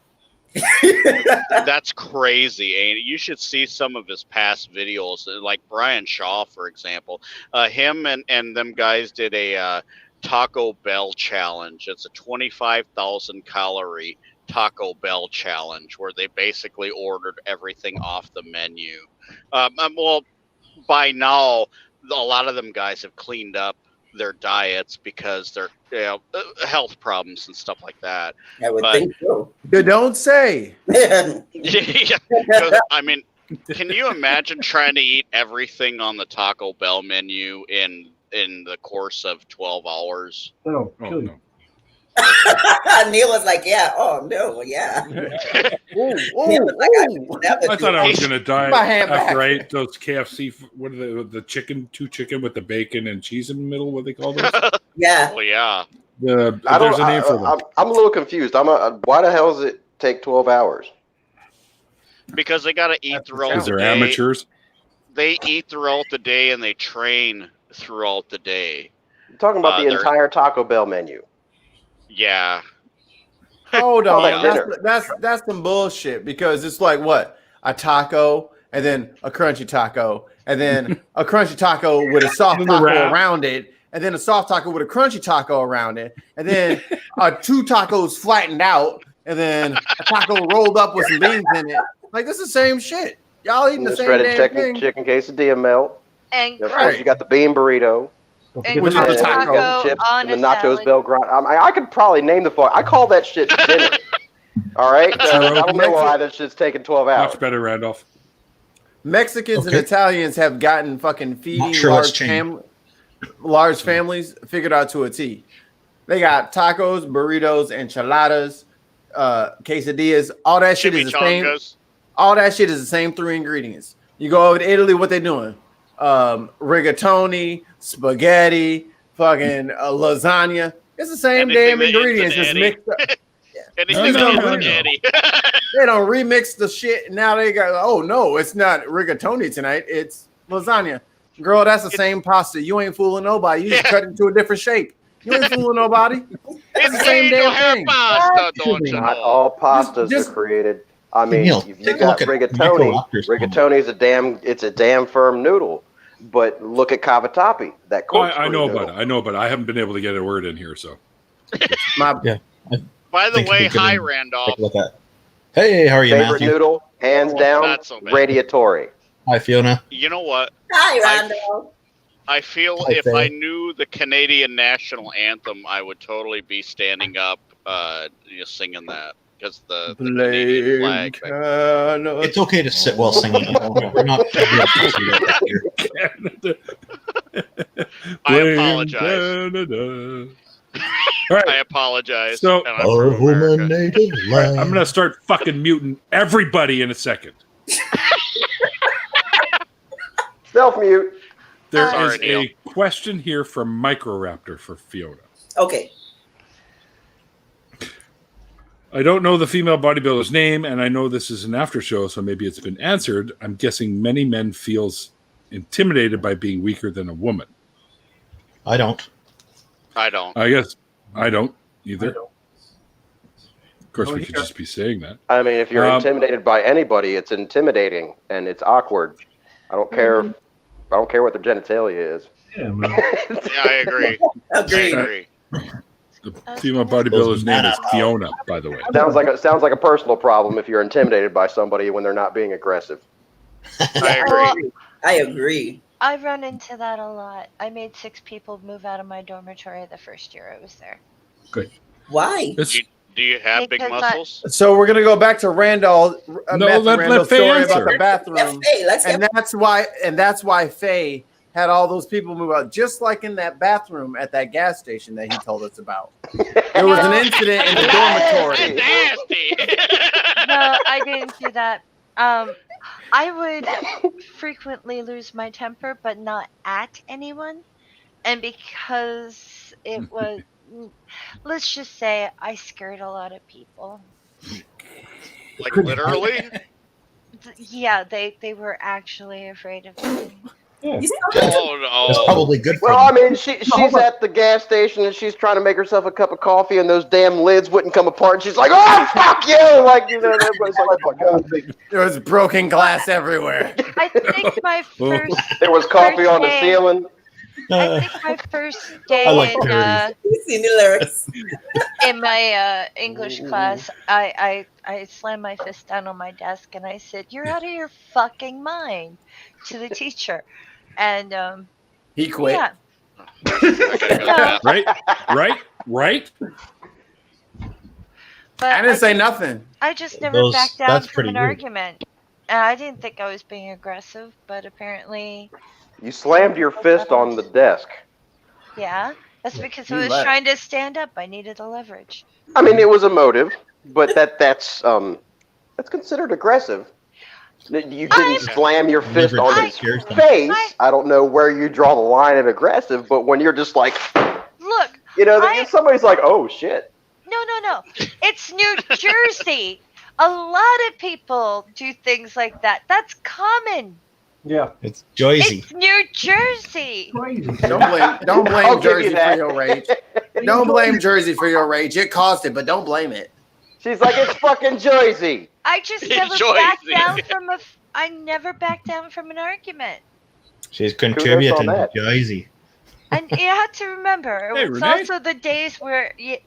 [SPEAKER 7] That's crazy. And you should see some of his past videos, like Brian Shaw, for example. Him and them guys did a Taco Bell challenge. It's a 25,000 calorie Taco Bell challenge where they basically ordered everything off the menu. Well, by now, a lot of them guys have cleaned up their diets because they're, you know, health problems and stuff like that.
[SPEAKER 2] I would think so.
[SPEAKER 5] You don't say.
[SPEAKER 7] Yeah, I mean, can you imagine trying to eat everything on the Taco Bell menu in the course of 12 hours?
[SPEAKER 3] No, kill you.
[SPEAKER 2] Neil was like, yeah, oh no, yeah.
[SPEAKER 1] I thought I was going to die after I ate those KFC, what are the chicken, 2 chicken with the bacon and cheese in the middle, what they call those?
[SPEAKER 2] Yeah.
[SPEAKER 7] Well, yeah.
[SPEAKER 1] There's a name for them.
[SPEAKER 8] I'm a little confused. Why the hell does it take 12 hours?
[SPEAKER 7] Because they got to eat throughout the day.
[SPEAKER 1] Because they're amateurs?
[SPEAKER 7] They eat throughout the day and they train throughout the day.
[SPEAKER 8] You're talking about the entire Taco Bell menu.
[SPEAKER 7] Yeah.
[SPEAKER 5] Hold on. That's some bullshit, because it's like what? A taco and then a crunchy taco and then a crunchy taco with a soft taco around it and then a soft taco with a crunchy taco around it and then 2 tacos flattened out and then a taco rolled up with some beans in it. Like, this is the same shit. Y'all eating the same damn thing.
[SPEAKER 8] Chicken quesadilla melt.
[SPEAKER 4] And
[SPEAKER 8] of course, you got the bean burrito.
[SPEAKER 4] And taco
[SPEAKER 8] chips
[SPEAKER 4] on
[SPEAKER 8] and the
[SPEAKER 4] a
[SPEAKER 8] nachos
[SPEAKER 4] salad.
[SPEAKER 8] Belgrano. I could probably name the fuck. I call that shit dinner. All right? I don't know why that shit's taking 12 hours.
[SPEAKER 1] Much better, Randolph.
[SPEAKER 5] Mexicans and
[SPEAKER 12] Okay.
[SPEAKER 5] Italians have gotten fucking feeding
[SPEAKER 12] sure that's changed.
[SPEAKER 5] large families figured out to a T. They got tacos, burritos, enchiladas, quesadillas. All that shit is the same.
[SPEAKER 7] Chimichangas.
[SPEAKER 5] All that shit is the same 3 ingredients. You go over to Italy, what they doing? Rigatoni, spaghetti, fucking lasagna. It's the same
[SPEAKER 7] Anything
[SPEAKER 5] damn
[SPEAKER 7] that ends in
[SPEAKER 5] ingredients, just
[SPEAKER 7] Eddie.
[SPEAKER 5] mixed up.
[SPEAKER 7] Anything
[SPEAKER 5] No,
[SPEAKER 7] that
[SPEAKER 5] no,
[SPEAKER 7] ends in
[SPEAKER 5] no.
[SPEAKER 7] Eddie.
[SPEAKER 5] They don't remix the shit. Now they got, oh no, it's not rigatoni tonight. It's lasagna. Girl, that's the same pasta. You ain't fooling nobody. You just cut it into a different shape. You ain't fooling nobody. It's the same damn thing.
[SPEAKER 7] Pasta, don't you
[SPEAKER 8] Not
[SPEAKER 7] know?
[SPEAKER 8] all pastas are created. I mean,
[SPEAKER 12] Neil,
[SPEAKER 8] you
[SPEAKER 12] take a
[SPEAKER 8] got
[SPEAKER 12] look at
[SPEAKER 8] rigatoni.
[SPEAKER 12] Microraptor's
[SPEAKER 8] Rigatoni is a damn firm noodle. But look at cavatappi. That
[SPEAKER 1] Oh,
[SPEAKER 8] corkscrew
[SPEAKER 1] I know
[SPEAKER 8] noodle.
[SPEAKER 1] about it. I know, but I haven't been able to get a word in here. So,
[SPEAKER 12] Yeah.
[SPEAKER 7] By the
[SPEAKER 12] think
[SPEAKER 7] way,
[SPEAKER 12] we can
[SPEAKER 7] hi
[SPEAKER 12] take
[SPEAKER 7] Randolph.
[SPEAKER 12] a look at. Hey, how are you,
[SPEAKER 8] Favorite
[SPEAKER 12] Matthew?
[SPEAKER 8] noodle, hands down,
[SPEAKER 7] Not so bad.
[SPEAKER 8] radiatori.
[SPEAKER 12] Hi, Fiona.
[SPEAKER 7] You know what?
[SPEAKER 2] Hi, Randall.
[SPEAKER 7] I feel
[SPEAKER 12] Hi,
[SPEAKER 7] if
[SPEAKER 12] Faye.
[SPEAKER 7] I knew the Canadian national anthem, I would totally be standing up, singing that because the Canadian flag.
[SPEAKER 12] It's okay to sit while singing. We're not.
[SPEAKER 7] I apologize.
[SPEAKER 1] Canada. All right.
[SPEAKER 7] I apologize.
[SPEAKER 1] So-
[SPEAKER 7] and I'm from
[SPEAKER 12] Home
[SPEAKER 7] America.
[SPEAKER 12] and native land.
[SPEAKER 1] I'm going to start fucking muting everybody in a second.
[SPEAKER 8] Self-mute.
[SPEAKER 1] There
[SPEAKER 7] Sorry,
[SPEAKER 1] is
[SPEAKER 7] Neil.
[SPEAKER 1] a question here from Microraptor for Fiona.
[SPEAKER 2] Okay.
[SPEAKER 1] I don't know the female bodybuilder's name, and I know this is an after show, so maybe it's been answered. I'm guessing many men feels intimidated by being weaker than a woman.
[SPEAKER 12] I don't.
[SPEAKER 7] I don't.
[SPEAKER 1] I guess I don't either.
[SPEAKER 3] I don't.
[SPEAKER 1] Of course,
[SPEAKER 3] No,
[SPEAKER 1] we could
[SPEAKER 3] here.
[SPEAKER 1] just be saying that.
[SPEAKER 8] I mean, if you're intimidated by anybody, it's intimidating and it's awkward. I don't care. I don't care what their genitalia is.
[SPEAKER 3] Yeah, man.
[SPEAKER 7] Yeah, I agree. I
[SPEAKER 2] Agreed.
[SPEAKER 7] agree.
[SPEAKER 1] The female bodybuilder's name is Fiona, by the way.
[SPEAKER 8] Sounds like a personal problem if you're intimidated by somebody when they're not being aggressive.
[SPEAKER 7] I
[SPEAKER 4] Well,
[SPEAKER 7] agree.
[SPEAKER 2] I agree.
[SPEAKER 4] I run into that a lot. I made 6 people move out of my dormitory the first year I was there.
[SPEAKER 2] Why?
[SPEAKER 1] It's,
[SPEAKER 7] Do you have big
[SPEAKER 4] Because
[SPEAKER 7] muscles?
[SPEAKER 5] So we're gonna go back to Randall.
[SPEAKER 1] No, let
[SPEAKER 5] Randall's
[SPEAKER 1] Faye
[SPEAKER 5] story
[SPEAKER 1] answer.
[SPEAKER 5] about the bathroom,
[SPEAKER 2] Hey, let's get
[SPEAKER 5] and that's why Faye had all those people move out, just like in that bathroom at that gas station that he told us about. There was an incident in the dormitory.
[SPEAKER 7] Nasty.
[SPEAKER 4] No, I didn't do that. I would frequently lose my temper, but not at anyone. And because it was, let's just say, I scared a lot of people.
[SPEAKER 7] Like literally?
[SPEAKER 4] Yeah, they were actually afraid of me.
[SPEAKER 7] Oh
[SPEAKER 12] That's
[SPEAKER 7] no.
[SPEAKER 12] probably good for
[SPEAKER 8] Well, I
[SPEAKER 12] them.
[SPEAKER 8] mean, she's at the gas station and she's trying to make herself a cup of coffee, and those damn lids wouldn't come apart. And she's like, "Oh, fuck you!" Like, you know, and everybody's like, "Oh my god!"
[SPEAKER 5] There was broken glass everywhere.
[SPEAKER 4] I think my first
[SPEAKER 8] There was coffee on the
[SPEAKER 4] Birthday.
[SPEAKER 8] ceiling.
[SPEAKER 4] I think my first day
[SPEAKER 12] I like
[SPEAKER 4] in,
[SPEAKER 12] parodies.
[SPEAKER 2] You seen the lyrics.
[SPEAKER 4] in my English class, I slammed my fist down on my desk and I said, "You're out of your fucking mind," to the teacher, and
[SPEAKER 5] He quit.
[SPEAKER 4] yeah,
[SPEAKER 1] right.
[SPEAKER 4] but
[SPEAKER 5] I didn't say nothing.
[SPEAKER 4] I just never
[SPEAKER 12] Those-
[SPEAKER 4] backed down
[SPEAKER 12] that's
[SPEAKER 4] from
[SPEAKER 12] pretty
[SPEAKER 4] an
[SPEAKER 12] rude.
[SPEAKER 4] argument, and I didn't think I was being aggressive, but apparently,
[SPEAKER 8] You slammed your fist on the desk.
[SPEAKER 4] yeah, that's because I
[SPEAKER 5] You
[SPEAKER 4] was
[SPEAKER 5] left.
[SPEAKER 4] trying to stand up. I needed the leverage.
[SPEAKER 8] I mean, it was emotive, but that's considered aggressive. You didn't slam your fist
[SPEAKER 12] Never
[SPEAKER 8] on
[SPEAKER 12] take
[SPEAKER 8] his
[SPEAKER 12] yours, then.
[SPEAKER 8] face. I don't know where you draw the line at aggressive, but when you're just like,
[SPEAKER 4] Look,
[SPEAKER 8] you know,
[SPEAKER 4] I-
[SPEAKER 8] somebody's like, "Oh shit."
[SPEAKER 4] no, it's New Jersey. A lot of people do things like that. That's common.
[SPEAKER 3] Yeah.
[SPEAKER 12] It's Jersey.
[SPEAKER 4] It's New Jersey.
[SPEAKER 3] Crazy.
[SPEAKER 5] Don't
[SPEAKER 8] I'll
[SPEAKER 5] blame
[SPEAKER 8] give
[SPEAKER 5] Jersey
[SPEAKER 8] you that.
[SPEAKER 5] for your rage. Don't blame Jersey for your rage. It caused it, but don't blame it.
[SPEAKER 8] She's like, "It's fucking Jersey."
[SPEAKER 4] I just
[SPEAKER 7] It's
[SPEAKER 4] never
[SPEAKER 7] Jersey.
[SPEAKER 4] backed down from I never backed down from an argument.
[SPEAKER 12] She's
[SPEAKER 8] Kudos
[SPEAKER 12] contributing
[SPEAKER 8] on
[SPEAKER 12] to
[SPEAKER 8] that.
[SPEAKER 12] Jersey.
[SPEAKER 4] And you had to remember,
[SPEAKER 1] Hey,
[SPEAKER 4] it was
[SPEAKER 1] Renee.
[SPEAKER 4] also the days where you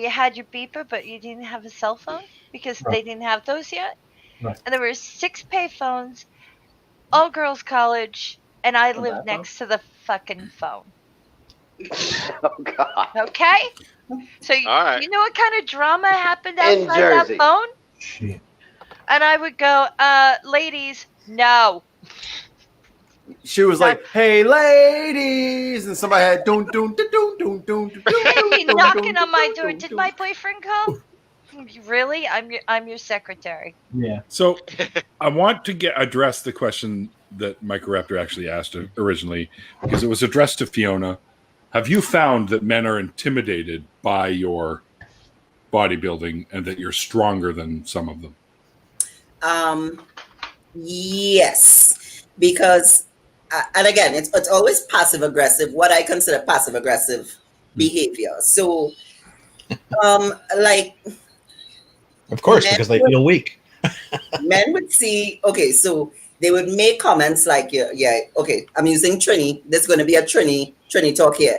[SPEAKER 4] had your beeper, but you didn't have a cell phone because they didn't have those yet.
[SPEAKER 3] Right.
[SPEAKER 4] And there were 6 payphones, all girls college, and I lived next to the fucking phone.
[SPEAKER 8] Oh god.
[SPEAKER 4] Okay? So
[SPEAKER 7] All right.
[SPEAKER 4] you know what kind of drama happened
[SPEAKER 8] In
[SPEAKER 4] outside that
[SPEAKER 8] Jersey.
[SPEAKER 4] phone?
[SPEAKER 3] Shit.
[SPEAKER 4] And I would go, ladies, No.
[SPEAKER 5] She was like, "Hey, ladies," and somebody had doon doon doon doon doon.
[SPEAKER 4] Be knocking on my door. Did my boyfriend come? Really? I'm your secretary.
[SPEAKER 3] Yeah.
[SPEAKER 1] So I want to address the question that Microraptor actually asked originally, because it was addressed to Fiona. Have you found that men are intimidated by your bodybuilding and that you're stronger than some of them?
[SPEAKER 2] Yes, because and again, it's always passive aggressive. What I consider passive aggressive behavior. So, like,
[SPEAKER 12] Of course, because they feel weak.
[SPEAKER 2] Men would see. Okay, so they would make comments like, yeah, okay, I'm using Trini. There's going to be a Trini talk here.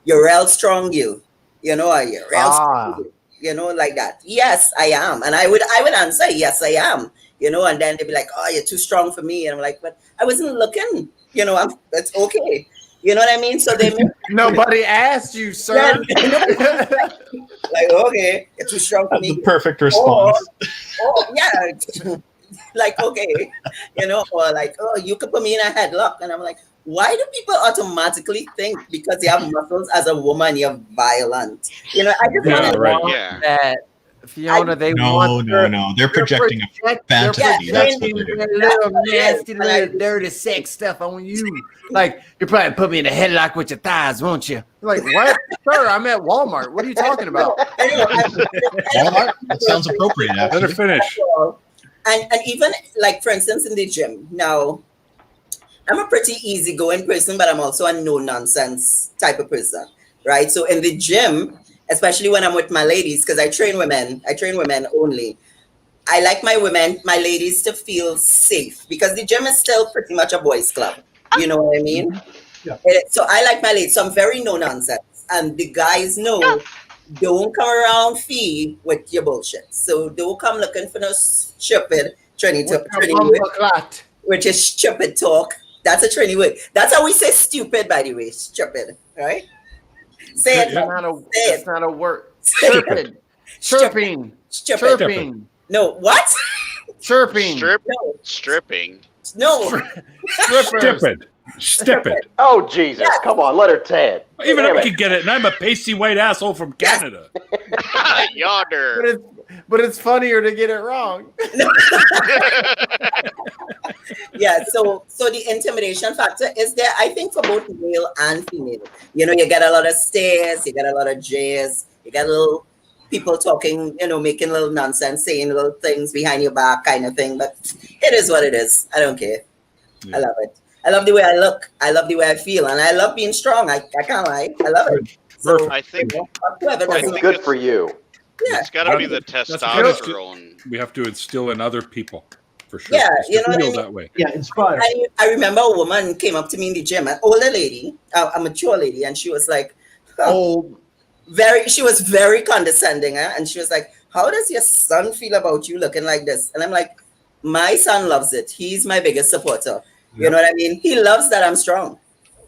[SPEAKER 2] You're real strong, you know, are you real strong, you know, like that. Yes, I am, and I would answer, yes, I am. You know, and then they'd be like, "Oh, you're too strong for me," and I'm like, "But I wasn't looking." You know, that's okay. You know what I mean? So they
[SPEAKER 5] nobody asked you, sir.
[SPEAKER 2] Like, okay, you're too strong for me.
[SPEAKER 12] The perfect response.
[SPEAKER 2] Oh, yeah, like, okay, you know, or like, oh, you could put me in a headlock, and I'm like, why do people automatically think because you have muscles as a woman you're violent? You know, I just want to
[SPEAKER 5] that. Fiona, they want
[SPEAKER 12] no. They're projecting a fantasy. That's what they're doing.
[SPEAKER 5] Little nasty, little dirty sex stuff on you. Like, you probably put me in a headlock with your thighs, won't you? Like, what? Sir, I'm at Walmart. What are you talking about?
[SPEAKER 12] Walmart? That sounds appropriate, actually.
[SPEAKER 1] Let her finish.
[SPEAKER 2] And even, like, for instance, in the gym. Now, I'm a pretty easygoing person, but I'm also a no-nonsense type of person, right? So in the gym, especially when I'm with my ladies, because I train women only. I like my ladies to feel safe because the gym is still pretty much a boys' club. You know what I mean?
[SPEAKER 3] Yeah.
[SPEAKER 2] So I like my ladies. So I'm very no nonsense. And the guys know, don't come around feed with your bullshit. So don't come looking for no stupid which is stupid talk. That's a Trini word. That's how we say stupid, by the way. Stupid, right? Say it.
[SPEAKER 5] That's not a word. Chirping. Chirping. Chirping.
[SPEAKER 2] No, what?
[SPEAKER 5] Chirping.
[SPEAKER 7] Stripping.
[SPEAKER 2] No.
[SPEAKER 1] Stupid.
[SPEAKER 8] Oh, Jesus. Come on. Let her Ted.
[SPEAKER 1] Even I could get it, and I'm a pasty white asshole from Canada.
[SPEAKER 7] Yonder.
[SPEAKER 5] But it's funnier to get it wrong.
[SPEAKER 2] Yeah, so the intimidation factor is there, I think, for both male and female. You know, you get a lot of stares, you get a lot of jeers, you get little people talking, you know, making little nonsense, saying little things behind your back kind of thing. But it is what it is. I don't care. Yeah. I love it. I love the way I look. I love the way I feel. And I love being strong. I can't lie. I love it. So,
[SPEAKER 7] I think,
[SPEAKER 8] good for you.
[SPEAKER 2] Yeah.
[SPEAKER 7] It's got to be the testosterone.
[SPEAKER 1] We have to instill in other people, for sure.
[SPEAKER 2] Yeah, you know what I mean?
[SPEAKER 1] That way.
[SPEAKER 3] Yeah, inspire.
[SPEAKER 2] I remember a woman came up to me in the gym, an older lady, a mature lady, and she was like, she was very condescending, and she was like, how does your son feel about you looking like this? And I'm like, my son loves it. He's my biggest supporter. You know what I mean? He loves that I'm strong.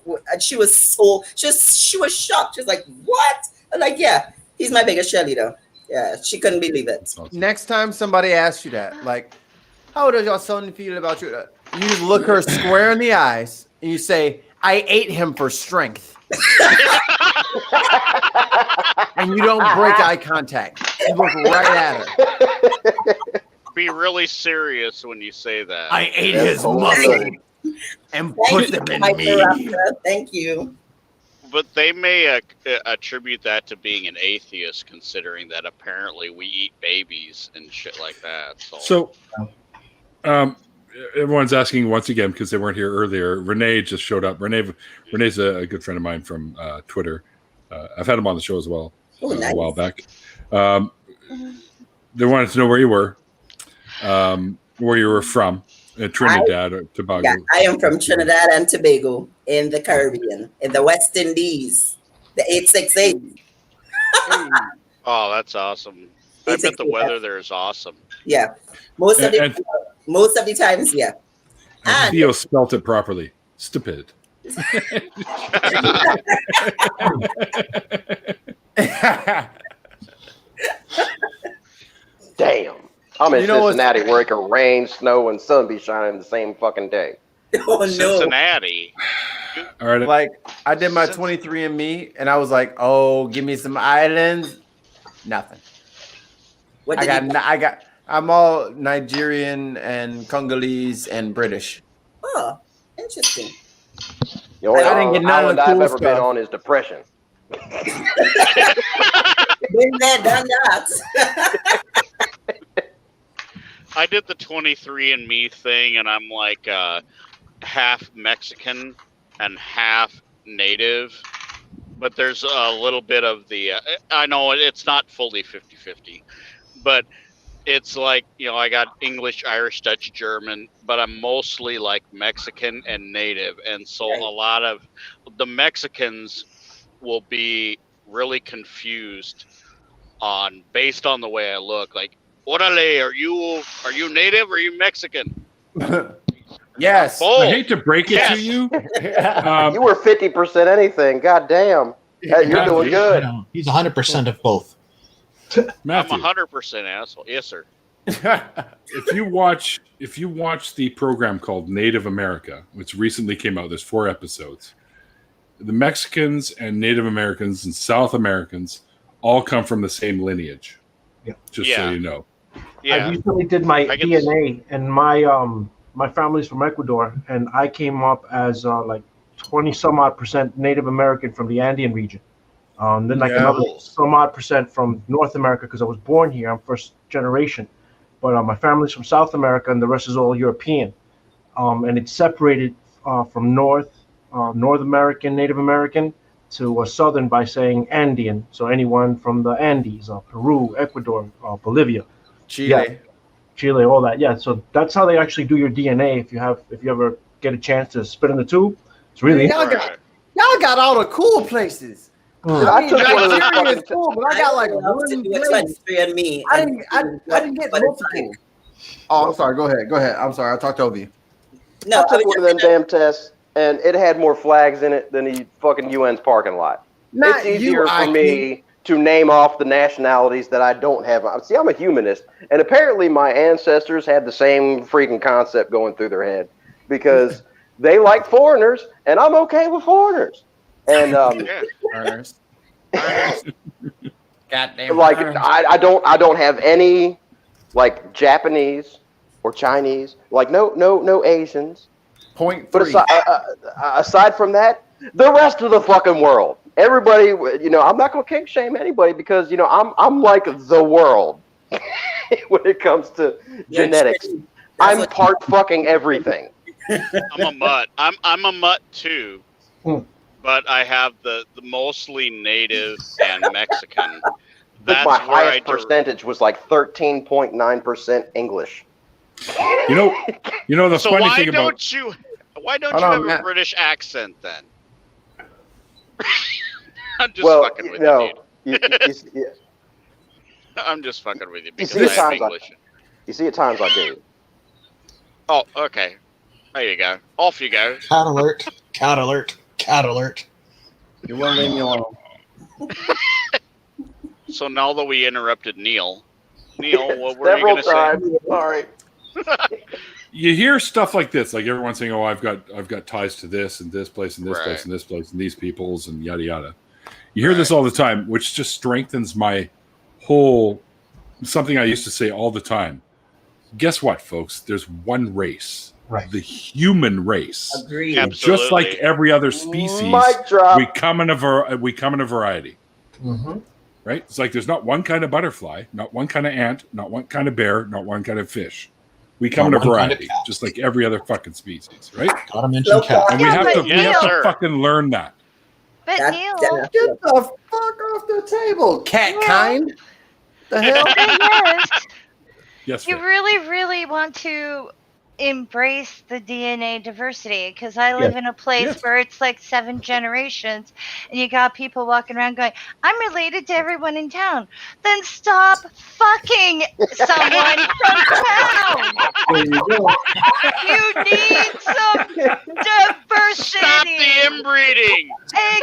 [SPEAKER 2] And she was she was shocked. She was like, what? I'm like, yeah, he's my biggest cheerleader. Yeah, she couldn't believe it.
[SPEAKER 5] Next time somebody asks you that, like, how does your son feel about you? You just look her square in the eyes and you say, I ate him for strength. And you don't break eye contact. You look right at her.
[SPEAKER 7] Be really serious when you say that.
[SPEAKER 5] I ate his muscle and put them in me.
[SPEAKER 2] Thank you.
[SPEAKER 7] But they may attribute that to being an atheist, considering that apparently we eat babies and shit like that.
[SPEAKER 1] So everyone's asking once again, because they weren't here earlier. Renee just showed up. Renee's a good friend of mine from Twitter. I've had him on the show as well a while back. They wanted to know where you were from. Trinidad or Tobago.
[SPEAKER 2] Yeah, I am from Trinidad and Tobago in the Caribbean, in the West Indies, the 868.
[SPEAKER 7] Oh, that's awesome. I bet the weather there is awesome.
[SPEAKER 2] Yeah. Most of the times, yeah.
[SPEAKER 1] And Theo spelt it properly. Stupid.
[SPEAKER 8] Damn. I'm in
[SPEAKER 5] You know what's-
[SPEAKER 8] Cincinnati where it can rain, snow, and sun be shining the same fucking day.
[SPEAKER 2] Oh no.
[SPEAKER 7] Cincinnati.
[SPEAKER 1] All right.
[SPEAKER 5] Like I did my 23andMe, and I was like, "Oh, give me some islands." Nothing.
[SPEAKER 2] What did you
[SPEAKER 5] I'm all Nigerian and Congolese and British.
[SPEAKER 2] Oh, interesting.
[SPEAKER 8] The only
[SPEAKER 5] I didn't get none of
[SPEAKER 8] island
[SPEAKER 5] the
[SPEAKER 8] I've
[SPEAKER 5] cool
[SPEAKER 8] ever been
[SPEAKER 5] stuff.
[SPEAKER 8] on is depression.
[SPEAKER 2] Been there, done that.
[SPEAKER 7] I did the 23andMe thing, and I'm like half Mexican and half native. But there's a little bit of the. I know it's not fully 50-50, but it's like, I got English, Irish, Dutch, German, but I'm mostly like Mexican and native. And so a lot of the Mexicans will be really confused based on the way I look. Like, orale, are you native or are you Mexican?
[SPEAKER 5] Yes.
[SPEAKER 7] Both.
[SPEAKER 1] I hate to break it to you.
[SPEAKER 8] You were 50% anything. God damn. You're doing good.
[SPEAKER 12] He's 100% of both.
[SPEAKER 1] Matthew,
[SPEAKER 7] I'm 100% asshole. Yes, sir.
[SPEAKER 1] if you watch the program called Native America, which recently came out, there's 4 episodes. The Mexicans and Native Americans and South Americans all come from the same lineage.
[SPEAKER 3] Yeah.
[SPEAKER 1] Just so you know.
[SPEAKER 7] Yeah.
[SPEAKER 3] I recently did my DNA, and my family's from Ecuador, and I came up as like 20 some odd % Native American from the Andean region. Then like another some odd % from North America because I was born here. I'm first generation, but my family's from South America, and the rest is all European. And it's separated from North American, Native American to Southern by saying Andean. So anyone from the Andes, Peru, Ecuador, Bolivia, Chile, all that. Yeah. So that's how they actually do your DNA. If you ever get a chance to spit in the tube, it's really
[SPEAKER 5] y'all got all the cool places.
[SPEAKER 8] I took one of those
[SPEAKER 5] Nigeria
[SPEAKER 8] fucking
[SPEAKER 5] is cool, but I got like one place. I didn't get multiple. Oh, I'm sorry. Go ahead. I'm sorry. I talked over you.
[SPEAKER 2] No,
[SPEAKER 8] I took one of them damn tests, and it had more flags in it than the fucking UN's parking lot. It's easier for me to name off the nationalities that I don't have. See, I'm a humanist, and apparently my ancestors had the same freaking concept going through their head because they like foreigners, and I'm okay with foreigners. And
[SPEAKER 5] Foreigners.
[SPEAKER 6] Goddamn.
[SPEAKER 8] like I don't have any like Japanese or Chinese, like no Asians. But aside from that, the rest of the fucking world, everybody, I'm not gonna kink shame anybody because I'm like the world when it comes to genetics. I'm part fucking everything.
[SPEAKER 7] I'm a mutt. I'm a mutt too, but I have the mostly native and Mexican. That's
[SPEAKER 8] my
[SPEAKER 7] where
[SPEAKER 8] highest percentage was like 13.9% English.
[SPEAKER 1] The
[SPEAKER 7] so
[SPEAKER 1] funny
[SPEAKER 7] why
[SPEAKER 1] thing about
[SPEAKER 7] why don't you have a British accent then? I'm just fucking with you, dude. I'm just fucking with you because I have English.
[SPEAKER 8] You see, at times I do.
[SPEAKER 7] Oh, okay. There you go. Off you go.
[SPEAKER 12] Cat alert. Cat alert. Cat alert.
[SPEAKER 5] You won't leave me alone.
[SPEAKER 7] So now that we interrupted Neil, what were you going to say?
[SPEAKER 8] Sorry.
[SPEAKER 1] You hear stuff like this, like everyone saying, "Oh, I've got ties to this and this place and this place and this place and these peoples and yada yada." You hear this all the time, which just strengthens my whole something I used to say all the time. Guess what, folks? There's one race, the human race.
[SPEAKER 2] Agreed.
[SPEAKER 7] Absolutely.
[SPEAKER 1] Just like every other species,
[SPEAKER 8] Mic drop.
[SPEAKER 1] we come in a variety.
[SPEAKER 3] Mm-hmm.
[SPEAKER 1] Right? It's like there's not one kind of butterfly, not one kind of ant, not one kind of bear, not one kind of fish. We come in a variety, just like every other fucking species, right?
[SPEAKER 12] Gotta mention cat.
[SPEAKER 1] And we have to fucking learn that.
[SPEAKER 4] But Neil,
[SPEAKER 5] Get the fuck off the table, cat kind. The hell?
[SPEAKER 4] yes,
[SPEAKER 1] Yes,
[SPEAKER 4] you
[SPEAKER 1] Faye.
[SPEAKER 4] really, really want to embrace the DNA diversity because I live in a place where it's like 7 generations and you got people walking around going, I'm related to everyone in town. Then stop fucking someone from town.
[SPEAKER 3] There you go.
[SPEAKER 4] You need some diversity.
[SPEAKER 7] Stop the inbreeding.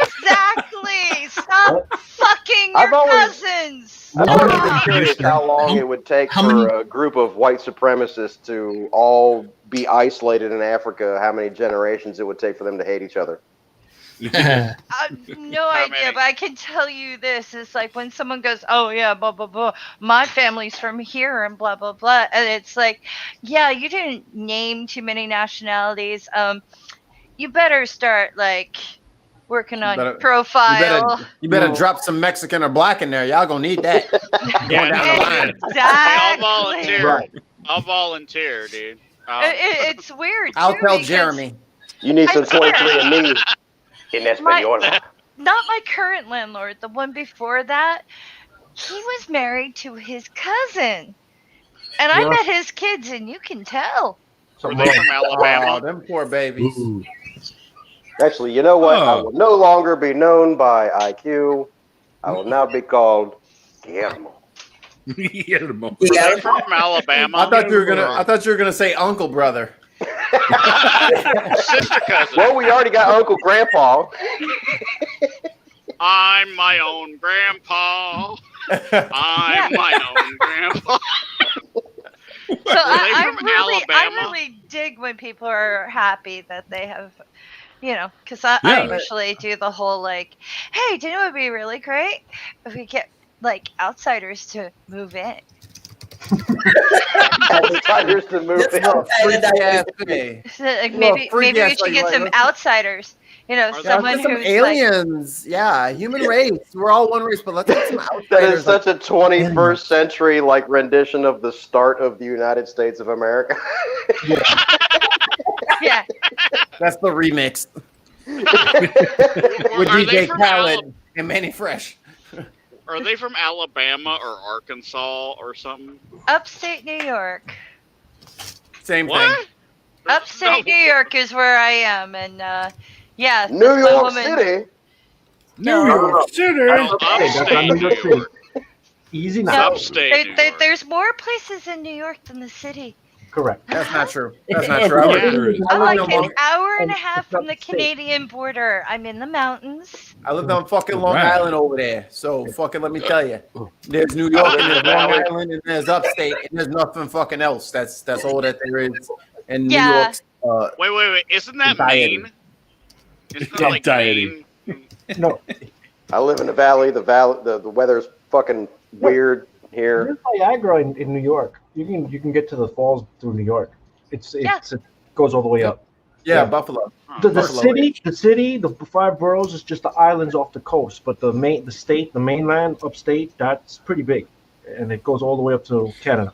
[SPEAKER 4] Exactly. Stop fucking
[SPEAKER 8] I've
[SPEAKER 4] your
[SPEAKER 8] always-
[SPEAKER 4] cousins.
[SPEAKER 8] I've always been
[SPEAKER 4] Stop.
[SPEAKER 8] curious how long it would take
[SPEAKER 12] How
[SPEAKER 8] for
[SPEAKER 12] many-
[SPEAKER 8] a group of white supremacists to all be isolated in Africa, how many generations it would take for them to hate each other.
[SPEAKER 4] No idea, but I can tell you this: it's like when someone goes, "Oh yeah, blah blah blah, my family's from here," and blah blah blah, and it's like, yeah, you didn't name too many nationalities. You better start like working on your profile.
[SPEAKER 5] You better drop some Mexican or black in there. Y'all gonna need that. Going down the line.
[SPEAKER 7] I'll
[SPEAKER 4] Exactly.
[SPEAKER 7] volunteer.
[SPEAKER 3] Right.
[SPEAKER 7] I'll volunteer, dude.
[SPEAKER 4] It's weird.
[SPEAKER 5] I'll
[SPEAKER 4] too,
[SPEAKER 5] tell
[SPEAKER 4] because
[SPEAKER 5] Jeremy.
[SPEAKER 8] You need some
[SPEAKER 4] I swear.
[SPEAKER 8] 23andMe in Espanol.
[SPEAKER 4] Not my current landlord, the one before that. He was married to his cousin, and I
[SPEAKER 3] Yeah.
[SPEAKER 4] met his kids, and you can tell.
[SPEAKER 7] Were they from Alabama?
[SPEAKER 5] Oh, them poor babies.
[SPEAKER 1] Ooh.
[SPEAKER 8] Actually, you know what? I
[SPEAKER 1] Oh.
[SPEAKER 8] will no longer be known by IQ. I will now be called Guillermo.
[SPEAKER 1] Guillermo.
[SPEAKER 7] Were they from Alabama?
[SPEAKER 5] I thought you were gonna say uncle brother.
[SPEAKER 7] Sister cousin.
[SPEAKER 8] Well, we already got Uncle Grandpa.
[SPEAKER 7] I'm my own grandpa. I'm my own grandpa.
[SPEAKER 4] So
[SPEAKER 7] they
[SPEAKER 4] I
[SPEAKER 7] from
[SPEAKER 4] really
[SPEAKER 7] Alabama?
[SPEAKER 4] dig when people are happy that they have, because I usually do the whole like, hey, do you know what would be really great if we get like outsiders to move in?
[SPEAKER 8] Outsiders to move in.
[SPEAKER 4] So, like, maybe we should get some outsiders. Someone
[SPEAKER 5] some
[SPEAKER 4] who's
[SPEAKER 5] aliens. Yeah, human race. We're all one race, but let's get some outsiders.
[SPEAKER 8] That is such a 21st century rendition of the start of the United States of America.
[SPEAKER 4] Yeah.
[SPEAKER 5] That's the remix. With
[SPEAKER 7] Are they
[SPEAKER 5] DJ
[SPEAKER 7] from
[SPEAKER 5] Khaled and Manny Fresh.
[SPEAKER 7] Are they from Alabama or Arkansas or something?
[SPEAKER 4] Upstate New York.
[SPEAKER 5] Same
[SPEAKER 7] What?
[SPEAKER 5] thing.
[SPEAKER 4] Upstate New York is where I am, and yeah,
[SPEAKER 8] New
[SPEAKER 4] that's my
[SPEAKER 8] York
[SPEAKER 4] woman.
[SPEAKER 8] City.
[SPEAKER 1] New York City.
[SPEAKER 3] That's not New York City. Easy now.
[SPEAKER 7] Upstate.
[SPEAKER 4] There's more places in New York than the city.
[SPEAKER 3] Correct.
[SPEAKER 5] That's not true. That's not true.
[SPEAKER 4] I'm like
[SPEAKER 5] lived on-
[SPEAKER 4] an hour and a half from the Canadian border. I'm in the mountains.
[SPEAKER 5] I lived on fucking Long
[SPEAKER 1] Right.
[SPEAKER 5] Island over there. So fucking let me tell you. There's New York and there's Long Island and there's upstate and there's nothing fucking else. That's all that there is. And New
[SPEAKER 4] Yeah.
[SPEAKER 5] York's
[SPEAKER 7] Wait. Isn't that
[SPEAKER 5] Anxiety.
[SPEAKER 7] Maine? Isn't that like
[SPEAKER 1] Anxiety.
[SPEAKER 7] Maine?
[SPEAKER 3] No.
[SPEAKER 8] I live in the valley. The weather's fucking weird here.
[SPEAKER 3] There's Niagara in New York. You can get to the falls through New York. It goes all the way up.
[SPEAKER 5] yeah, Buffalo.
[SPEAKER 3] The
[SPEAKER 5] Buffalo.
[SPEAKER 3] city, the 5 boroughs is just the islands off the coast, but the mainland, upstate, that's pretty big, and it goes all the way up to Canada.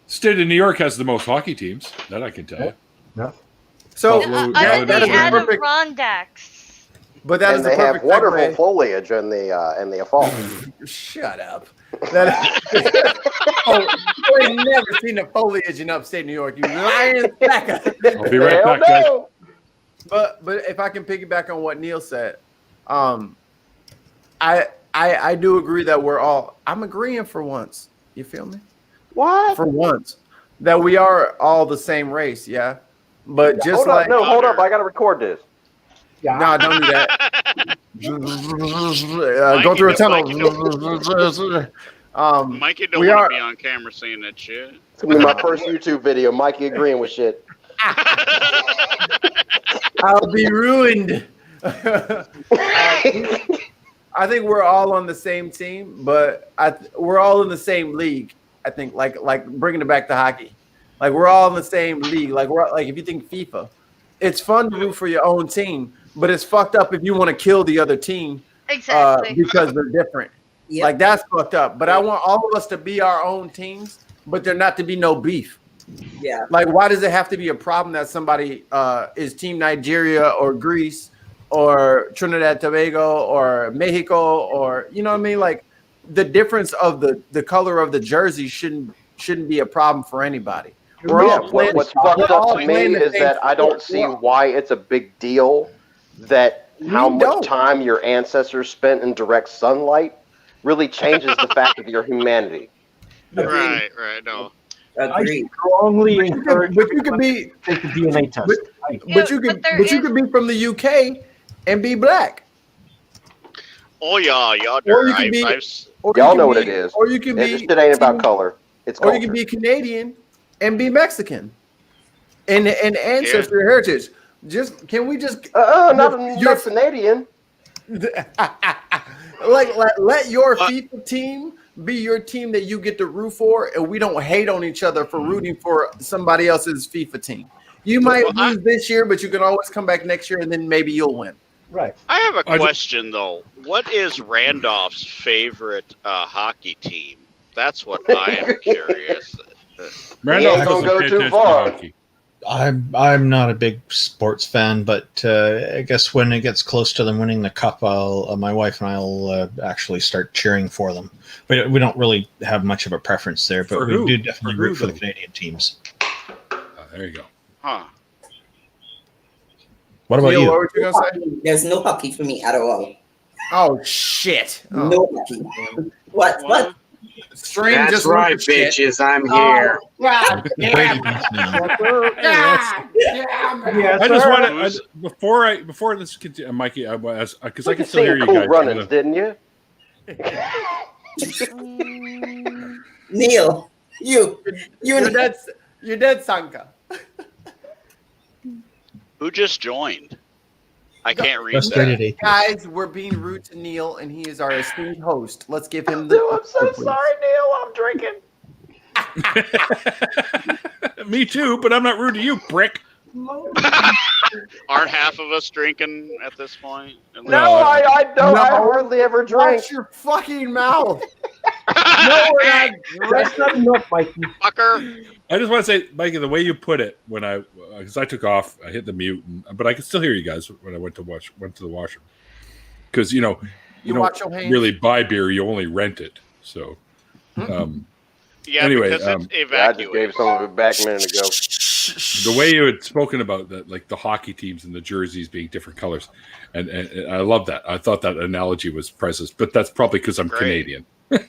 [SPEAKER 1] State of New York has the most hockey teams. That I can tell you.
[SPEAKER 3] Yeah.
[SPEAKER 5] So
[SPEAKER 1] Buffalo,
[SPEAKER 5] that
[SPEAKER 4] I'm
[SPEAKER 5] is
[SPEAKER 4] the
[SPEAKER 5] the
[SPEAKER 1] Adams-
[SPEAKER 5] perfect,
[SPEAKER 4] Adirondacks.
[SPEAKER 5] but that is
[SPEAKER 8] And
[SPEAKER 5] the
[SPEAKER 8] they have
[SPEAKER 5] perfect
[SPEAKER 8] wonderful
[SPEAKER 5] segue.
[SPEAKER 8] foliage in the fall.
[SPEAKER 5] Shut up. That is, you ain't never seen the foliage in upstate New York. You lying sacker.
[SPEAKER 1] I'll be right
[SPEAKER 8] Hell
[SPEAKER 1] back, guys.
[SPEAKER 8] no.
[SPEAKER 5] But if I can piggyback on what Neil said, I do agree that I'm agreeing for once. You feel me?
[SPEAKER 8] What?
[SPEAKER 5] For once. That we are all the same race, yeah. But just
[SPEAKER 8] Hold
[SPEAKER 5] like
[SPEAKER 8] up, no, hold up. I gotta record this.
[SPEAKER 3] Yeah.
[SPEAKER 5] no, don't do that. Go through a tunnel.
[SPEAKER 7] Mikey don't
[SPEAKER 5] we
[SPEAKER 7] want
[SPEAKER 5] are-
[SPEAKER 7] to be on camera saying that shit.
[SPEAKER 8] It's gonna be my first YouTube video. Mikey agreeing with shit.
[SPEAKER 5] I'll be ruined. I think we're all on the same team, but we're all in the same league. I think, like bringing it back to hockey, like we're all in the same league. Like if you think FIFA, it's fun to root for your own team, but it's fucked up if you want to kill the other team
[SPEAKER 4] Exactly.
[SPEAKER 5] because they're different.
[SPEAKER 2] Yep.
[SPEAKER 5] Like that's fucked up. But I want all of us to be our own teams, but there not to be no beef.
[SPEAKER 2] Yeah.
[SPEAKER 5] Like, why does it have to be a problem that somebody is Team Nigeria or Greece or Trinidad Tobago or Mexico or you know what I mean? Like, the difference of the color of the jersey shouldn't be a problem for anybody. We're
[SPEAKER 8] Yeah,
[SPEAKER 5] all playing.
[SPEAKER 8] what's fucked
[SPEAKER 5] we're all
[SPEAKER 8] up to me
[SPEAKER 5] playing the
[SPEAKER 8] is
[SPEAKER 5] same
[SPEAKER 8] that I don't see
[SPEAKER 5] sport.
[SPEAKER 8] why it's a big deal that how
[SPEAKER 5] We
[SPEAKER 8] much
[SPEAKER 5] don't.
[SPEAKER 8] time your ancestors spent in direct sunlight really changes the fact of your humanity.
[SPEAKER 7] Right. No.
[SPEAKER 2] Agreed.
[SPEAKER 3] Strongly encourage.
[SPEAKER 5] But you could be
[SPEAKER 3] take the DNA test.
[SPEAKER 5] But you could be from the UK and be black.
[SPEAKER 7] Oh yeah,
[SPEAKER 5] Or you could be.
[SPEAKER 8] Y'all know what it is.
[SPEAKER 5] Or you can
[SPEAKER 8] This
[SPEAKER 5] be.
[SPEAKER 8] shit ain't about color. It's
[SPEAKER 5] Or
[SPEAKER 8] culture.
[SPEAKER 5] you can be Canadian and be Mexican. And ancestry heritage. Can we just
[SPEAKER 8] not Canadian.
[SPEAKER 5] like let your FIFA team be your team that you get to root for, and we don't hate on each other for rooting for somebody else's FIFA team. You might lose this year, but you can always come back next year, and then maybe you'll win.
[SPEAKER 3] Right.
[SPEAKER 7] I have a question though. What is Randolph's favorite hockey team? That's what I am curious.
[SPEAKER 1] Randolph
[SPEAKER 8] don't
[SPEAKER 1] doesn't
[SPEAKER 8] go
[SPEAKER 1] pay
[SPEAKER 8] too
[SPEAKER 1] attention to
[SPEAKER 8] far.
[SPEAKER 1] hockey.
[SPEAKER 12] I'm not a big sports fan, but I guess when it gets close to them winning the cup, my wife and I'll actually start cheering for them. But we don't really have much of a preference there, but we do definitely root for the Canadian teams.
[SPEAKER 1] There you go.
[SPEAKER 7] Huh.
[SPEAKER 12] What about
[SPEAKER 5] Neil,
[SPEAKER 12] you?
[SPEAKER 5] what were you gonna say?
[SPEAKER 2] There's no hockey for me at all.
[SPEAKER 5] Oh shit!
[SPEAKER 2] No hockey. What?
[SPEAKER 5] Strange.
[SPEAKER 13] That's
[SPEAKER 5] just
[SPEAKER 13] right,
[SPEAKER 5] look at shit.
[SPEAKER 13] bitches. I'm here.
[SPEAKER 5] God damn.
[SPEAKER 1] I just want to before this continue, Mikey, because I can still hear you
[SPEAKER 8] Cool
[SPEAKER 1] guys.
[SPEAKER 8] Runnings, didn't you?
[SPEAKER 2] Neil, you're
[SPEAKER 5] dead, Sanka.
[SPEAKER 7] Who just joined? I can't read that.
[SPEAKER 5] Guys, we're being rude to Neil, and he is our esteemed host. Let's give him the.
[SPEAKER 8] I'm so sorry, Neil. I'm drinking.
[SPEAKER 1] Me too, but I'm not rude to you, prick.
[SPEAKER 7] Aren't half of us drinking at this point?
[SPEAKER 8] No, I don't. I hardly ever drink.
[SPEAKER 5] Watch your fucking mouth. No, we're not.
[SPEAKER 3] That's not enough, Mikey.
[SPEAKER 7] Fucker.
[SPEAKER 1] I just want to say, Mikey, the way you put it when because I took off, I hit the mute, but I could still hear you guys when I went to the washroom. Because you don't really buy beer; you only rent it. So,
[SPEAKER 7] anyway,
[SPEAKER 8] because it's evacuated. I just gave some of it back a minute ago.
[SPEAKER 1] The way you had spoken about that, like the hockey teams and the jerseys being different colors, and I love that. I thought that analogy was priceless, but that's probably because I'm Canadian.
[SPEAKER 5] We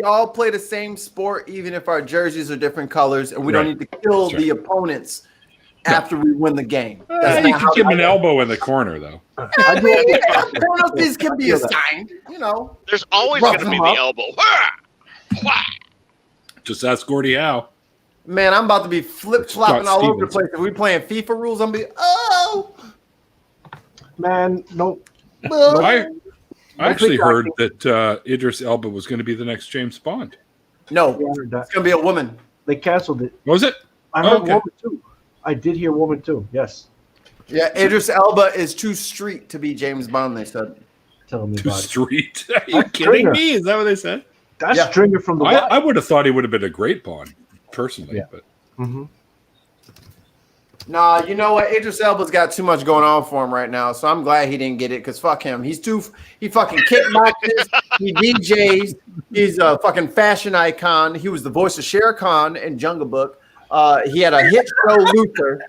[SPEAKER 5] all play the same sport, even if our jerseys are different colors, and we don't need to kill the opponents after we win the game.
[SPEAKER 1] You can give him an elbow in the corner, though.
[SPEAKER 5] Penalties can be assigned,
[SPEAKER 7] There's always going to be the elbow.
[SPEAKER 1] Just ask Gordie Howe.
[SPEAKER 5] Man, I'm about to be flip-flopping all over the place. If we playing FIFA rules, I'm going to be,
[SPEAKER 3] Man, no.
[SPEAKER 1] I actually heard that Idris Elba was going to be the next James Bond.
[SPEAKER 5] No, it's going to be a woman.
[SPEAKER 3] They canceled it.
[SPEAKER 1] Was it?
[SPEAKER 3] I heard woman too. I did hear woman too. Yes.
[SPEAKER 5] Yeah, Idris Elba is too street to be James Bond. They said.
[SPEAKER 3] Tell me
[SPEAKER 1] Too
[SPEAKER 3] about
[SPEAKER 1] street. Are you kidding me? Is that what they said?
[SPEAKER 3] That's Stringer from the.
[SPEAKER 1] I would have thought he would have been a great Bond, personally. But
[SPEAKER 5] Nah, you know what? Idris Elba's got too much going on for him right now, so I'm glad he didn't get it. Cause fuck him. He fucking kickboxes. He DJs. He's a fucking fashion icon. He was the voice of Shere Khan in Jungle Book. He had a hit show, Luther.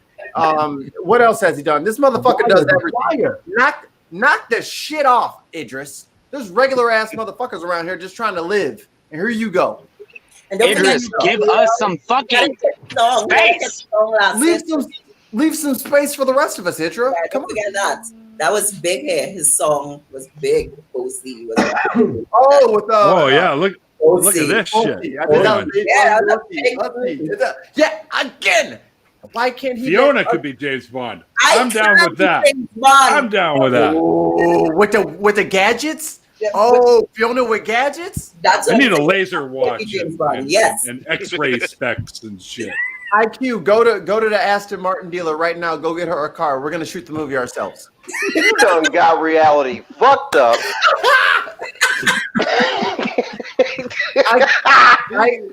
[SPEAKER 5] What else has he done? This motherfucker does everything. Knock the shit off, Idris. There's regular ass motherfuckers around here just trying to live, and here you go.
[SPEAKER 13] Idris, give us some fucking space.
[SPEAKER 5] Leave some space for the rest of us, Idris.
[SPEAKER 2] Come on. Forget that. That was big here. His song was big. OC was
[SPEAKER 1] look at this shit.
[SPEAKER 5] Yeah, again. Why can't he?
[SPEAKER 1] Fiona could be James Bond. I'm down with that. I'm down with that.
[SPEAKER 5] Oh, with the gadgets.
[SPEAKER 2] Yeah,
[SPEAKER 5] Fiona with gadgets.
[SPEAKER 1] I need a laser watch
[SPEAKER 2] yes,
[SPEAKER 1] and X-ray specs and shit.
[SPEAKER 5] IQ, go to the Aston Martin dealer right now. Go get her a car. We're gonna shoot the movie ourselves.
[SPEAKER 8] You done got reality fucked up.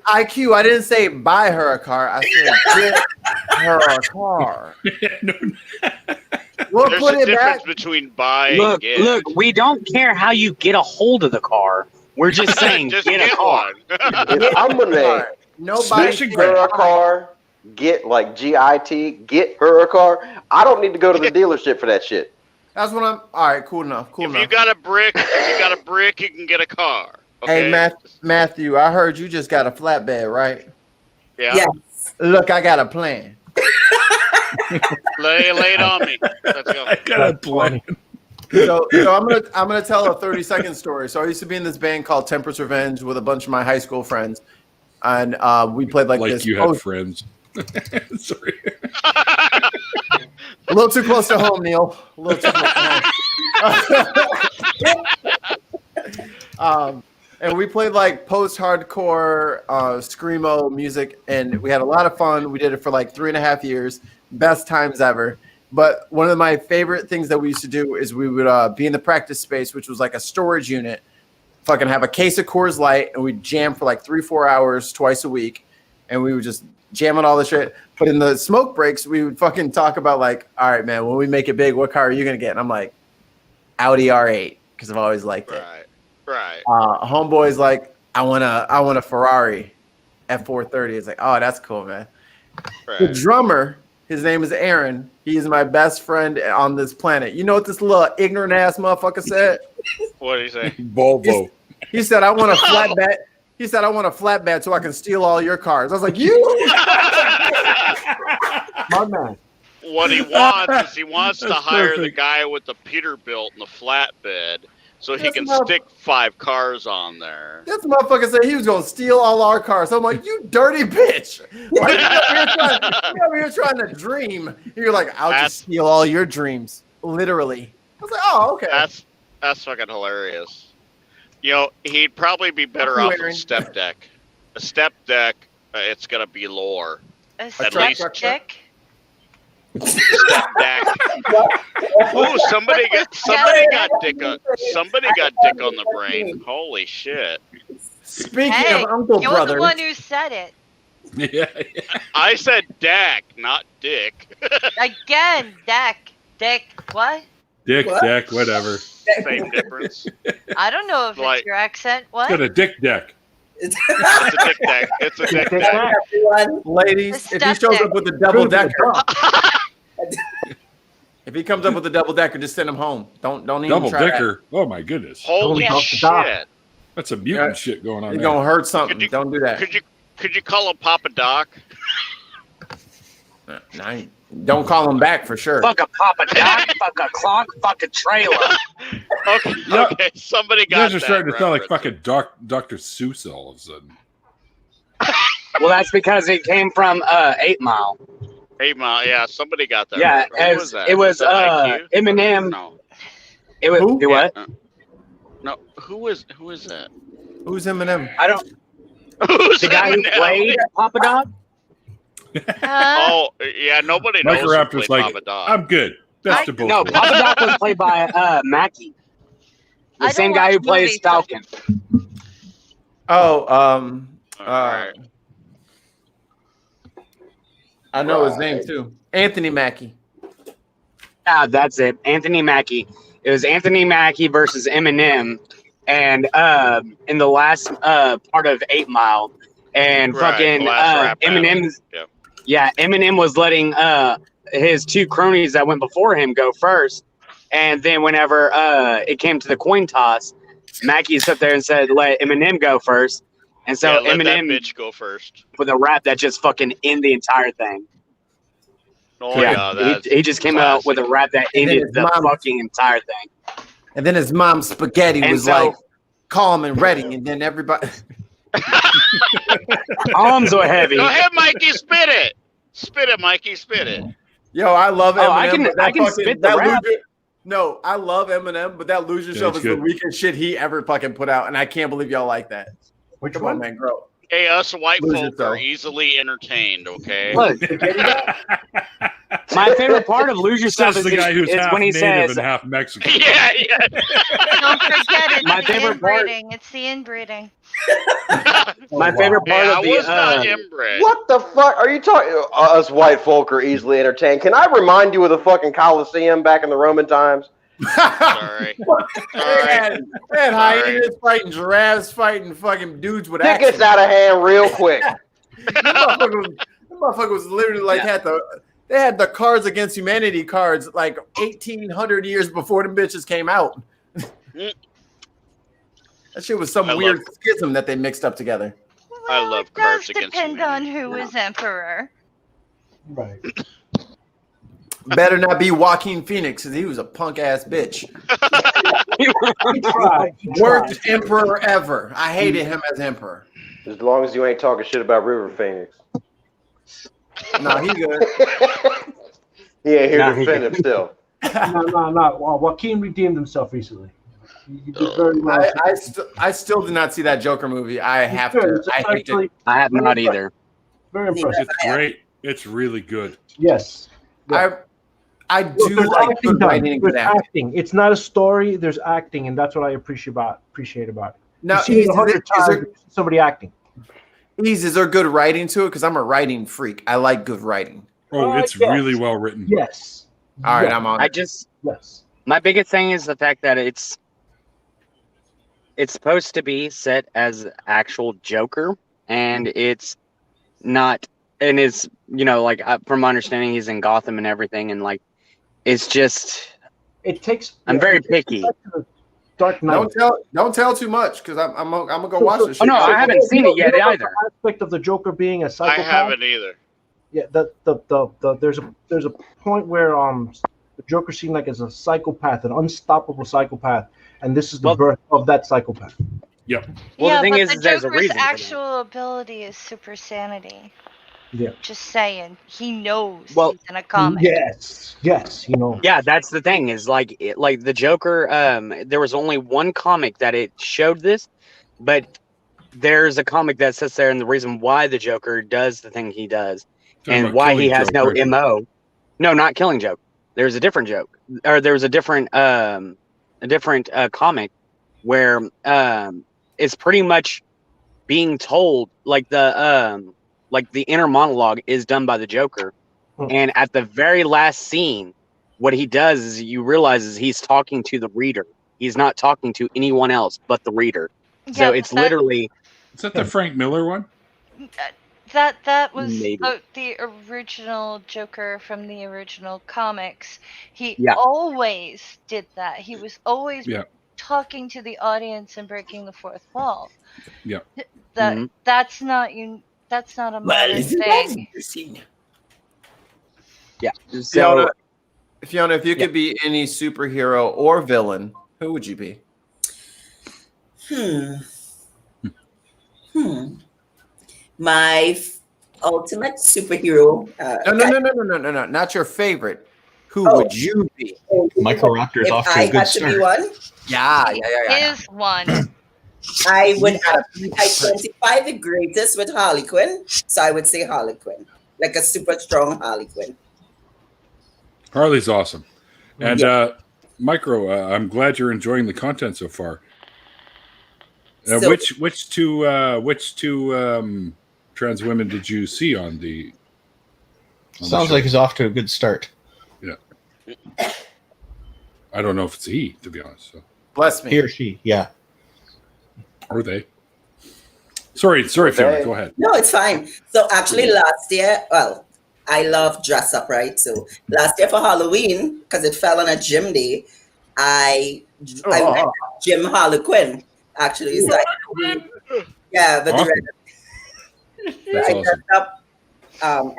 [SPEAKER 5] IQ, I didn't say buy her a car. I said get her a car.
[SPEAKER 7] We'll put it back. Between buy and get.
[SPEAKER 13] Look, we don't care how you get a hold of the car. We're just saying
[SPEAKER 7] just
[SPEAKER 13] get a car.
[SPEAKER 8] If I'm gonna get her a car, get like GIT, get her a car. I don't need to go to the dealership for that shit.
[SPEAKER 5] That's what I'm. All right, cool enough.
[SPEAKER 7] If you got a brick, you can get a car. Okay?
[SPEAKER 5] Hey, Matthew, I heard you just got a flatbed, right?
[SPEAKER 7] Yeah.
[SPEAKER 2] Yes.
[SPEAKER 5] Look, I got a plan.
[SPEAKER 7] Lay it on me. Let's go.
[SPEAKER 1] I got a plan.
[SPEAKER 5] So I'm gonna tell a 30-second story. So I used to be in this band called Temperance Revenge with a bunch of my high school friends, and we played like this.
[SPEAKER 1] You had friends. Sorry.
[SPEAKER 5] A little too close to home, Neil. A little too close to home. And we played like post-hardcore screamo music, and we had a lot of fun. We did it for like 3.5 years. Best times ever. But one of my favorite things that we used to do is we would be in the practice space, which was like a storage unit, fucking have a case of Coors Light, and we'd jam for like 3-4 hours twice a week. And we would just jam on all the shit. But in the smoke breaks, we would fucking talk about like, all right, man, when we make it big, what car are you going to get? And I'm like, Audi R8, because I've always liked it.
[SPEAKER 7] Right.
[SPEAKER 5] Homeboy's like, I want a Ferrari F430. It's like, oh, that's cool, man.
[SPEAKER 7] Right.
[SPEAKER 5] The drummer, his name is Aaron. He is my best friend on this planet. You know what this little ignorant ass motherfucker said?
[SPEAKER 7] What did he say?
[SPEAKER 1] Volvo.
[SPEAKER 5] He said, I want a flatbed. He said, I want a flatbed so I can steal all your cars. I was like, you? My man.
[SPEAKER 7] What he wants is he wants to hire the guy with the Peterbilt and the flatbed so he can stick 5 cars on there.
[SPEAKER 5] This motherfucker said he was going to steal all our cars. So I'm like, you dirty bitch. Why are you over here trying to dream? You're like, I'll just steal all your dreams. Literally. I was like, oh, okay.
[SPEAKER 7] That's fucking hilarious. You know, he'd probably be better off with a step deck. A step deck, it's going to be lower.
[SPEAKER 4] A step deck?
[SPEAKER 7] Step deck. Oh, somebody got dick on the brain. Holy shit!
[SPEAKER 5] Speaking of Uncle
[SPEAKER 4] you're
[SPEAKER 5] Brothers,
[SPEAKER 4] the one who said it.
[SPEAKER 1] Yeah.
[SPEAKER 7] I said deck, not dick.
[SPEAKER 4] Again, dick. What?
[SPEAKER 1] Dick, deck, whatever.
[SPEAKER 7] Same difference.
[SPEAKER 4] I don't know if it's your accent. What?
[SPEAKER 1] Got a dick deck.
[SPEAKER 7] It's a dick deck. It's a dick deck.
[SPEAKER 5] Ladies, if he shows up with a double decker, if he comes up with a double decker, just send him home. Don't even
[SPEAKER 1] double
[SPEAKER 5] try
[SPEAKER 1] decker. That. Oh my goodness!
[SPEAKER 7] Holy shit!
[SPEAKER 1] That's a mutant shit going on.
[SPEAKER 5] You're
[SPEAKER 1] there.
[SPEAKER 5] gonna hurt something. Don't do that.
[SPEAKER 7] Could you call him Papa Doc?
[SPEAKER 5] Don't call him back for sure.
[SPEAKER 13] Fuck a Papa Doc, fuck a clock, fuck a trailer.
[SPEAKER 7] Okay, somebody got that.
[SPEAKER 1] You guys are starting to sound like fucking Dr. Seuss all of a sudden.
[SPEAKER 13] Well, that's because it came from 8 Mile.
[SPEAKER 7] 8 Mile, yeah, somebody got that.
[SPEAKER 13] Yeah,
[SPEAKER 7] right. Who was that?
[SPEAKER 13] it was
[SPEAKER 7] IQ?
[SPEAKER 13] Eminem.
[SPEAKER 7] No.
[SPEAKER 13] It was
[SPEAKER 5] Who?
[SPEAKER 13] Do what?
[SPEAKER 7] No, who is that?
[SPEAKER 5] Who's Eminem?
[SPEAKER 13] I don't.
[SPEAKER 7] Who's
[SPEAKER 13] the guy
[SPEAKER 7] Eminem?
[SPEAKER 13] who played Papa Doc?
[SPEAKER 7] Oh, yeah, nobody knows
[SPEAKER 1] Mike
[SPEAKER 7] who
[SPEAKER 1] Raptor's
[SPEAKER 7] played
[SPEAKER 1] like,
[SPEAKER 7] Papa Doc.
[SPEAKER 1] I'm good. Best of both.
[SPEAKER 13] No,
[SPEAKER 1] worlds.
[SPEAKER 13] Papa Doc was played by Mackie, the same guy who plays Falcon.
[SPEAKER 5] Oh,
[SPEAKER 7] Alright.
[SPEAKER 5] I know his name too. Anthony Mackie.
[SPEAKER 13] Yeah, that's it. Anthony Mackie. It was Anthony Mackie versus Eminem, and in the last part of 8 Mile, and fucking Eminem. Yeah, Eminem was letting his 2 cronies that went before him go first, and then whenever it came to the coin toss, Mackie sat there and said, "Let Eminem go first." And so
[SPEAKER 7] let that
[SPEAKER 13] Eminem
[SPEAKER 7] bitch go first.
[SPEAKER 13] with a rap that just fucking ended the entire thing.
[SPEAKER 7] Oh yeah,
[SPEAKER 13] he just came out with a rap that ended the fucking entire thing.
[SPEAKER 5] And then his mom's spaghetti was like calm and ready, and then everybody.
[SPEAKER 13] Arms are heavy.
[SPEAKER 7] Go ahead, Mikey, spit it. Spit it, Mikey, spit it.
[SPEAKER 5] Yo, I love Eminem.
[SPEAKER 13] I can spit the rap.
[SPEAKER 5] No, I love Eminem, but that Lose Yourself is the weakest shit he ever fucking put out, and I can't believe y'all like that. Come on, man, grow.
[SPEAKER 7] Hey, us white
[SPEAKER 5] Lose
[SPEAKER 7] folk
[SPEAKER 5] yourself.
[SPEAKER 7] are easily entertained, okay?
[SPEAKER 13] Look, my favorite part of Lose Yourself
[SPEAKER 1] Says
[SPEAKER 13] is
[SPEAKER 1] the guy who's half
[SPEAKER 13] when he
[SPEAKER 1] native
[SPEAKER 13] says,
[SPEAKER 1] and half Mexican.
[SPEAKER 7] Yeah.
[SPEAKER 4] Don't forget it's
[SPEAKER 13] My
[SPEAKER 4] the
[SPEAKER 13] favorite part-
[SPEAKER 4] inbreeding. It's the inbreeding.
[SPEAKER 13] my favorite part
[SPEAKER 7] I
[SPEAKER 13] of the
[SPEAKER 7] was not inbred.
[SPEAKER 8] What the fuck are you talking? Us white folk are easily entertained. Can I remind you of the fucking Colosseum back in the Roman times?
[SPEAKER 7] Sorry.
[SPEAKER 5] They had hyenas fighting, giraffes fighting, fucking dudes with
[SPEAKER 8] It
[SPEAKER 5] axes.
[SPEAKER 8] gets out of hand real quick.
[SPEAKER 5] That motherfucker was literally like they had the Cards Against Humanity cards like 1,800 years before the bitches came out. That shit was some weird schism that they mixed up together.
[SPEAKER 7] I love
[SPEAKER 4] It does
[SPEAKER 7] Cards Against
[SPEAKER 4] depend
[SPEAKER 7] Humanity.
[SPEAKER 4] on who is emperor.
[SPEAKER 3] Right.
[SPEAKER 5] Better not be Joaquin Phoenix, because he was a punk ass bitch. Worst emperor ever. I hated him as emperor.
[SPEAKER 8] As long as you ain't talking shit about River Phoenix.
[SPEAKER 5] No, he good.
[SPEAKER 8] He ain't here to defend him still.
[SPEAKER 3] No. Joaquin redeemed himself recently. He did very well.
[SPEAKER 5] I still did not see that Joker movie. I have to. I hate it.
[SPEAKER 13] I have not either.
[SPEAKER 3] Very impressive.
[SPEAKER 1] It's great. It's really good.
[SPEAKER 3] Yes.
[SPEAKER 5] I do like good writing and good acting.
[SPEAKER 3] It's not a story. There's acting, and that's what I appreciate about it.
[SPEAKER 5] Now,
[SPEAKER 3] You've seen it 100 times, somebody acting.
[SPEAKER 5] Is there good writing to it? Because I'm a writing freak. I like good writing.
[SPEAKER 1] Oh, it's really well written.
[SPEAKER 3] Yes.
[SPEAKER 5] All right, I'm on.
[SPEAKER 3] Yes.
[SPEAKER 13] My biggest thing is the fact that it's supposed to be set as actual Joker, and it's not. And it's, like from my understanding, he's in Gotham and everything, and like, it's just.
[SPEAKER 3] It takes.
[SPEAKER 13] I'm very picky.
[SPEAKER 3] Dark Knight.
[SPEAKER 5] Don't tell too much, because I'm gonna go watch this.
[SPEAKER 13] Oh no, I haven't seen it yet either.
[SPEAKER 3] The aspect of the Joker being a psychopath.
[SPEAKER 7] I haven't either.
[SPEAKER 3] Yeah, there's a point where the Joker seen like as a psychopath, an unstoppable psychopath, and this is the birth of that psychopath.
[SPEAKER 1] Yep.
[SPEAKER 13] Well, the thing is,
[SPEAKER 4] the
[SPEAKER 13] there's a
[SPEAKER 4] Joker's
[SPEAKER 13] reason for that.
[SPEAKER 4] actual ability is super sanity.
[SPEAKER 3] Yeah.
[SPEAKER 4] Just saying, he knows
[SPEAKER 13] Well,
[SPEAKER 4] he's in a comic.
[SPEAKER 3] Yes,
[SPEAKER 13] Yeah, that's the thing is like the Joker. There was only one comic that it showed this, but there's a comic that sits there, and the reason why the Joker does the thing he does, and why he has no MO. No, not Killing Joke. There's a different joke, or there was a different comic where it's pretty much being told like the inner monologue is done by the Joker. And at the very last scene, what he does is you realize is he's talking to the reader. He's not talking to anyone else but the reader.
[SPEAKER 4] Yeah,
[SPEAKER 13] so it's literally.
[SPEAKER 1] Is that the Frank Miller one?
[SPEAKER 4] That was
[SPEAKER 13] Maybe.
[SPEAKER 4] the original Joker from the original comics. He
[SPEAKER 13] Yeah.
[SPEAKER 4] always did that. He was always talking to the audience and breaking the fourth wall.
[SPEAKER 1] Yeah.
[SPEAKER 4] That's not a modern thing.
[SPEAKER 5] Yeah. So, Fiona, if you could be any superhero or villain, who would you be?
[SPEAKER 2] My ultimate superhero.
[SPEAKER 5] No, not your favorite. Who would you be?
[SPEAKER 12] Microraptor's off to a good start.
[SPEAKER 2] To be one,
[SPEAKER 5] Yeah.
[SPEAKER 4] Is one.
[SPEAKER 2] I would identify the greatest with Harley Quinn, so I would say Harley Quinn, like a super strong Harley Quinn.
[SPEAKER 1] Harley's awesome, and Micro, I'm glad you're enjoying the content so far. Which two trans women did you see on the?
[SPEAKER 12] Sounds like he's off to a good start.
[SPEAKER 1] Yeah, I don't know if it's he, to be honest. So.
[SPEAKER 5] Bless me.
[SPEAKER 12] He or she, yeah.
[SPEAKER 1] Or they. Sorry, Fiona, go ahead.
[SPEAKER 2] No, it's fine. So actually last year, well, I love dress up, right? So last year for Halloween, because it fell on a gym day, I went Jim Harlequin. Actually, it's like but I dressed up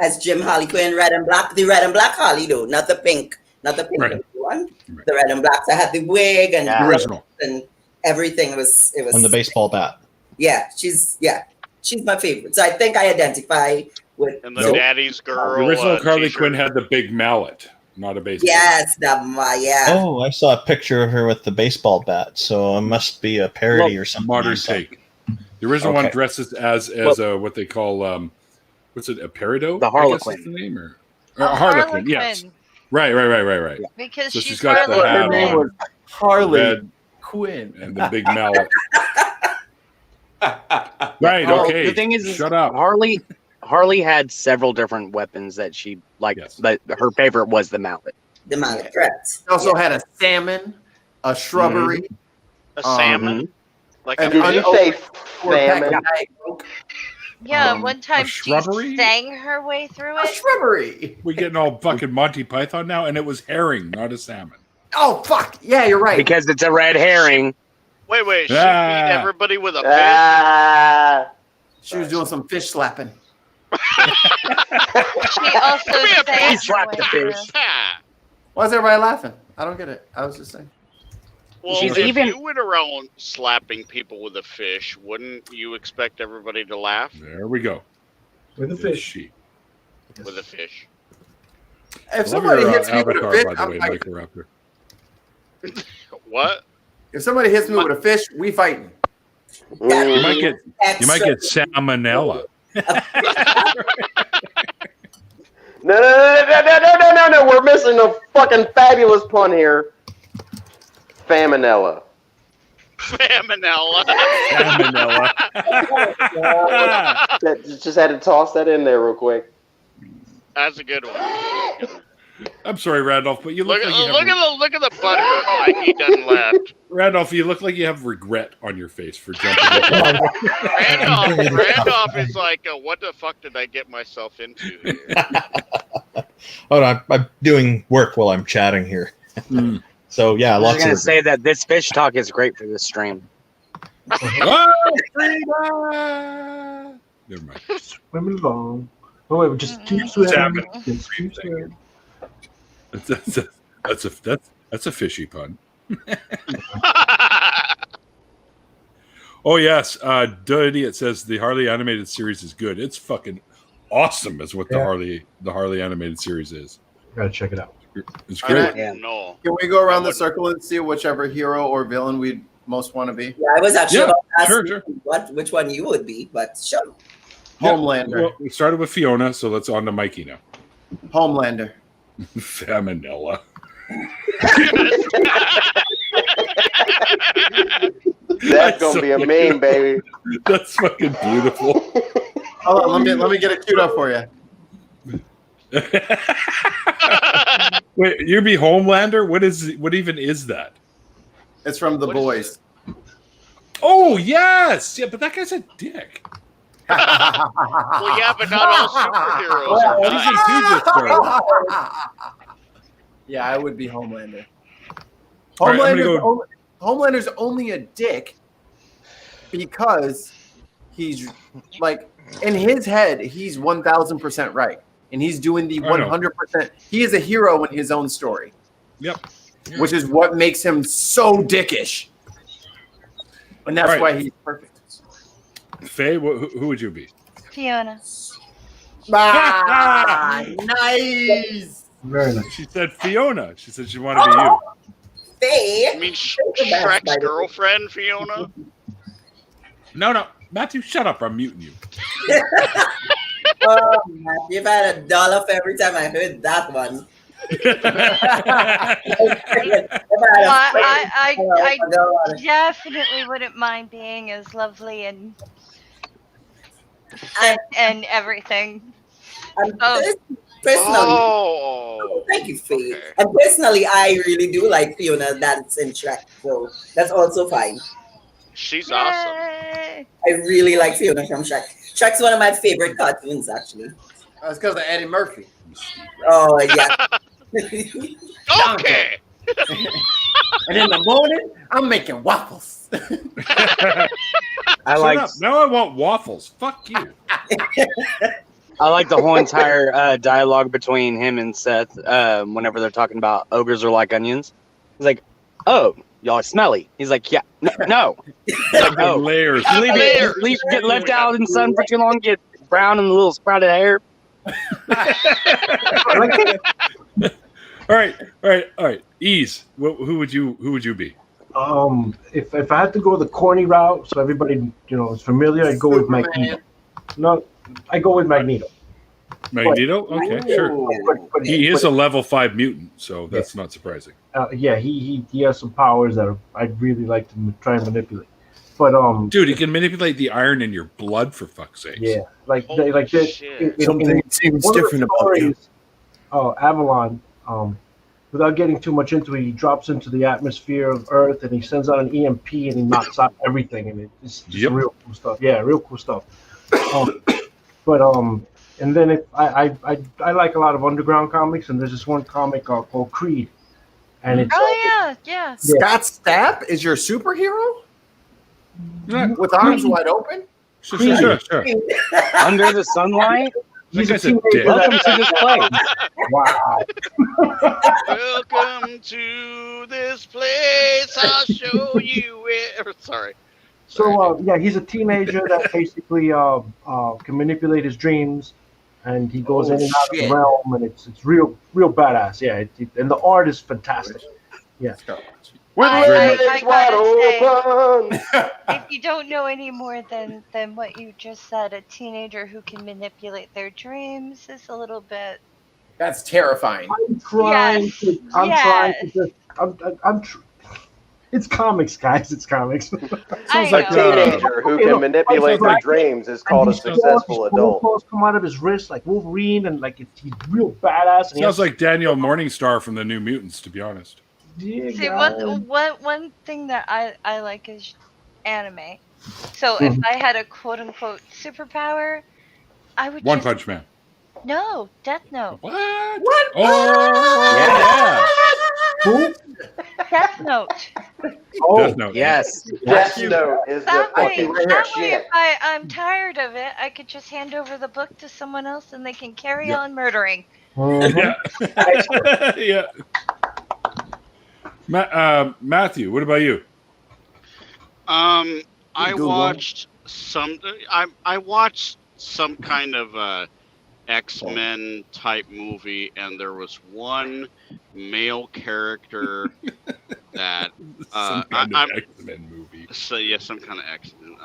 [SPEAKER 2] as Jim Harlequin, red and black. The red and black Harley though, not the pink one. Right. The red and black. So I had the wig and
[SPEAKER 1] the original
[SPEAKER 2] and everything. It was
[SPEAKER 12] and the baseball bat.
[SPEAKER 2] Yeah, she's my favorite. So I think I identify with
[SPEAKER 7] the daddy's girl.
[SPEAKER 1] The original Harley Quinn had the big mallet, not a baseball.
[SPEAKER 2] Yes,
[SPEAKER 12] Oh, I saw a picture of her with the baseball bat, so it must be a parody or something.
[SPEAKER 1] Modern take. The original one dresses as what they call what's it, a peridot?
[SPEAKER 13] The Harlequin.
[SPEAKER 1] The name or Harlequin? Yes. Right.
[SPEAKER 4] Yeah. Because
[SPEAKER 1] so she's got the hat on,
[SPEAKER 5] Harley Quinn,
[SPEAKER 1] and the big mallet. Right. Okay.
[SPEAKER 13] The thing is,
[SPEAKER 1] shut up.
[SPEAKER 13] Harley had several different weapons that she liked, but her favorite was the mallet.
[SPEAKER 2] The mallet, correct.
[SPEAKER 5] She also had a salmon, a shrubbery,
[SPEAKER 7] a salmon. Like
[SPEAKER 8] did you say salmon?
[SPEAKER 4] Yeah, one time she
[SPEAKER 1] shrubbery?
[SPEAKER 4] sang her way through it.
[SPEAKER 5] A shrubbery.
[SPEAKER 1] We're getting all fucking Monty Python now, and it was herring, not a salmon.
[SPEAKER 5] Oh fuck! Yeah, you're right.
[SPEAKER 13] Because it's a red herring.
[SPEAKER 7] Wait. She beat everybody with a fish.
[SPEAKER 5] She was doing some fish slapping.
[SPEAKER 4] She also said
[SPEAKER 13] slapped the fish.
[SPEAKER 5] Why is everybody laughing? I don't get it. I was just saying.
[SPEAKER 7] Well, if you went around slapping people with a fish, wouldn't you expect everybody to laugh?
[SPEAKER 1] There we go.
[SPEAKER 3] With a fish.
[SPEAKER 7] With a fish.
[SPEAKER 5] If somebody hits me with a fish,
[SPEAKER 1] by the way, Michael Raptor.
[SPEAKER 7] What?
[SPEAKER 5] If somebody hits me with a fish, we fighting.
[SPEAKER 1] You might get salmonella.
[SPEAKER 8] No. We're missing a fucking fabulous pun here. Faminella.
[SPEAKER 7] Salmonella.
[SPEAKER 8] Just had to toss that in there real quick.
[SPEAKER 7] That's a good one.
[SPEAKER 1] I'm sorry, Randolph, but you look like you
[SPEAKER 7] look at the butter. Mikey doesn't laugh.
[SPEAKER 1] Randolph, you look like you have regret on your face for jumping.
[SPEAKER 7] Randolph is like, what the fuck did I get myself into here?
[SPEAKER 12] Oh, no, I'm doing work while I'm chatting here. So yeah,
[SPEAKER 13] I'm
[SPEAKER 12] lots
[SPEAKER 13] going to
[SPEAKER 12] of
[SPEAKER 13] say that this fish talk is great for this stream.
[SPEAKER 1] Never mind.
[SPEAKER 3] Swim along. Oh, wait, just keep swimming. Just keep swimming.
[SPEAKER 1] That's a fishy pun. Oh yes, Idiot says the Harley animated series is good. It's fucking awesome, is what the Harley animated series is.
[SPEAKER 3] Gotta check it out.
[SPEAKER 1] It's great.
[SPEAKER 7] No.
[SPEAKER 5] Can we go around the circle and see whichever hero or villain we'd most want to be?
[SPEAKER 2] Yeah, I was actually about to ask
[SPEAKER 1] sure.
[SPEAKER 2] you which one you would be, but sure.
[SPEAKER 5] Homelander.
[SPEAKER 1] Well, we started with Fiona, so let's on to Mikey now.
[SPEAKER 5] Homelander.
[SPEAKER 1] Faminella.
[SPEAKER 8] That's gonna be a meme, baby.
[SPEAKER 1] That's fucking beautiful.
[SPEAKER 5] Hold on, let me get it queued up for you.
[SPEAKER 1] Wait, you be Homelander? What even is that?
[SPEAKER 5] It's from The Boys.
[SPEAKER 1] Oh yes, yeah, but that guy's a dick.
[SPEAKER 7] Well, yeah, but not all superheroes are
[SPEAKER 1] What does he do this for?
[SPEAKER 5] Yeah, I would be Homelander.
[SPEAKER 1] All right, I'm gonna
[SPEAKER 5] Homelander's only a dick because he's like, in his head, he's 1000% right. And he's doing the 100%. He is a hero in his own story.
[SPEAKER 1] Yep.
[SPEAKER 5] Which is what makes him so dickish. And that's why he's perfect.
[SPEAKER 1] Faye, who would you be?
[SPEAKER 4] Fiona.
[SPEAKER 5] Nice.
[SPEAKER 3] Very nice.
[SPEAKER 1] She said Fiona. She said she wanted to be you.
[SPEAKER 2] Faye.
[SPEAKER 7] I mean, Shrek's girlfriend, Fiona?
[SPEAKER 1] No. Matthew, shut up. I'm muting you.
[SPEAKER 2] Oh, man, you've had $1 for every time I heard that one.
[SPEAKER 4] I definitely wouldn't mind being as lovely and everything.
[SPEAKER 2] Personally, thank you, Faye. Okay. And personally, I really do like Fiona dancing Shrek, so that's also fine.
[SPEAKER 7] She's awesome.
[SPEAKER 2] I really like Fiona from Shrek. Shrek's one of my favorite cartoons, actually.
[SPEAKER 5] That's because of Eddie Murphy.
[SPEAKER 2] Oh, yeah.
[SPEAKER 7] Okay.
[SPEAKER 5] And in the morning, I'm making waffles.
[SPEAKER 1] Now I want waffles. Fuck you.
[SPEAKER 13] I like the whole entire dialogue between him and Seth whenever they're talking about ogres are like onions. He's like, oh, y'all are smelly. He's like, yeah, no. Like, oh,
[SPEAKER 1] layers.
[SPEAKER 13] Get left out in the sun for too long, get brown and a little sprouted hair.
[SPEAKER 1] All right. Ease. Who would you be?
[SPEAKER 3] If I had to go the corny route, so everybody is familiar, I'd go with Magneto. No, I go with Magneto.
[SPEAKER 1] Magneto? Okay, sure. But he is a level 5 mutant, so that's not surprising.
[SPEAKER 3] Yeah, he has some powers that I'd really like to try and manipulate. But
[SPEAKER 1] dude, he can manipulate the iron in your blood, for fuck's sake.
[SPEAKER 3] Yeah, something
[SPEAKER 5] seems different about you.
[SPEAKER 3] Oh, Avalon. Without getting too much into it, he drops into the atmosphere of Earth and he sends out an EMP and he knocks out everything. And it's just real cool stuff. Yeah, real cool stuff. And then I like a lot of underground comics, and there's this one comic called Creed, and it's
[SPEAKER 4] yeah.
[SPEAKER 5] Scott Stapp is your superhero? With arms wide open?
[SPEAKER 1] Sure.
[SPEAKER 13] Under the sunlight?
[SPEAKER 3] He's
[SPEAKER 1] Like
[SPEAKER 3] a
[SPEAKER 1] I said, dick.
[SPEAKER 3] teenager.
[SPEAKER 13] Welcome to this place.
[SPEAKER 3] Wow.
[SPEAKER 7] Welcome to this place. I'll show you where. Sorry.
[SPEAKER 3] So yeah, he's a teenager that basically can manipulate his dreams, and he goes in and out of the realm, and it's real badass. Yeah, and the art is fantastic. Yeah.
[SPEAKER 8] With
[SPEAKER 4] I
[SPEAKER 8] legs
[SPEAKER 4] gotta
[SPEAKER 8] wide
[SPEAKER 4] say,
[SPEAKER 8] open.
[SPEAKER 4] if you don't know any more than what you just said, a teenager who can manipulate their dreams is a little bit.
[SPEAKER 5] That's terrifying.
[SPEAKER 3] I'm trying
[SPEAKER 4] Yes.
[SPEAKER 3] to. I'm trying to. Just, it's comics, guys. It's comics.
[SPEAKER 4] I
[SPEAKER 1] Sounds
[SPEAKER 8] A
[SPEAKER 1] like
[SPEAKER 4] know.
[SPEAKER 8] teenager who can manipulate their dreams is called a successful adult.
[SPEAKER 3] Claws come out of his wrist like Wolverine, and like he's real badass. And he
[SPEAKER 1] Sounds
[SPEAKER 3] has-
[SPEAKER 1] like Daniel Morningstar from the New Mutants, to be honest.
[SPEAKER 3] Yeah,
[SPEAKER 4] See,
[SPEAKER 3] guys.
[SPEAKER 4] one thing that I like is anime. So if I had a quote unquote superpower, I would
[SPEAKER 1] One
[SPEAKER 4] just
[SPEAKER 1] Punch Man.
[SPEAKER 4] no Death Note.
[SPEAKER 1] What? Oh,
[SPEAKER 3] Who?
[SPEAKER 4] Death Note.
[SPEAKER 3] Oh,
[SPEAKER 1] Death Note.
[SPEAKER 13] Yes.
[SPEAKER 8] Death Note is the
[SPEAKER 4] That way,
[SPEAKER 8] fucking rare shit.
[SPEAKER 4] if I'm tired of it, I could just hand over the book to someone else and they can carry
[SPEAKER 1] Yep.
[SPEAKER 4] on murdering.
[SPEAKER 3] Mhm.
[SPEAKER 1] Yeah. Yeah. Matthew, what about you?
[SPEAKER 7] I
[SPEAKER 5] Google.
[SPEAKER 7] watched some. I watched some kind of X-Men type movie, and there was one male character that
[SPEAKER 1] Some kind of X-Men movie.
[SPEAKER 7] so yeah, some kind of X-Men.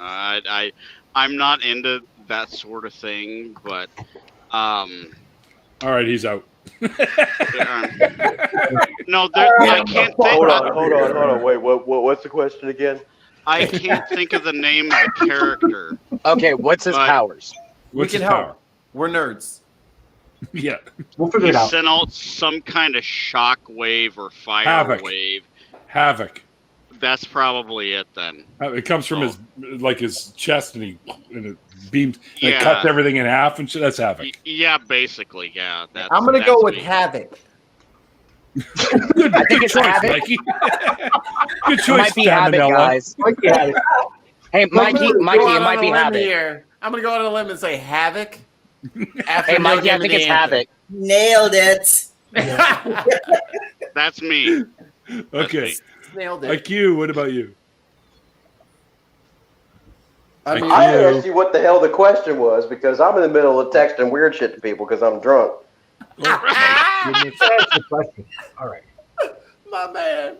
[SPEAKER 7] I'm not into that sort of thing, but
[SPEAKER 1] All right, he's out.
[SPEAKER 7] no, I can't think.
[SPEAKER 8] Hold on. Wait, what's the question again?
[SPEAKER 7] I can't think of the name of the character.
[SPEAKER 13] Okay, what's his
[SPEAKER 7] But-
[SPEAKER 13] powers?
[SPEAKER 1] What's
[SPEAKER 5] We
[SPEAKER 1] his
[SPEAKER 5] can
[SPEAKER 1] power?
[SPEAKER 5] help. We're nerds.
[SPEAKER 1] Yeah.
[SPEAKER 3] We'll figure
[SPEAKER 7] He
[SPEAKER 3] it out.
[SPEAKER 7] sent out some kind of shock wave or fire
[SPEAKER 1] Havoc.
[SPEAKER 7] wave.
[SPEAKER 1] Havoc.
[SPEAKER 7] That's probably it then.
[SPEAKER 1] It comes from his chest, and it beams, and it
[SPEAKER 7] Yeah.
[SPEAKER 1] cuts everything in half, and shit. That's Havoc.
[SPEAKER 7] Yeah, basically, yeah.
[SPEAKER 5] I'm gonna go
[SPEAKER 7] that's
[SPEAKER 5] with
[SPEAKER 7] me.
[SPEAKER 5] Havoc.
[SPEAKER 13] I think it's
[SPEAKER 1] choice,
[SPEAKER 13] Havoc.
[SPEAKER 1] Mikey. Good
[SPEAKER 13] It
[SPEAKER 1] choice,
[SPEAKER 13] might be Havoc,
[SPEAKER 1] Salmonella.
[SPEAKER 13] guys.
[SPEAKER 3] Mikey had it.
[SPEAKER 13] Hey, Mikey, it
[SPEAKER 5] Go
[SPEAKER 13] might
[SPEAKER 5] on
[SPEAKER 13] be
[SPEAKER 5] a limb
[SPEAKER 13] Havoc.
[SPEAKER 5] here. I'm gonna go on a limb and say Havoc. After
[SPEAKER 13] Hey,
[SPEAKER 5] Neil
[SPEAKER 13] Mikey, I
[SPEAKER 5] gave me
[SPEAKER 13] think
[SPEAKER 5] the
[SPEAKER 13] it's
[SPEAKER 5] answer.
[SPEAKER 13] Havoc.
[SPEAKER 2] Nailed it.
[SPEAKER 7] That's me.
[SPEAKER 1] Okay.
[SPEAKER 5] Nailed it.
[SPEAKER 1] IQ, what about you?
[SPEAKER 5] I mean,
[SPEAKER 8] I asked you what the hell the question was because I'm in the middle of texting weird shit to people because I'm drunk.
[SPEAKER 3] That's the question. All right.
[SPEAKER 5] my man.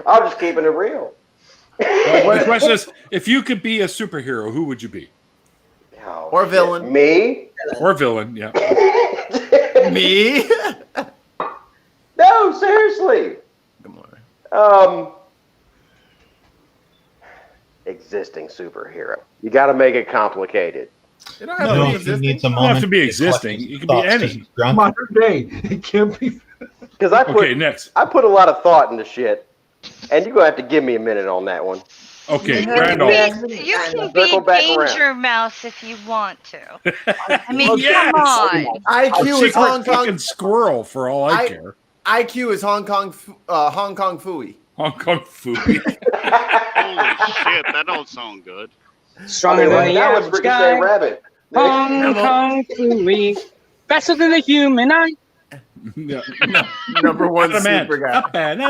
[SPEAKER 8] I'm just keeping it real.
[SPEAKER 1] The question is, if you could be a superhero, who would you be?
[SPEAKER 8] Oh,
[SPEAKER 5] Or
[SPEAKER 8] shit.
[SPEAKER 5] villain.
[SPEAKER 8] Me?
[SPEAKER 1] Or villain, yeah.
[SPEAKER 5] Me?
[SPEAKER 8] No, seriously.
[SPEAKER 5] Come on.
[SPEAKER 8] Existing superhero. You got to make it complicated.
[SPEAKER 5] You don't have
[SPEAKER 12] No,
[SPEAKER 5] to be
[SPEAKER 12] if you
[SPEAKER 5] existing.
[SPEAKER 12] need some
[SPEAKER 1] You don't have
[SPEAKER 12] moment
[SPEAKER 1] to be
[SPEAKER 12] to
[SPEAKER 1] existing.
[SPEAKER 12] collect
[SPEAKER 1] You
[SPEAKER 12] his
[SPEAKER 1] can be
[SPEAKER 12] thoughts 'cause
[SPEAKER 1] any.
[SPEAKER 12] he's drunk.
[SPEAKER 3] Modern day. It can't be.
[SPEAKER 8] Because I put
[SPEAKER 1] Okay, next.
[SPEAKER 8] I put a lot of thought into shit, and you're gonna have to give me a minute on that one.
[SPEAKER 1] Okay,
[SPEAKER 4] You
[SPEAKER 1] Randolph.
[SPEAKER 4] can be
[SPEAKER 8] Circle back around.
[SPEAKER 4] Danger Mouse if you want to. I mean,
[SPEAKER 1] Yes!
[SPEAKER 4] come on.
[SPEAKER 5] IQ is
[SPEAKER 1] Secret
[SPEAKER 5] Hong Kong.
[SPEAKER 1] fucking squirrel, for all I care.
[SPEAKER 5] IQ is Hong Kong Fooey.
[SPEAKER 1] Hong Kong food.
[SPEAKER 7] Holy shit, that don't sound good.
[SPEAKER 13] Stronger than the
[SPEAKER 8] that was
[SPEAKER 13] average
[SPEAKER 8] Ricochet
[SPEAKER 13] guy.
[SPEAKER 8] Rabbit.
[SPEAKER 13] Hong Kong Fooey. Faster than the human eye.
[SPEAKER 1] Yeah.
[SPEAKER 5] Number one
[SPEAKER 1] Adamant.
[SPEAKER 5] super guy.
[SPEAKER 1] Up and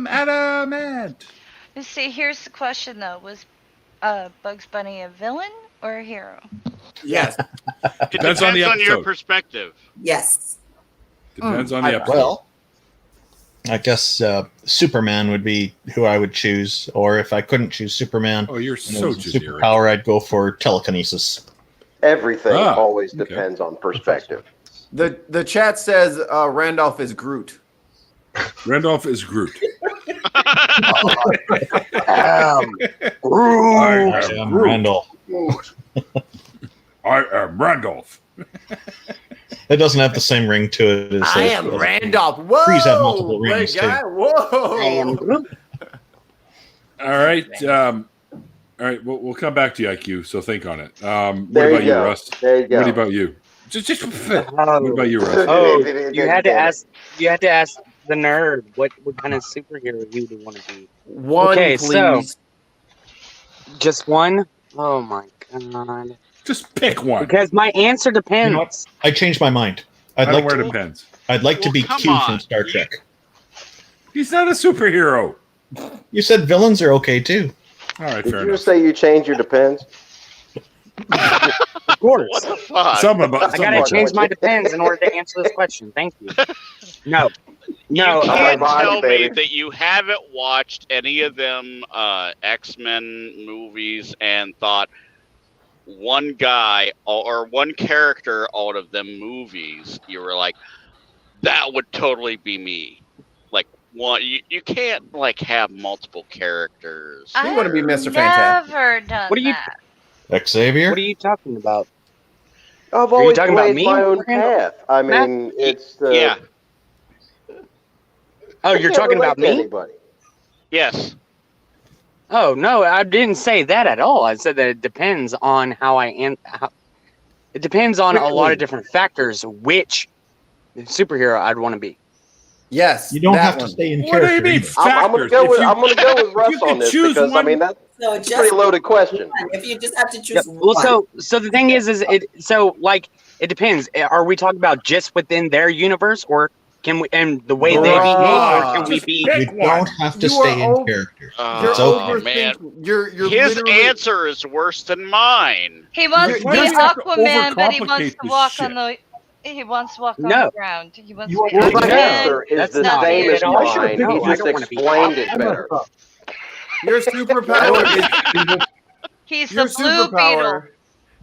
[SPEAKER 1] adamant.
[SPEAKER 4] Let's see, here's the question though. Was Bugs Bunny a villain or a hero?
[SPEAKER 5] Yes.
[SPEAKER 7] It
[SPEAKER 1] Depends on the
[SPEAKER 7] your
[SPEAKER 1] episode.
[SPEAKER 7] perspective.
[SPEAKER 2] Yes.
[SPEAKER 1] Depends on the episode.
[SPEAKER 12] Well, I guess Superman would be who I would choose, or if I couldn't choose Superman,
[SPEAKER 1] Oh, you're
[SPEAKER 12] and it
[SPEAKER 1] so
[SPEAKER 12] was a
[SPEAKER 1] just here.
[SPEAKER 12] superpower, I'd go for telekinesis.
[SPEAKER 8] Everything
[SPEAKER 1] Ah,
[SPEAKER 8] always
[SPEAKER 1] okay.
[SPEAKER 8] depends on perspective.
[SPEAKER 5] The chat says Randolph is Groot.
[SPEAKER 1] Randolph is Groot.
[SPEAKER 12] I am Randolph.
[SPEAKER 1] I am Randolph.
[SPEAKER 12] It doesn't have the same ring to it as
[SPEAKER 5] I am Randolph. Whoa.
[SPEAKER 12] Trees have multiple
[SPEAKER 5] big
[SPEAKER 12] rings, too.
[SPEAKER 5] guy. Whoa.
[SPEAKER 13] I am Groot.
[SPEAKER 1] All right. All right. We'll come back to you, IQ. So think on it. What
[SPEAKER 8] There
[SPEAKER 1] about
[SPEAKER 8] you
[SPEAKER 1] you,
[SPEAKER 8] go.
[SPEAKER 1] Russ?
[SPEAKER 8] There you go.
[SPEAKER 1] What about you? Just what about you, Russ?
[SPEAKER 13] Oh, you had to ask the nerd what kind of superhero you would want to be.
[SPEAKER 5] One,
[SPEAKER 13] Okay,
[SPEAKER 5] please.
[SPEAKER 13] so Just one? Oh my god.
[SPEAKER 1] Just pick one.
[SPEAKER 13] Because my answer depends.
[SPEAKER 12] You know what? I changed my mind.
[SPEAKER 1] I don't wear depends.
[SPEAKER 12] I'd like to be
[SPEAKER 7] come
[SPEAKER 12] Q
[SPEAKER 7] on.
[SPEAKER 12] from Star Trek.
[SPEAKER 1] He's not a superhero.
[SPEAKER 12] You said villains are okay too.
[SPEAKER 1] All right,
[SPEAKER 8] Did
[SPEAKER 1] fair
[SPEAKER 8] you
[SPEAKER 1] enough.
[SPEAKER 8] say you change your depends?
[SPEAKER 13] Of course.
[SPEAKER 7] What the fuck?
[SPEAKER 13] I gotta change my depends in order to answer this question. Thank you. No. No.
[SPEAKER 7] You can't
[SPEAKER 8] body,
[SPEAKER 7] tell me
[SPEAKER 8] baby.
[SPEAKER 7] that you haven't watched any of them X-Men movies and thought one guy or one character out of them movies, you were like, that would totally be me. Like, one, you can't like have multiple characters.
[SPEAKER 5] You want to be Mr.
[SPEAKER 4] Never
[SPEAKER 5] Fantastic.
[SPEAKER 4] done
[SPEAKER 13] What are you?
[SPEAKER 4] that.
[SPEAKER 12] Xavier?
[SPEAKER 13] What are you talking about?
[SPEAKER 8] I've
[SPEAKER 13] Are you
[SPEAKER 8] always
[SPEAKER 13] talking about
[SPEAKER 8] blazed
[SPEAKER 13] me
[SPEAKER 8] my own
[SPEAKER 13] or Randall?
[SPEAKER 8] path. I mean, it's
[SPEAKER 7] Yeah.
[SPEAKER 13] Oh, you're
[SPEAKER 8] can't
[SPEAKER 13] talking about
[SPEAKER 8] relate to
[SPEAKER 13] me?
[SPEAKER 8] anybody.
[SPEAKER 7] Yes.
[SPEAKER 13] Oh no, I didn't say that at all. I said that it depends on how I am. It depends on a lot of different factors. Which superhero I'd want to be.
[SPEAKER 5] Yes.
[SPEAKER 12] You don't
[SPEAKER 5] that
[SPEAKER 12] have to
[SPEAKER 5] one.
[SPEAKER 12] stay in
[SPEAKER 1] What do you
[SPEAKER 12] character.
[SPEAKER 1] mean
[SPEAKER 12] either.
[SPEAKER 8] I'm gonna
[SPEAKER 1] factors?
[SPEAKER 8] go
[SPEAKER 1] If
[SPEAKER 8] with
[SPEAKER 1] you-
[SPEAKER 8] I'm gonna go with Russ
[SPEAKER 1] you can
[SPEAKER 8] on this
[SPEAKER 1] choose
[SPEAKER 8] because I
[SPEAKER 1] one-
[SPEAKER 8] mean that's
[SPEAKER 2] So
[SPEAKER 8] a pretty loaded question.
[SPEAKER 2] if you just have to choose
[SPEAKER 13] Yeah, well,
[SPEAKER 2] one.
[SPEAKER 13] so the thing is it. So like, it depends. Are we talking about just within their universe, or can we and the way they behave, or can we
[SPEAKER 1] Just
[SPEAKER 13] be?
[SPEAKER 1] pick
[SPEAKER 12] You
[SPEAKER 1] one.
[SPEAKER 12] don't have to
[SPEAKER 5] You
[SPEAKER 12] stay
[SPEAKER 5] are
[SPEAKER 12] in
[SPEAKER 5] old.
[SPEAKER 12] character.
[SPEAKER 5] You're
[SPEAKER 12] It's okay.
[SPEAKER 5] overthink-
[SPEAKER 7] man.
[SPEAKER 5] You're
[SPEAKER 7] His
[SPEAKER 5] literally-
[SPEAKER 7] answer is worse than mine.
[SPEAKER 4] He wants to
[SPEAKER 1] Why
[SPEAKER 4] be
[SPEAKER 1] do you have to
[SPEAKER 4] Aquaman, but he wants
[SPEAKER 1] overcomplicate
[SPEAKER 4] to
[SPEAKER 1] this
[SPEAKER 4] walk
[SPEAKER 1] shit?
[SPEAKER 4] on the. He wants to walk on
[SPEAKER 13] No.
[SPEAKER 4] the ground. He wants
[SPEAKER 3] You
[SPEAKER 4] to be
[SPEAKER 3] want-
[SPEAKER 8] My
[SPEAKER 3] No,
[SPEAKER 8] answer is
[SPEAKER 13] that's
[SPEAKER 8] the
[SPEAKER 13] not
[SPEAKER 8] same
[SPEAKER 13] it
[SPEAKER 8] as
[SPEAKER 13] at all.
[SPEAKER 8] mine.
[SPEAKER 13] No,
[SPEAKER 8] He
[SPEAKER 13] I
[SPEAKER 8] just
[SPEAKER 13] don't wanna be
[SPEAKER 8] explained it
[SPEAKER 3] I
[SPEAKER 8] better.
[SPEAKER 3] messed up.
[SPEAKER 5] Your superpower is
[SPEAKER 4] He's
[SPEAKER 5] your
[SPEAKER 4] the blue beetle.
[SPEAKER 5] superpower.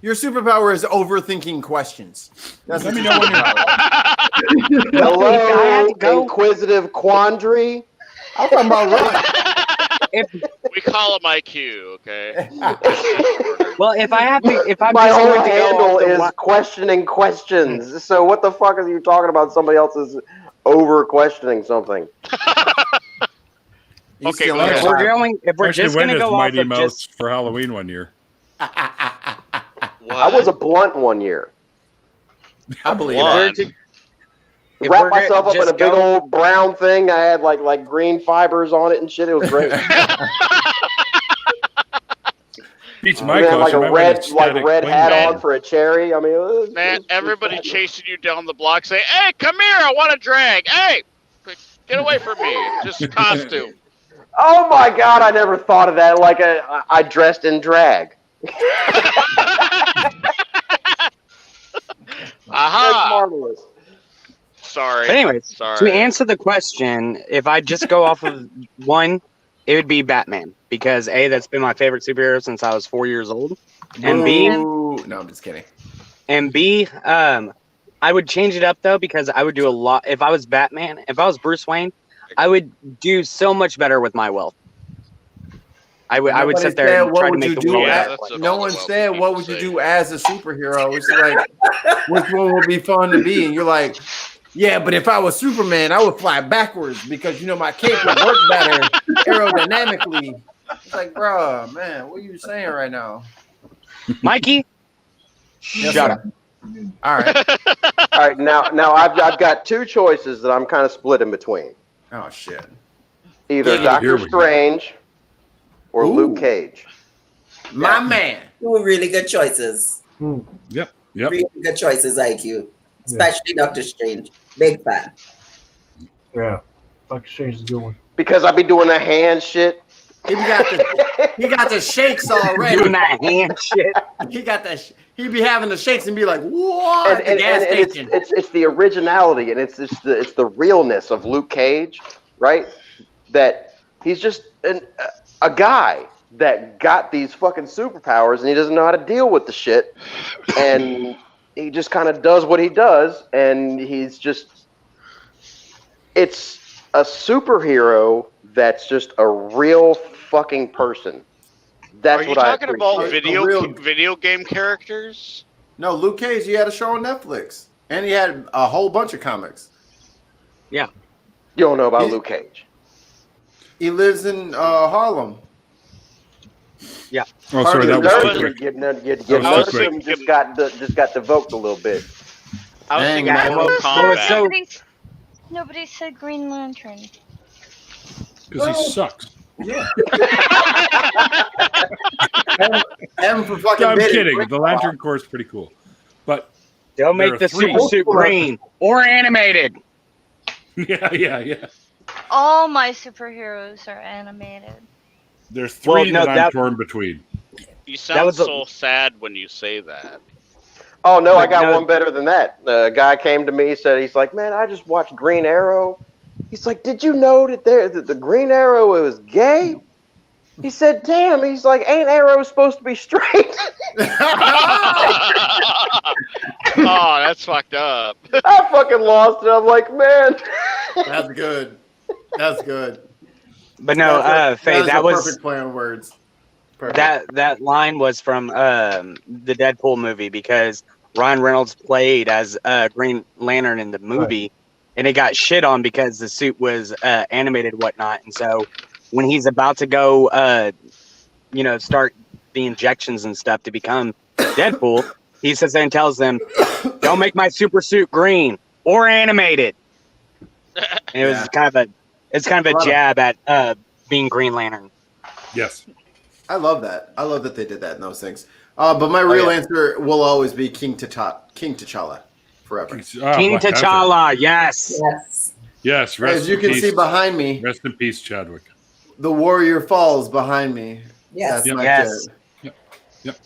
[SPEAKER 5] Your superpower is overthinking questions. That's
[SPEAKER 1] Let
[SPEAKER 5] what
[SPEAKER 1] me
[SPEAKER 5] your
[SPEAKER 1] know when
[SPEAKER 5] superpower
[SPEAKER 1] you're
[SPEAKER 5] is.
[SPEAKER 8] Hello,
[SPEAKER 13] I had to go.
[SPEAKER 8] inquisitive quandary.
[SPEAKER 5] I'm talking about right.
[SPEAKER 7] We call him IQ, okay?
[SPEAKER 13] Well, if I have to, if I'm
[SPEAKER 8] My
[SPEAKER 13] just
[SPEAKER 8] whole
[SPEAKER 13] going to go
[SPEAKER 8] handle
[SPEAKER 13] off the
[SPEAKER 8] is questioning questions. So what the fuck are you talking about? Somebody else's over questioning something.
[SPEAKER 5] You
[SPEAKER 7] Okay,
[SPEAKER 5] stealing
[SPEAKER 7] go
[SPEAKER 5] our
[SPEAKER 7] ahead.
[SPEAKER 13] if we're
[SPEAKER 5] time.
[SPEAKER 13] going, if we're
[SPEAKER 1] Actually
[SPEAKER 13] just
[SPEAKER 1] went
[SPEAKER 13] going to
[SPEAKER 1] as
[SPEAKER 13] go off
[SPEAKER 1] Mighty
[SPEAKER 13] of
[SPEAKER 1] Mouse
[SPEAKER 13] just,
[SPEAKER 1] for Halloween one year.
[SPEAKER 8] I was a blunt one year.
[SPEAKER 5] I believe
[SPEAKER 7] What?
[SPEAKER 5] that.
[SPEAKER 13] if
[SPEAKER 8] Wrapped
[SPEAKER 13] we're gonna
[SPEAKER 8] myself up in
[SPEAKER 13] just
[SPEAKER 8] a big
[SPEAKER 13] go-
[SPEAKER 8] old brown thing. I had like green fibers on it and shit. It was great.
[SPEAKER 1] Beats
[SPEAKER 8] I
[SPEAKER 1] my
[SPEAKER 8] had like
[SPEAKER 1] costume. I
[SPEAKER 8] a
[SPEAKER 1] went
[SPEAKER 8] red
[SPEAKER 1] as
[SPEAKER 8] like
[SPEAKER 1] static
[SPEAKER 8] red hat
[SPEAKER 1] wingman.
[SPEAKER 8] on for a cherry. I mean, it was,
[SPEAKER 7] Man,
[SPEAKER 8] it was
[SPEAKER 7] everybody
[SPEAKER 8] fabulous.
[SPEAKER 7] chasing you down the block saying, hey, come here, I want to drag. Hey, get away from me. Just a costume.
[SPEAKER 8] Oh my god! I never thought of that. Like I dressed in drag. That's
[SPEAKER 7] Aha!
[SPEAKER 8] marvelous.
[SPEAKER 7] Sorry.
[SPEAKER 13] But anyways,
[SPEAKER 7] Sorry.
[SPEAKER 13] to answer the question, if I just go off of one, it would be Batman because A, that's been my favorite superhero since I was 4 years old, and B,
[SPEAKER 5] Ooh, no, I'm just kidding.
[SPEAKER 13] I would change it up though because I would do a lot. If I was Batman, if I was Bruce Wayne, I would do so much better with my wealth. I would
[SPEAKER 5] Nobody
[SPEAKER 13] sit there
[SPEAKER 5] said,
[SPEAKER 13] and
[SPEAKER 5] what
[SPEAKER 13] try to
[SPEAKER 5] would
[SPEAKER 13] make
[SPEAKER 5] you
[SPEAKER 13] the
[SPEAKER 5] do?
[SPEAKER 13] world
[SPEAKER 7] Yeah,
[SPEAKER 13] better.
[SPEAKER 7] that's what
[SPEAKER 5] No
[SPEAKER 7] all
[SPEAKER 5] one
[SPEAKER 7] the wealthy
[SPEAKER 5] said,
[SPEAKER 7] people
[SPEAKER 5] what would you
[SPEAKER 7] say.
[SPEAKER 5] do as a superhero? It's like, which one would be fun to be? And you're like, yeah, but if I was Superman, I would fly backwards because, you know, my cape would work better aerodynamically. It's like, bro, man, what are you saying right now?
[SPEAKER 13] Mikey,
[SPEAKER 5] Yes,
[SPEAKER 13] shut
[SPEAKER 5] sir.
[SPEAKER 13] up.
[SPEAKER 5] All right.
[SPEAKER 8] All right, now I've got two choices that I'm kind of split in between.
[SPEAKER 5] Oh, shit.
[SPEAKER 8] Either
[SPEAKER 1] Here
[SPEAKER 8] Doctor
[SPEAKER 1] we go.
[SPEAKER 8] Strange or
[SPEAKER 5] Ooh.
[SPEAKER 8] Luke Cage.
[SPEAKER 5] My man.
[SPEAKER 2] Two really good choices.
[SPEAKER 1] Yep.
[SPEAKER 2] Really good choices, IQ. Especially Doctor Strange. Big fan.
[SPEAKER 3] Yeah. Doctor Strange is a good one.
[SPEAKER 8] Because I be doing the hand shit.
[SPEAKER 5] He got the shakes already.
[SPEAKER 13] Doing that hand shit.
[SPEAKER 5] He got that. He be having the shakes and be like, "What?" At the gas station.
[SPEAKER 8] It's the originality and it's the realness of Luke Cage, right? That he's just a guy that got these fucking superpowers and he doesn't know how to deal with the shit, and he just kind of does what he does, and he's just. It's a superhero that's just a real fucking person. That's
[SPEAKER 7] Are you
[SPEAKER 8] what I
[SPEAKER 7] talking about
[SPEAKER 8] appreciate.
[SPEAKER 7] video game characters?
[SPEAKER 5] No, Luke Cage. He had a show on Netflix, and he had a whole bunch of comics.
[SPEAKER 13] Yeah.
[SPEAKER 8] You don't know about Luke Cage.
[SPEAKER 5] He lives in Harlem.
[SPEAKER 13] Yeah.
[SPEAKER 1] Oh, sorry, that was too quick.
[SPEAKER 8] Just got devoked a little bit.
[SPEAKER 7] I was
[SPEAKER 5] Dang,
[SPEAKER 7] thinking
[SPEAKER 5] man.
[SPEAKER 7] Mortal Kombat.
[SPEAKER 4] Nobody said Green Lantern.
[SPEAKER 1] Because he sucks.
[SPEAKER 3] Yeah.
[SPEAKER 5] M for fucking.
[SPEAKER 1] I'm
[SPEAKER 5] bit
[SPEAKER 1] kidding.
[SPEAKER 5] is
[SPEAKER 1] The Lantern Corps is pretty cool, but
[SPEAKER 13] They'll
[SPEAKER 1] there are
[SPEAKER 13] make the
[SPEAKER 1] three.
[SPEAKER 13] super suit green or animated.
[SPEAKER 1] Yeah.
[SPEAKER 4] All my superheroes are animated.
[SPEAKER 1] There's three
[SPEAKER 13] Well, no,
[SPEAKER 1] that I'm
[SPEAKER 13] that-
[SPEAKER 1] torn between.
[SPEAKER 7] You sound so sad when you say that.
[SPEAKER 8] Oh no, I
[SPEAKER 13] But
[SPEAKER 8] got
[SPEAKER 13] no-
[SPEAKER 8] one better than that. The guy came to me, said he's like, man, I just watched Green Arrow. He's like, did you know that the Green Arrow was gay? He said, damn. He's like, ain't Arrow supposed to be straight?
[SPEAKER 7] Oh, that's fucked up.
[SPEAKER 8] I fucking lost it. I'm like, man.
[SPEAKER 5] That's good. That's good.
[SPEAKER 13] But no, Faye, that
[SPEAKER 5] a
[SPEAKER 13] was
[SPEAKER 5] perfect play on words. Perfect.
[SPEAKER 13] that line was from the Deadpool movie because Ryan Reynolds played as Green Lantern in the movie, and it got shit on because the suit was animated and whatnot. And so when he's about to go, start the injections and stuff to become Deadpool, he sits there and tells them, "Don't make my super suit green or animated." And it was kind of a jab at being Green Lantern.
[SPEAKER 1] Yes.
[SPEAKER 5] I love that. I love that they did that in those things. But my real answer will always be King T'Challa forever.
[SPEAKER 13] King T'Challa, yes.
[SPEAKER 2] Yes.
[SPEAKER 1] Rest
[SPEAKER 5] As you
[SPEAKER 1] in
[SPEAKER 5] can
[SPEAKER 1] peace.
[SPEAKER 5] see behind me,
[SPEAKER 1] Rest in peace, Chadwick.
[SPEAKER 5] the warrior falls behind me.
[SPEAKER 2] Yes.
[SPEAKER 5] That's my
[SPEAKER 13] Yes.
[SPEAKER 5] kid.
[SPEAKER 1] Yep.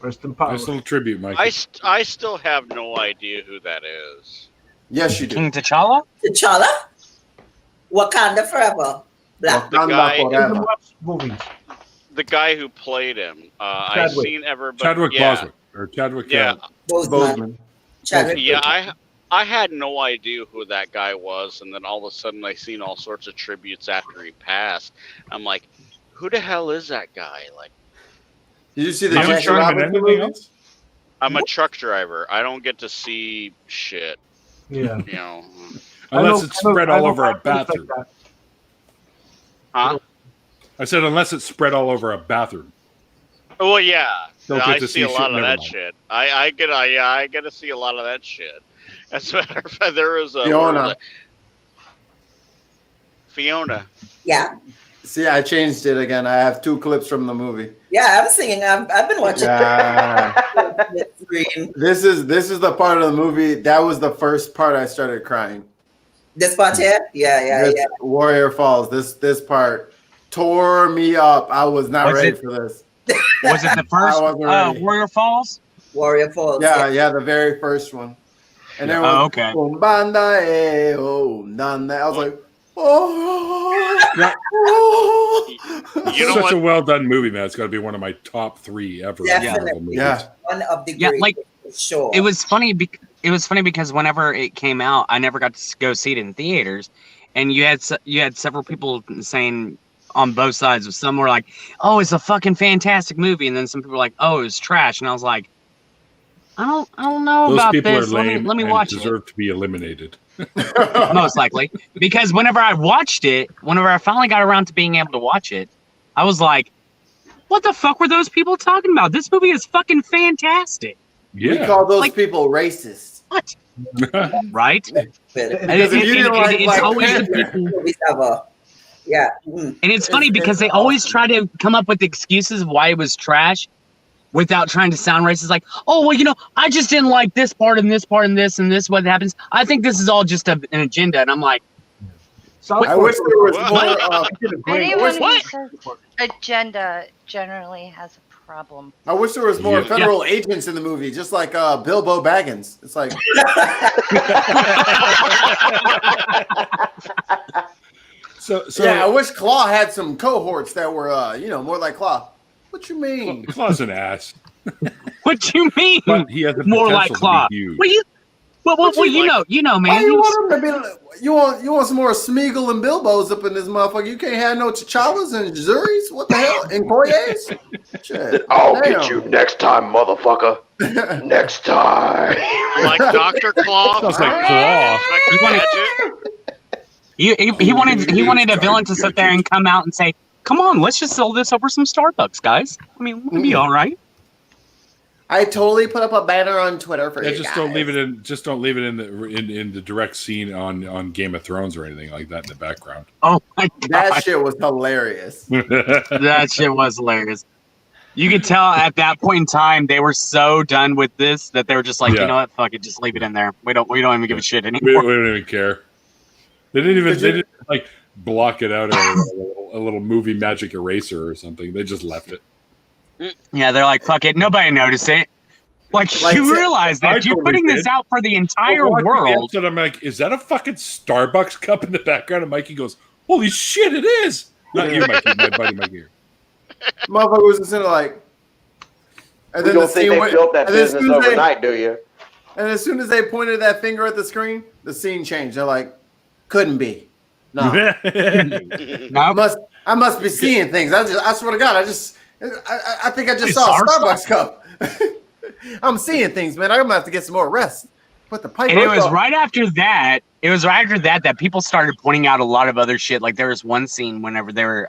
[SPEAKER 3] Rest in power.
[SPEAKER 1] Nice little tribute, Mike.
[SPEAKER 7] I still have no idea who that is.
[SPEAKER 5] Yes, you do.
[SPEAKER 13] King T'Challa?
[SPEAKER 2] T'Challa? Wakanda forever. Black.
[SPEAKER 7] The guy,
[SPEAKER 5] forever.
[SPEAKER 3] Movies.
[SPEAKER 7] the guy who played him. I've
[SPEAKER 3] Chadwick.
[SPEAKER 7] seen everybody.
[SPEAKER 1] Chadwick
[SPEAKER 7] yeah.
[SPEAKER 1] Boswick. Or Chadwick.
[SPEAKER 7] Yeah.
[SPEAKER 5] Bozeman.
[SPEAKER 2] Chadwick.
[SPEAKER 7] Yeah, I had no idea who that guy was, and then all of a sudden I seen all sorts of tributes after he passed. I'm like, who the hell is that guy? Like,
[SPEAKER 5] Did you see the
[SPEAKER 1] I'm
[SPEAKER 5] Jackie
[SPEAKER 1] sure I'm in
[SPEAKER 5] Robinson
[SPEAKER 1] anything
[SPEAKER 5] movies?
[SPEAKER 7] I'm a truck driver. I don't get to see shit.
[SPEAKER 3] Yeah.
[SPEAKER 7] You know.
[SPEAKER 1] Unless it's spread all over a bathroom.
[SPEAKER 3] Like
[SPEAKER 7] Huh?
[SPEAKER 1] I said unless it's spread all over a bathroom.
[SPEAKER 7] Well, yeah.
[SPEAKER 1] Don't get
[SPEAKER 7] I
[SPEAKER 1] to
[SPEAKER 7] see
[SPEAKER 1] see
[SPEAKER 7] a lot
[SPEAKER 1] shit,
[SPEAKER 7] of
[SPEAKER 1] never
[SPEAKER 7] that
[SPEAKER 1] mind.
[SPEAKER 7] shit. I get to see a lot of that shit. As a matter of fact, there was a
[SPEAKER 5] Fiona.
[SPEAKER 7] Fiona.
[SPEAKER 2] Yeah.
[SPEAKER 5] See, I changed it again. I have 2 clips from the movie.
[SPEAKER 2] Yeah, I'm singing. I've been watching.
[SPEAKER 5] Yeah.
[SPEAKER 2] Green.
[SPEAKER 5] This is the part of the movie that was the first part I started crying.
[SPEAKER 2] This part here? Yeah.
[SPEAKER 5] This Warrior Falls. This part tore me up. I was not
[SPEAKER 13] Was
[SPEAKER 5] ready
[SPEAKER 13] it-
[SPEAKER 5] for this.
[SPEAKER 13] Was it the first
[SPEAKER 5] I wasn't ready.
[SPEAKER 13] Warrior Falls?
[SPEAKER 2] Warrior Falls.
[SPEAKER 5] Yeah, the very first one. And then
[SPEAKER 13] Oh, okay.
[SPEAKER 5] Umbanda, Umbanda. I was like, oh.
[SPEAKER 1] Yeah.
[SPEAKER 7] You know
[SPEAKER 1] Such
[SPEAKER 7] what?
[SPEAKER 1] a well done movie, man. It's got to be one of my top 3 ever.
[SPEAKER 2] Definitely.
[SPEAKER 1] Marvel movies.
[SPEAKER 5] Yeah.
[SPEAKER 2] One of the
[SPEAKER 13] Yeah,
[SPEAKER 2] great.
[SPEAKER 13] like,
[SPEAKER 2] sure.
[SPEAKER 13] It was funny. It was funny because whenever it came out, I never got to go see it in theaters, and you had several people saying on both sides. Some were like, "Oh, it's a fucking fantastic movie," and then some people were like, "Oh, it was trash," and I was like, "I don't know
[SPEAKER 1] Those
[SPEAKER 13] about
[SPEAKER 1] people
[SPEAKER 13] this.
[SPEAKER 1] are lame
[SPEAKER 13] Let me
[SPEAKER 1] and
[SPEAKER 13] watch it."
[SPEAKER 1] deserve to be eliminated.
[SPEAKER 13] Most likely, because whenever I finally got around to being able to watch it, I was like, "What the fuck were those people talking about? This movie is fucking fantastic."
[SPEAKER 5] We
[SPEAKER 1] Yeah.
[SPEAKER 5] call those
[SPEAKER 13] Like-
[SPEAKER 5] people racist.
[SPEAKER 13] What? Right?
[SPEAKER 5] Because if you didn't like
[SPEAKER 13] it's
[SPEAKER 5] Black
[SPEAKER 13] always the
[SPEAKER 5] Panther,
[SPEAKER 13] people.
[SPEAKER 2] Movies ever. Yeah. Mm.
[SPEAKER 13] And it's funny
[SPEAKER 5] It's
[SPEAKER 13] because they always try to come up with excuses of why it was trash without trying to sound racist. Like, oh, well, I just didn't like this part and this part and this, what happens. I think this is all just an agenda. And I'm like,
[SPEAKER 5] I wish there was more.
[SPEAKER 4] Anyone who
[SPEAKER 5] What?
[SPEAKER 4] says agenda generally has a problem.
[SPEAKER 5] I wish there was more
[SPEAKER 1] Yeah.
[SPEAKER 5] federal agents in the movie, just like Bilbo Baggins. It's like,
[SPEAKER 1] So
[SPEAKER 5] yeah, I wish Claw had some cohorts that were, more like Claw. What you mean?
[SPEAKER 1] Claw's an ass.
[SPEAKER 13] what you mean?
[SPEAKER 1] But he has the
[SPEAKER 13] More
[SPEAKER 1] potential
[SPEAKER 13] like
[SPEAKER 1] to be
[SPEAKER 13] Claw.
[SPEAKER 1] huge.
[SPEAKER 13] Well, you know, man.
[SPEAKER 5] Why you want them to be? You want some more Smeagol and Bilbos up in this motherfucker? You can't have no T'Challas and Zuris. What the hell? And Koyes? Shit.
[SPEAKER 8] I'll
[SPEAKER 5] Damn.
[SPEAKER 8] get you next time, motherfucker. Next time.
[SPEAKER 7] Like Dr. Claw.
[SPEAKER 1] Sounds like Claw.
[SPEAKER 13] He wanted a villain to sit there and come out and say, "Come on, let's just sell this over some Starbucks, guys. I mean, we'll be all right."
[SPEAKER 5] I totally put up a banner on Twitter for
[SPEAKER 1] Yeah,
[SPEAKER 5] you
[SPEAKER 1] just
[SPEAKER 5] guys.
[SPEAKER 1] don't leave it in. Just don't leave it in the direct scene on Game of Thrones or anything like that in the background.
[SPEAKER 13] Oh my god,
[SPEAKER 5] That shit was hilarious.
[SPEAKER 13] that shit was hilarious. You could tell at that point in time they were so done with this that they were just like,
[SPEAKER 1] Yeah.
[SPEAKER 13] you know what, fuck it, just leave it in there. We don't even give a shit
[SPEAKER 1] We
[SPEAKER 13] anymore.
[SPEAKER 1] don't even care. They didn't like block it out or a little movie magic eraser or something. They just left it.
[SPEAKER 13] Yeah, they're like, fuck it, nobody noticed it. Like you realize that you're putting this out for the entire world.
[SPEAKER 1] And I'm like, is that a fucking Starbucks cup in the background? And Mikey goes, holy shit, it is. Not you, Mikey, my buddy Mikey here.
[SPEAKER 5] Motherfucker was just in like, and then
[SPEAKER 8] You don't think they built that business overnight, do you?
[SPEAKER 5] And as soon as they pointed that finger at the screen, the scene changed. They're like, couldn't be. No. I must be seeing things. I swear to God, I think I just saw a Starbucks cup. I'm seeing things, man. I'm gonna have to get some more rest. Put the pipe.
[SPEAKER 13] And it was right after that. It was right after that people started pointing out a lot of other shit. Like there was one scene whenever they were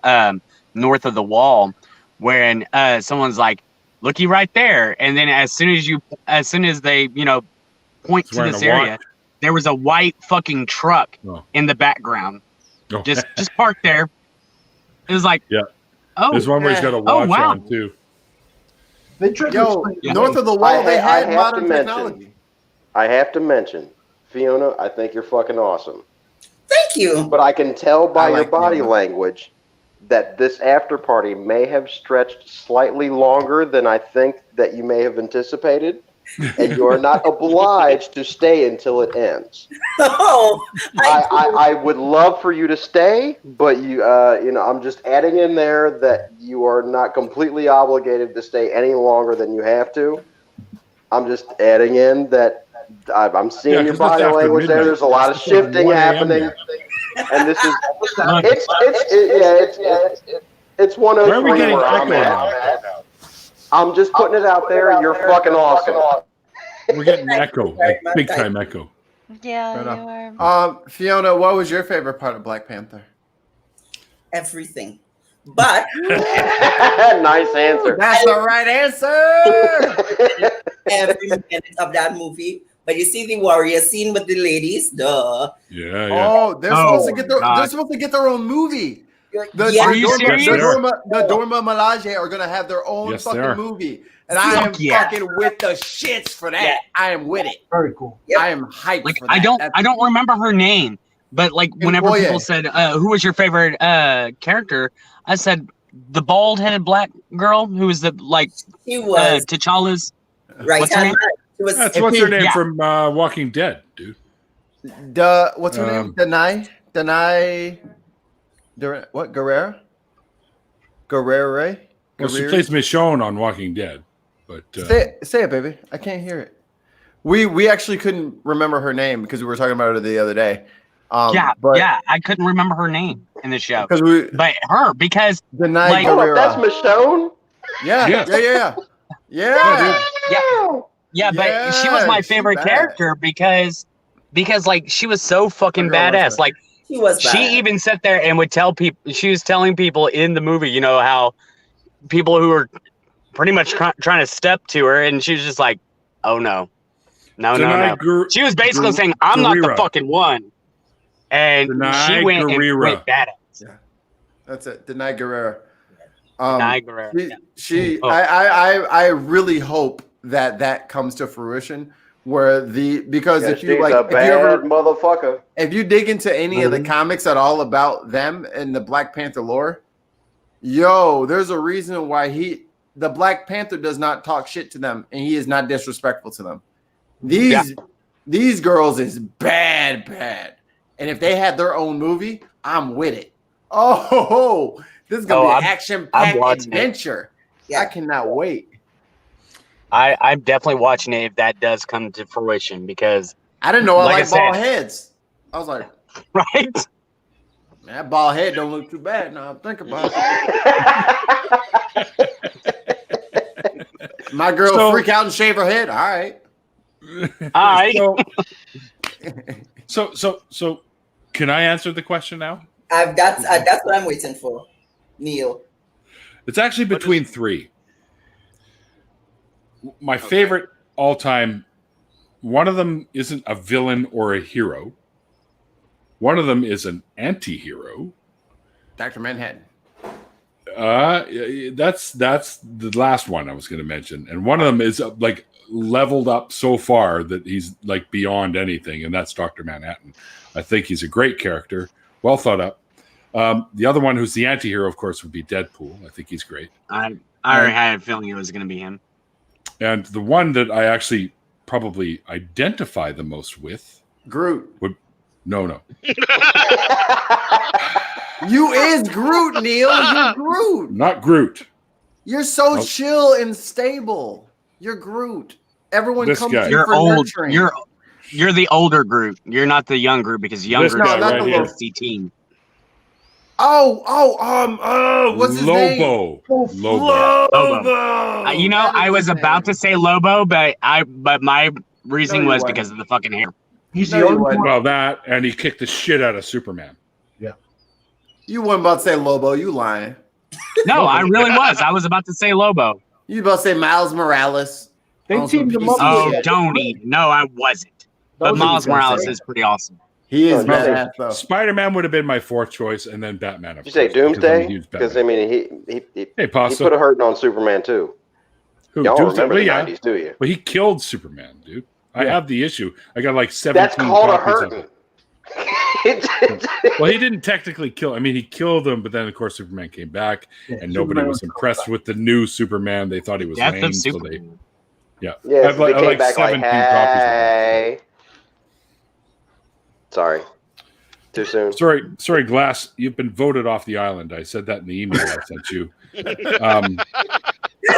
[SPEAKER 13] north of the wall, when someone's like, "Looky right there," and then as soon as they point to this area, there was a white fucking truck in the background, just parked there. It was like, oh,
[SPEAKER 1] there's one where he's got a watch on too.
[SPEAKER 5] They north of the wall, they had modern technology.
[SPEAKER 8] I have to mention, Fiona, I think you're fucking awesome.
[SPEAKER 2] Thank you.
[SPEAKER 8] But I can tell by your body language that this after party may have stretched slightly longer than I think that you may have anticipated, and you are not obliged to stay until it ends.
[SPEAKER 2] Oh,
[SPEAKER 8] I would love for you to stay, but I'm just adding in there that you are not completely obligated to stay any longer than you have to. I'm just adding in that I'm seeing your body language there. There's a lot of shifting happening, and this is it's 103
[SPEAKER 1] Where are we getting
[SPEAKER 8] where I'm at. I'm just putting it out there. You're fucking awesome.
[SPEAKER 1] We're getting echo, like big time echo.
[SPEAKER 4] Yeah, you are.
[SPEAKER 5] Fiona, what was your favorite part of Black Panther?
[SPEAKER 2] Everything. But
[SPEAKER 8] nice answer.
[SPEAKER 5] That's the right answer.
[SPEAKER 2] Every minute of that movie. But you see the warrior scene with the ladies, duh.
[SPEAKER 1] Yeah.
[SPEAKER 5] Oh, they're supposed to get their own movie. The Dorma Milaje are gonna have their own fucking movie. And I am fucking with the shits for that. Yeah. I am with it.
[SPEAKER 3] Very cool.
[SPEAKER 2] Yep.
[SPEAKER 5] I am hyped for that.
[SPEAKER 13] I don't remember her name, but like whenever people said, who was your favorite character? I said the bald-headed black girl who was
[SPEAKER 2] she was
[SPEAKER 13] T'Challa's
[SPEAKER 2] right.
[SPEAKER 13] What's her name?
[SPEAKER 1] What's her name from Walking Dead, dude?
[SPEAKER 5] What's her name? Denai. What? Guerrera?
[SPEAKER 1] Well, she plays Michonne on Walking Dead. But
[SPEAKER 5] say it, baby. I can't hear it. We actually couldn't remember her name because we were talking about her the other day.
[SPEAKER 13] I couldn't remember her name in the show.
[SPEAKER 5] Because
[SPEAKER 13] Denai
[SPEAKER 5] Guerrera.
[SPEAKER 8] That's Michonne.
[SPEAKER 5] Yeah.
[SPEAKER 13] But she was my favorite character because like she was so fucking badass. Like she even sat there and would tell people. She was telling people in the movie, how people who were pretty much trying to step to her, and she was just like, "Oh no." She was basically saying, "I'm not the fucking one," and she went badass.
[SPEAKER 5] Yeah, that's it. Denai Guerrera. I really hope that comes to fruition. Because if you
[SPEAKER 8] motherfucker,
[SPEAKER 5] if you dig into any of the comics at all about them and the Black Panther lore, there's a reason why the Black Panther does not talk shit to them, and he is not disrespectful to them. These girls is bad, and if they had their own movie, I'm with it. Oh, this is gonna be an action-packed adventure. Yeah. I cannot wait.
[SPEAKER 13] I'm definitely watching it if that does come to fruition because
[SPEAKER 5] I didn't know I like bald heads. I was like,
[SPEAKER 13] right?
[SPEAKER 5] That bald head don't look too bad now. I'm thinking about it. My girl freak out and shave her head. All right.
[SPEAKER 1] So can I answer the question now?
[SPEAKER 2] That's what I'm waiting for, Neil.
[SPEAKER 1] It's actually between three. My favorite all-time, one of them isn't a villain or a hero. One of them is an anti-hero.
[SPEAKER 5] Dr. Manhattan.
[SPEAKER 1] That's the last one I was going to mention, and one of them is like leveled up so far that he's like beyond anything, and that's Dr. Manhattan. I think he's a great character, well thought up. The other one, who's the anti-hero, of course, would be Deadpool. I think he's great.
[SPEAKER 13] I already had a feeling it was going to be him.
[SPEAKER 1] And the one that I actually probably identify the most with,
[SPEAKER 5] Groot.
[SPEAKER 1] No.
[SPEAKER 5] You is Groot, Neil. You're Groot.
[SPEAKER 1] Not Groot.
[SPEAKER 5] You're so chill and stable. You're Groot. Everyone
[SPEAKER 1] This
[SPEAKER 5] comes
[SPEAKER 1] guy.
[SPEAKER 5] to you
[SPEAKER 13] You're
[SPEAKER 5] for
[SPEAKER 13] old.
[SPEAKER 5] nurturing.
[SPEAKER 13] You're the older Groot. You're not the young Groot because young
[SPEAKER 1] This
[SPEAKER 13] Groot
[SPEAKER 1] guy
[SPEAKER 13] is
[SPEAKER 1] right here.
[SPEAKER 13] the team.
[SPEAKER 5] What's his name?
[SPEAKER 1] Lobo.
[SPEAKER 13] I was about to say Lobo, but my reasoning was because of the fucking hair.
[SPEAKER 3] He's the only one.
[SPEAKER 1] Well, that, and he kicked the shit out of Superman.
[SPEAKER 3] Yeah.
[SPEAKER 5] You weren't about to say Lobo. You lying.
[SPEAKER 13] No, I really was. I was about to say Lobo.
[SPEAKER 5] You about to say Miles Morales.
[SPEAKER 3] They teamed him up.
[SPEAKER 13] Oh, Tony. No, I wasn't. But Miles Morales is pretty awesome.
[SPEAKER 5] He is badass, though.
[SPEAKER 1] Spider-Man would have been my fourth choice, and then Batman.
[SPEAKER 8] Did you say Doomsday? Because I mean, he
[SPEAKER 1] Pasta.
[SPEAKER 8] put a hurting on Superman too.
[SPEAKER 1] Who?
[SPEAKER 8] Y'all
[SPEAKER 1] Doomsday?
[SPEAKER 8] remember
[SPEAKER 1] Well,
[SPEAKER 8] the
[SPEAKER 1] yeah.
[SPEAKER 8] 90s, do you?
[SPEAKER 1] Well, he killed Superman, dude. I have the issue. I got like 17
[SPEAKER 8] That's called a
[SPEAKER 1] copies of
[SPEAKER 8] hurting.
[SPEAKER 1] it. Well, he didn't technically kill. I mean, he killed him, but then of course Superman came back, and nobody
[SPEAKER 3] Superman
[SPEAKER 1] was impressed with the new Superman. They thought he was
[SPEAKER 13] Death
[SPEAKER 1] lame,
[SPEAKER 13] of
[SPEAKER 1] so
[SPEAKER 13] Superman.
[SPEAKER 1] yeah.
[SPEAKER 8] Yeah,
[SPEAKER 1] I've
[SPEAKER 8] so they came back like,
[SPEAKER 1] 17 copies of it.
[SPEAKER 8] hey. Sorry. Too soon.
[SPEAKER 1] Sorry, Glass. You've been voted off the island. I said that in the email I sent you.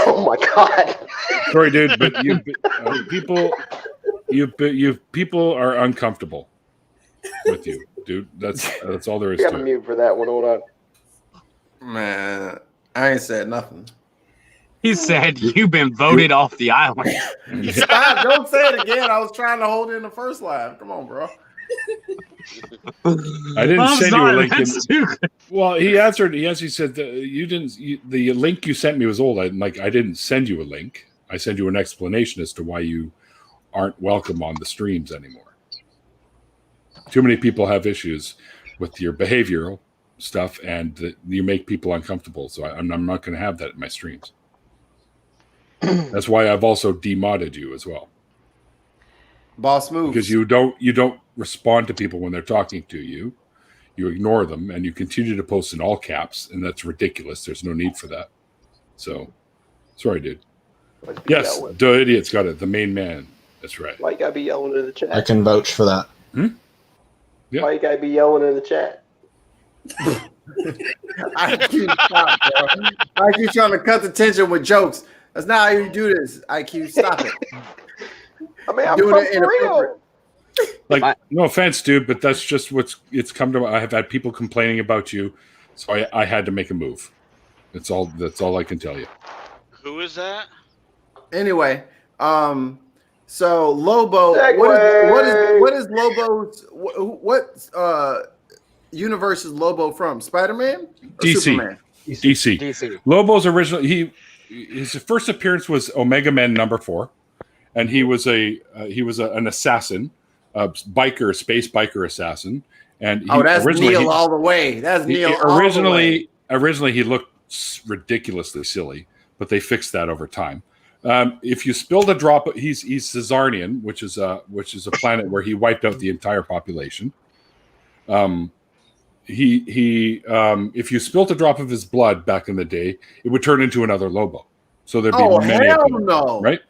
[SPEAKER 8] Oh my god.
[SPEAKER 1] Sorry, dude, but people are uncomfortable with you, dude. That's all there is
[SPEAKER 8] You
[SPEAKER 1] to
[SPEAKER 8] got
[SPEAKER 1] it.
[SPEAKER 8] mute for that one. Hold on.
[SPEAKER 5] Man, I ain't said nothing.
[SPEAKER 13] He said you've been voted off the island.
[SPEAKER 5] Stop! Don't say it again. I was trying to hold in the first line. Come on, bro.
[SPEAKER 1] I didn't
[SPEAKER 13] I'm
[SPEAKER 1] send
[SPEAKER 13] sorry,
[SPEAKER 1] you a link.
[SPEAKER 13] that's too good.
[SPEAKER 1] Well, he answered. He said you didn't. The link you sent me was old. I didn't send you a link. I sent you an explanation as to why you aren't welcome on the streams anymore. Too many people have issues with your behavioral stuff, and you make people uncomfortable. So I'm not going to have that in my streams. That's why I've also demodded you as well.
[SPEAKER 5] Boss moves.
[SPEAKER 1] Because you don't respond to people when they're talking to you. You ignore them, and you continue to post in all caps, and that's ridiculous. There's no need for that. So, sorry, dude. Yes, the idiot's got it. The main man. That's right.
[SPEAKER 8] Why you gotta be yelling in the chat?
[SPEAKER 12] I can vouch for that.
[SPEAKER 1] Yeah.
[SPEAKER 8] Why you gotta be yelling in the chat?
[SPEAKER 5] IQ, stop, bro. IQ trying to cut the tension with jokes. That's not how you do this. IQ, stop it.
[SPEAKER 8] I mean, I'm
[SPEAKER 5] Doing it
[SPEAKER 8] for real.
[SPEAKER 5] inappropriate.
[SPEAKER 1] Like, no offense, dude, but that's just it's come to. I have had people complaining about you, so I had to make a move. That's all I can tell you.
[SPEAKER 7] Who is that?
[SPEAKER 5] Anyway, so Lobo,
[SPEAKER 8] Segway.
[SPEAKER 5] what is Lobo's what universe is Lobo from? Spider-Man? Or
[SPEAKER 1] DC.
[SPEAKER 5] Superman?
[SPEAKER 1] DC. Lobo's original. His first appearance was Omega Man #4, and he was an assassin, a space biker assassin. And
[SPEAKER 5] that's Neil all the way. That's Neil all the way.
[SPEAKER 1] Originally, he looked ridiculously silly, but they fixed that over time. If you spilled a drop, he's Caesarian, which is a planet where he wiped out the entire population. If you spilt a drop of his blood back in the day, it would turn into another Lobo. So there'd be many of them, right?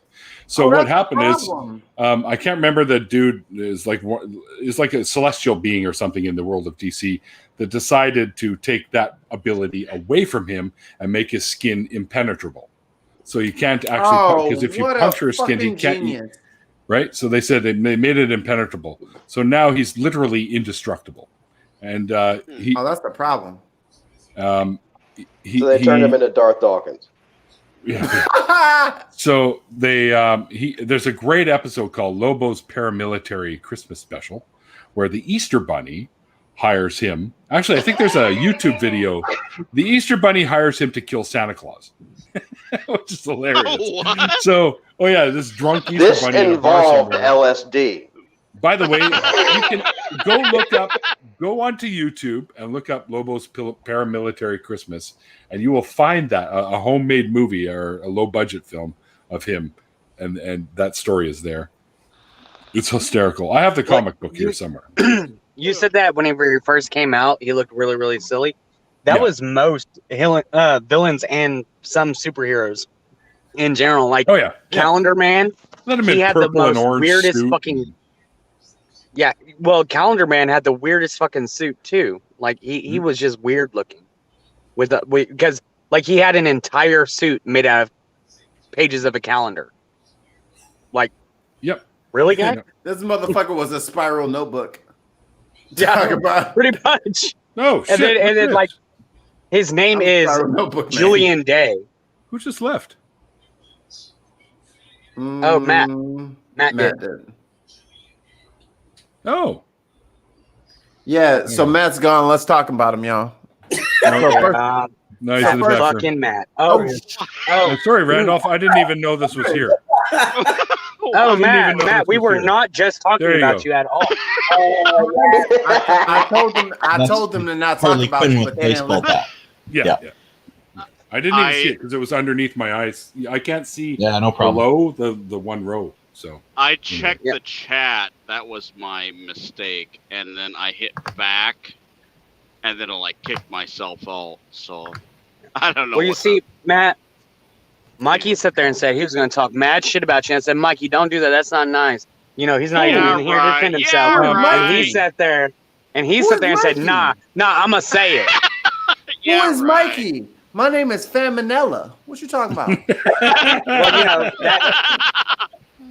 [SPEAKER 1] So what happened is, I can't remember. The dude is like a celestial being or something in the world of DC that decided to take that ability away from him and make his skin impenetrable. So you can't actually, because if you puncture his skin, he can't. Right? So they said they made it impenetrable. So now he's literally indestructible. And that's
[SPEAKER 5] the problem.
[SPEAKER 8] So they turned him into Darth Dawkins.
[SPEAKER 1] Yeah. So there's a great episode called Lobo's Paramilitary Christmas Special, where the Easter Bunny hires him. Actually, I think there's a YouTube video. The Easter Bunny hires him to kill Santa Claus, which is hilarious. This drunk Easter
[SPEAKER 8] This
[SPEAKER 1] Bunny
[SPEAKER 8] involved LSD.
[SPEAKER 1] By the way, you can go look up Go onto YouTube and look up Lobo's Paramilitary Christmas, and you will find that a homemade movie or a low budget film of him, and that story is there. It's hysterical. I have the comic book here somewhere.
[SPEAKER 13] You said that whenever he first came out, he looked really, really silly. That was most villains and some superheroes in general. Like, Calendar Man, he had the most weirdest fucking. Yeah, well, Calendar Man had the weirdest fucking suit too. Like he was just weird looking, because like he had an entire suit made out of pages of a calendar. Like, really, guy?
[SPEAKER 5] This motherfucker was a spiral notebook.
[SPEAKER 13] Yeah, pretty much.
[SPEAKER 1] No, shit.
[SPEAKER 13] And then like his name is Julian Day.
[SPEAKER 1] Who just left?
[SPEAKER 13] Oh, Matt. Matt did.
[SPEAKER 1] Oh.
[SPEAKER 5] Yeah, so Matt's gone. Let's talk about him, y'all.
[SPEAKER 1] Nice
[SPEAKER 13] fucking Matt.
[SPEAKER 1] Sorry, Randolph. I didn't even know this was here.
[SPEAKER 13] Matt, we were not just talking about you at all.
[SPEAKER 5] I told them to not talk about you, but they didn't listen.
[SPEAKER 1] Yeah. I didn't even see it because it was underneath my eyes. I can't see
[SPEAKER 12] no problem.
[SPEAKER 1] below the one row. So
[SPEAKER 7] I checked the chat. That was my mistake, and then I hit back, and then I kicked myself out. So I don't know.
[SPEAKER 13] Well, you see, Matt, Mikey sat there and said he was going to talk mad shit about you, and said, "Mikey, don't do that. That's not nice. You know, he's not even here to defend himself." And he sat there, and said, "Nah, I'm gonna say it."
[SPEAKER 5] Who is Mikey? My name is Faminella. What you talking about?
[SPEAKER 13] Well, you know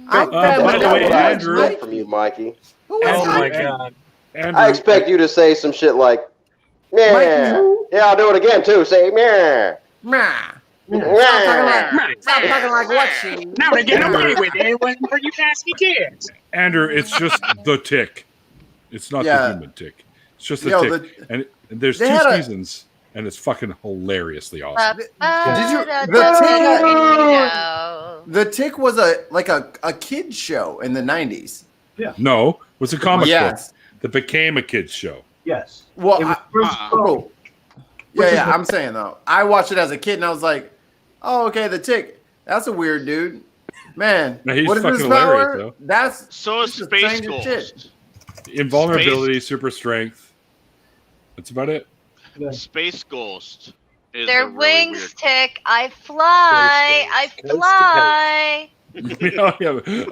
[SPEAKER 8] I'm
[SPEAKER 1] by the way, Andrew,
[SPEAKER 8] from you, Mikey.
[SPEAKER 13] Oh my God!
[SPEAKER 1] Andrew,
[SPEAKER 8] I expect you to say some shit like, "Yeah, I'll do it again too." Say, "Yeah,
[SPEAKER 5] Stop talking like what she.
[SPEAKER 13] Now to get away with it wasn't for you pesky kids.
[SPEAKER 1] Andrew, it's just the tick. It's not the human tick. It's just the tick. And there's two seasons, and it's fucking hilariously awesome.
[SPEAKER 5] Did you? The Tick was a kid's show in the 90s.
[SPEAKER 3] Yeah.
[SPEAKER 1] No, it was a comic book that became a kid's show.
[SPEAKER 3] Yes.
[SPEAKER 5] Well,
[SPEAKER 3] Yeah,
[SPEAKER 5] I'm saying though, I watched it as a kid and I was like, "Oh, okay, the Tick. That's a weird dude, man.
[SPEAKER 1] He's
[SPEAKER 5] what is
[SPEAKER 1] fucking
[SPEAKER 5] this
[SPEAKER 1] hilarious,
[SPEAKER 5] power?
[SPEAKER 1] though.
[SPEAKER 5] That's
[SPEAKER 7] so is Space Ghost.
[SPEAKER 1] Invulnerability, super strength. That's about it.
[SPEAKER 7] Space Ghost.
[SPEAKER 4] Their wings tick. I fly. I fly.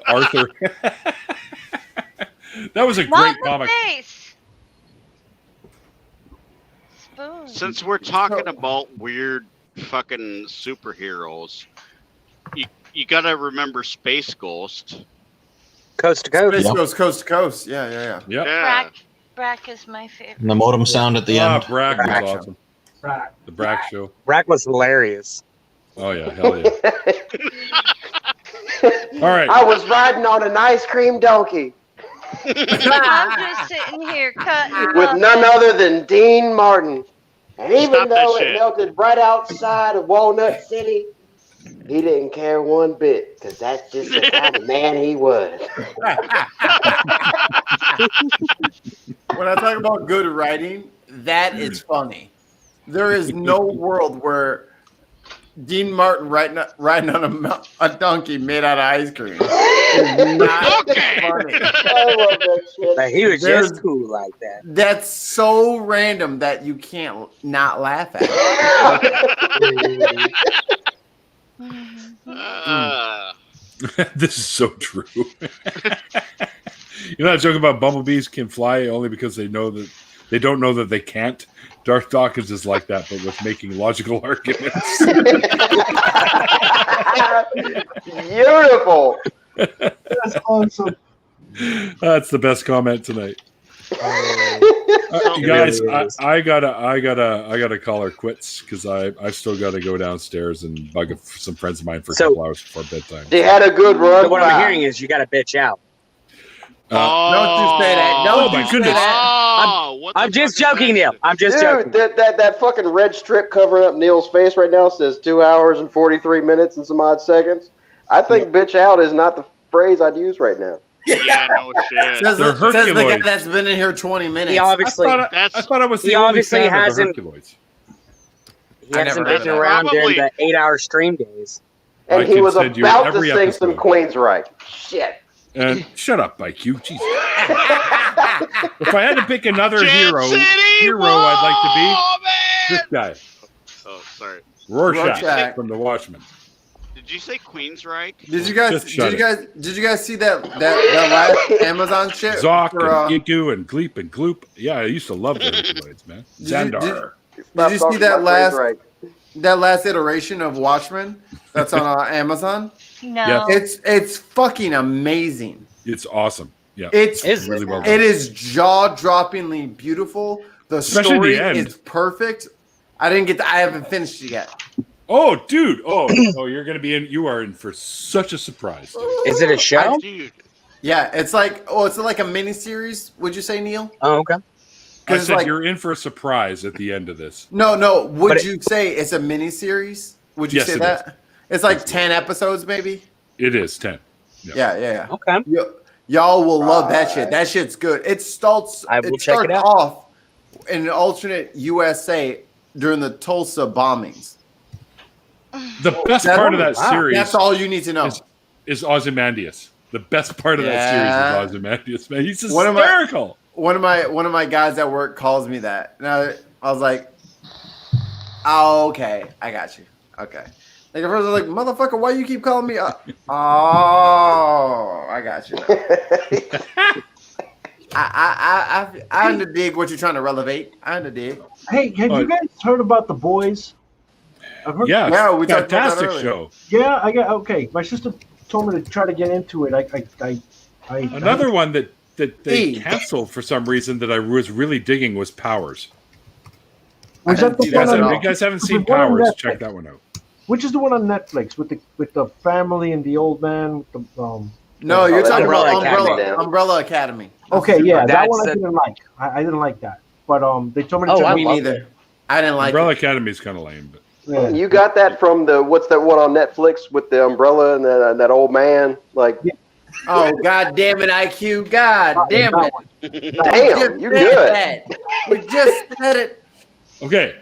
[SPEAKER 1] Arthur. That was a great comic.
[SPEAKER 4] Spoon.
[SPEAKER 7] Since we're talking about weird fucking superheroes, you gotta remember Space Ghost.
[SPEAKER 13] Coast to coast.
[SPEAKER 5] Space Ghost, coast to coast. Yeah.
[SPEAKER 4] Brack is my favorite.
[SPEAKER 12] And the modem sound at the end.
[SPEAKER 1] Brack was awesome. The Brack show.
[SPEAKER 13] Brack was hilarious.
[SPEAKER 1] Oh yeah, hell yeah. All right.
[SPEAKER 8] I was riding on an ice cream donkey.
[SPEAKER 4] I'm just sitting here cutting
[SPEAKER 8] with none other than Dean Martin. And even
[SPEAKER 7] Stop
[SPEAKER 8] though
[SPEAKER 7] that
[SPEAKER 8] it
[SPEAKER 7] shit.
[SPEAKER 8] melted right outside of Walnut City, he didn't care one bit because that's just the kind of man he was.
[SPEAKER 5] When I talk about good writing, that is funny. There is no world where Dean Martin riding on a donkey made out of ice cream is not funny.
[SPEAKER 8] I love that shit.
[SPEAKER 13] Like, he was just cool like that.
[SPEAKER 5] That's so random that you can't not laugh at it.
[SPEAKER 1] This is so true. You know that joke about bumblebees can fly only because they don't know that they can't? Darth Dawkins is like that, but with making logical arguments.
[SPEAKER 8] Beautiful.
[SPEAKER 3] That's awesome.
[SPEAKER 1] That's the best comment tonight. You guys, I gotta call her quits because I still gotta go downstairs and bug some friends of mine for a couple hours before bedtime.
[SPEAKER 8] They had a good run.
[SPEAKER 13] So what I'm hearing is you got to bitch out.
[SPEAKER 5] Don't you say that.
[SPEAKER 1] Oh my goodness.
[SPEAKER 13] I'm just joking, Neil. I'm just joking.
[SPEAKER 8] That fucking red strip covering up Neil's face right now says 2 hours and 43 minutes and some odd seconds. I think bitch out is not the phrase I'd use right now.
[SPEAKER 7] Yeah, no shit.
[SPEAKER 5] Says
[SPEAKER 1] They're
[SPEAKER 5] the guy
[SPEAKER 1] Herculoids.
[SPEAKER 5] that's been in here 20 minutes.
[SPEAKER 13] He obviously,
[SPEAKER 1] I thought I was the
[SPEAKER 13] he
[SPEAKER 1] only
[SPEAKER 13] obviously
[SPEAKER 1] fan of the
[SPEAKER 13] hasn't-
[SPEAKER 1] Herculoids.
[SPEAKER 13] he
[SPEAKER 5] I
[SPEAKER 13] hasn't
[SPEAKER 5] never heard
[SPEAKER 13] been
[SPEAKER 5] of that.
[SPEAKER 13] around during
[SPEAKER 7] Probably.
[SPEAKER 13] the 8-hour stream days.
[SPEAKER 8] And
[SPEAKER 1] I
[SPEAKER 8] he
[SPEAKER 1] can
[SPEAKER 8] was
[SPEAKER 1] send you
[SPEAKER 8] about to
[SPEAKER 1] every
[SPEAKER 8] sing some
[SPEAKER 1] episode.
[SPEAKER 8] Queensryche. Shit.
[SPEAKER 1] And shut up, IQ. Jesus. If I had to pick another
[SPEAKER 7] Jet
[SPEAKER 1] hero
[SPEAKER 7] City
[SPEAKER 1] I'd like to be, this guy,
[SPEAKER 7] Oh, sorry.
[SPEAKER 1] Rorschach,
[SPEAKER 5] Rorschach.
[SPEAKER 1] from The Watchmen.
[SPEAKER 7] Did you say Queensryche?
[SPEAKER 5] Did you guys?
[SPEAKER 1] Just shut
[SPEAKER 5] Did you guys see that last Amazon shit?
[SPEAKER 1] Zoc
[SPEAKER 5] for,
[SPEAKER 1] and Gigu and Gleep and Gloop. Yeah, I used to love the Herculoids, man.
[SPEAKER 5] Did you-
[SPEAKER 1] Xandar.
[SPEAKER 5] Did you see that last iteration of Watchmen that's on Amazon?
[SPEAKER 4] No.
[SPEAKER 5] It's fucking amazing.
[SPEAKER 1] It's awesome. Yeah,
[SPEAKER 5] It's
[SPEAKER 1] really well done.
[SPEAKER 5] it is jaw-droppingly beautiful. The
[SPEAKER 1] Especially
[SPEAKER 5] story
[SPEAKER 1] the end.
[SPEAKER 5] is perfect. I haven't finished it yet.
[SPEAKER 1] Oh, dude. Oh, you're gonna be in. You are in for such a surprise. Dude.
[SPEAKER 13] Is it a show?
[SPEAKER 7] Dude.
[SPEAKER 5] Yeah, it's like a mini series. Would you say, Neil?
[SPEAKER 13] Oh, okay.
[SPEAKER 1] I
[SPEAKER 5] Because
[SPEAKER 1] said
[SPEAKER 5] like
[SPEAKER 1] you're in for a surprise at the end of this.
[SPEAKER 5] no. Would
[SPEAKER 13] But
[SPEAKER 5] you say it's a mini series? Would you
[SPEAKER 1] Yes,
[SPEAKER 5] say
[SPEAKER 1] it
[SPEAKER 5] that? It's like 10 episodes, maybe.
[SPEAKER 1] It is 10.
[SPEAKER 5] Yeah.
[SPEAKER 13] Okay.
[SPEAKER 5] Y'all will love that shit. That shit's good. It starts.
[SPEAKER 13] I will
[SPEAKER 5] it
[SPEAKER 13] check it
[SPEAKER 5] starts
[SPEAKER 13] out.
[SPEAKER 5] off in an alternate USA during the Tulsa bombings.
[SPEAKER 1] The best part of that series.
[SPEAKER 5] That's all you need to know.
[SPEAKER 1] Is Ozymandias. The best part of that series is Ozymandias, man. He's hysterical.
[SPEAKER 5] One of my guys at work calls me that. Now I was like, "Oh, okay, I got you. Okay." Like at first I was like, "Motherfucker, why you keep calling me?" Oh, I got you. I underdig what you're trying to relevate. I underdig.
[SPEAKER 3] Hey, have you guys heard about The Boys? I've heard
[SPEAKER 1] Yeah,
[SPEAKER 5] we talked about that
[SPEAKER 1] fantastic
[SPEAKER 5] earlier.
[SPEAKER 1] show.
[SPEAKER 3] Yeah, I got okay. My sister told me to try to get into it.
[SPEAKER 1] Another one that they
[SPEAKER 5] Hey.
[SPEAKER 1] canceled for some reason that I was really digging was Powers.
[SPEAKER 3] Was that the
[SPEAKER 1] You guys,
[SPEAKER 3] one on-
[SPEAKER 1] you guys haven't
[SPEAKER 3] the
[SPEAKER 1] seen
[SPEAKER 3] one on
[SPEAKER 1] Powers?
[SPEAKER 3] Netflix?
[SPEAKER 1] Check that one out.
[SPEAKER 3] Which is the one on Netflix with the family and the old man? With the,
[SPEAKER 5] No, you're talking about
[SPEAKER 13] Umbrella Academy.
[SPEAKER 5] Umbrella Academy.
[SPEAKER 3] Okay, yeah, that one I
[SPEAKER 13] That's
[SPEAKER 3] didn't like. I didn't like that. But they told me to
[SPEAKER 13] Oh,
[SPEAKER 3] check
[SPEAKER 13] I
[SPEAKER 3] it
[SPEAKER 5] Me
[SPEAKER 3] out.
[SPEAKER 13] love
[SPEAKER 5] neither. I didn't like
[SPEAKER 1] Umbrella
[SPEAKER 5] it.
[SPEAKER 1] Academy's kind of lame, but
[SPEAKER 3] Yeah.
[SPEAKER 8] You got that from what's that one on Netflix with the umbrella and that old man? Like,
[SPEAKER 5] Oh, god damn it, IQ. God damn
[SPEAKER 3] That
[SPEAKER 5] it.
[SPEAKER 3] one.
[SPEAKER 8] damn, you're
[SPEAKER 5] Said
[SPEAKER 8] good.
[SPEAKER 5] that. We just said it
[SPEAKER 1] okay,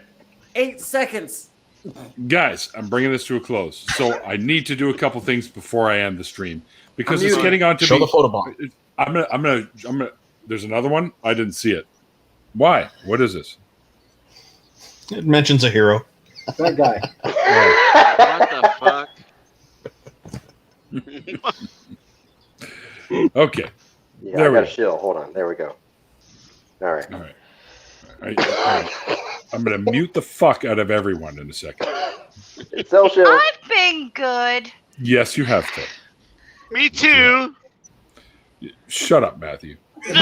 [SPEAKER 5] 8 seconds.
[SPEAKER 1] guys, I'm bringing this to a close. So I need to do a couple things before I end the stream because
[SPEAKER 5] I'm
[SPEAKER 1] it's
[SPEAKER 5] muted.
[SPEAKER 1] getting on to
[SPEAKER 12] Show
[SPEAKER 1] be.
[SPEAKER 12] the photobomb.
[SPEAKER 1] I'm gonna. There's another one. I didn't see it. Why? What is this?
[SPEAKER 12] It mentions a hero.
[SPEAKER 3] That guy.
[SPEAKER 7] What the fuck?
[SPEAKER 1] Okay.
[SPEAKER 8] Yeah,
[SPEAKER 1] There
[SPEAKER 8] I
[SPEAKER 1] we
[SPEAKER 8] got a
[SPEAKER 1] go.
[SPEAKER 8] shill. Hold on. There we go. All right.
[SPEAKER 1] All right. I'm gonna mute the fuck out of everyone in a second.
[SPEAKER 8] Cell shill.
[SPEAKER 4] I've been good.
[SPEAKER 1] Yes, you have to.
[SPEAKER 7] Me too.
[SPEAKER 1] Shut up, Matthew.
[SPEAKER 3] You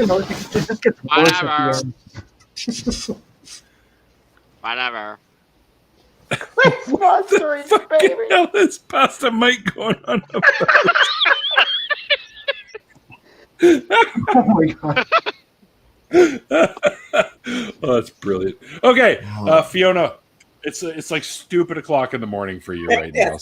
[SPEAKER 3] know, it just gets worse at the end.
[SPEAKER 7] Whatever.
[SPEAKER 1] What the fucking hell is Pasta Mike going on about?
[SPEAKER 3] Oh my god.
[SPEAKER 1] Oh, that's brilliant. Okay, Fiona, it's like stupid o'clock in the morning for you right now.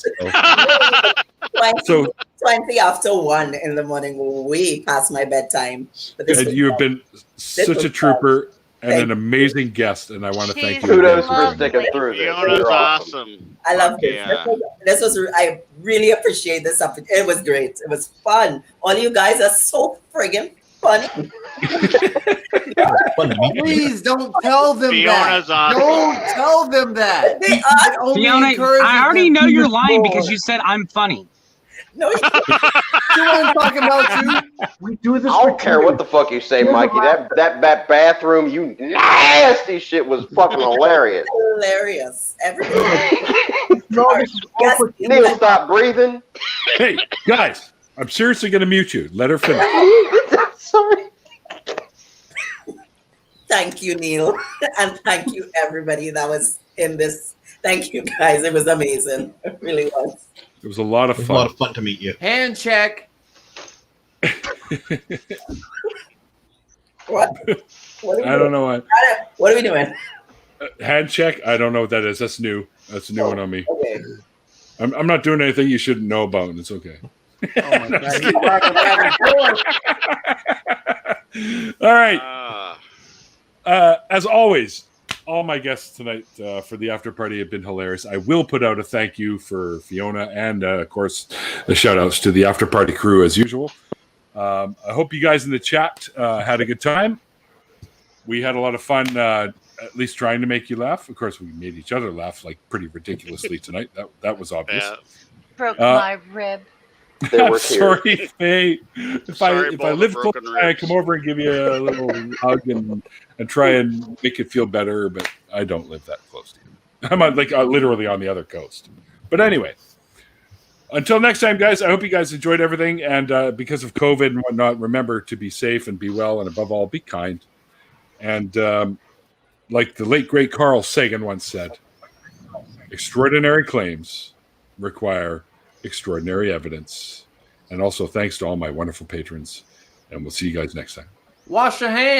[SPEAKER 1] So
[SPEAKER 2] 20 after 1 in the morning, way past my bedtime. But this
[SPEAKER 1] and
[SPEAKER 2] was
[SPEAKER 1] you have
[SPEAKER 2] fun.
[SPEAKER 1] been such
[SPEAKER 2] was
[SPEAKER 1] a trooper and
[SPEAKER 2] Thank
[SPEAKER 1] an amazing guest, and I want to thank
[SPEAKER 4] She's
[SPEAKER 1] you.
[SPEAKER 8] Kudos
[SPEAKER 1] again
[SPEAKER 8] for
[SPEAKER 1] doing
[SPEAKER 8] sticking
[SPEAKER 1] that.
[SPEAKER 8] through this.
[SPEAKER 7] Fiona's
[SPEAKER 8] You're
[SPEAKER 7] awesome.
[SPEAKER 2] I love this.
[SPEAKER 7] Yeah.
[SPEAKER 2] I really appreciate this. It was great. It was fun. All you guys are so friggin' funny.
[SPEAKER 12] Fun to meet you.
[SPEAKER 5] Please don't tell them
[SPEAKER 7] Fiona's
[SPEAKER 5] that.
[SPEAKER 7] awesome.
[SPEAKER 5] Don't tell them that.
[SPEAKER 2] They
[SPEAKER 5] It
[SPEAKER 2] are.
[SPEAKER 5] only
[SPEAKER 13] Fiona,
[SPEAKER 5] encourages
[SPEAKER 13] I already
[SPEAKER 5] them
[SPEAKER 13] know
[SPEAKER 5] to
[SPEAKER 13] you're
[SPEAKER 5] do
[SPEAKER 13] lying
[SPEAKER 5] more.
[SPEAKER 13] because you said I'm funny.
[SPEAKER 2] No,
[SPEAKER 5] You know what I'm talking about, you?
[SPEAKER 3] We do this
[SPEAKER 8] I
[SPEAKER 3] for
[SPEAKER 8] don't care what the fuck you say,
[SPEAKER 3] Here's
[SPEAKER 8] Mikey.
[SPEAKER 3] a
[SPEAKER 8] That bathroom, you nasty shit was fucking hilarious.
[SPEAKER 2] hilarious. Everything.
[SPEAKER 3] No, this is
[SPEAKER 2] Yes,
[SPEAKER 3] awkward.
[SPEAKER 8] Neil, stop breathing.
[SPEAKER 1] Hey, guys, I'm seriously going to mute you. Let her finish.
[SPEAKER 8] Sorry.
[SPEAKER 2] Thank you, Neil. And thank you, everybody that was in this. Thank you, guys. It was amazing. It really was.
[SPEAKER 1] It was a lot of
[SPEAKER 12] It was a lot
[SPEAKER 1] fun.
[SPEAKER 12] of fun to meet you.
[SPEAKER 5] Hand check.
[SPEAKER 2] What? What are we
[SPEAKER 1] I don't know what.
[SPEAKER 2] What are we doing?
[SPEAKER 1] Hand check? I don't know what that is. That's new. That's a new one on me.
[SPEAKER 2] Okay.
[SPEAKER 1] I'm not doing anything you shouldn't know about, and it's okay.
[SPEAKER 5] Oh my God, he's rocking back and forth.
[SPEAKER 1] All right. As always, all my guests tonight for the after party have been hilarious. I will put out a thank you for Fiona and, of course, the shout outs to the after party crew as usual. I hope you guys in the chat had a good time. We had a lot of fun, at least trying to make you laugh. Of course, we made each other laugh like pretty ridiculously tonight. That was obvious.
[SPEAKER 7] Yeah.
[SPEAKER 4] Broke my rib.
[SPEAKER 8] They were
[SPEAKER 1] sorry, Faye. If I live close, I come over and give you a little hug and try and make you feel better. But I don't live that close to you. I'm literally on the other coast. But anyway, until next time, guys. I hope you guys enjoyed everything. And because of COVID and whatnot, remember to be safe and be well, and above all, be kind. And like the late great Carl Sagan once said, extraordinary claims require extraordinary evidence. And also thanks to all my wonderful patrons, and we'll see you guys next time.
[SPEAKER 5] Wash your hands.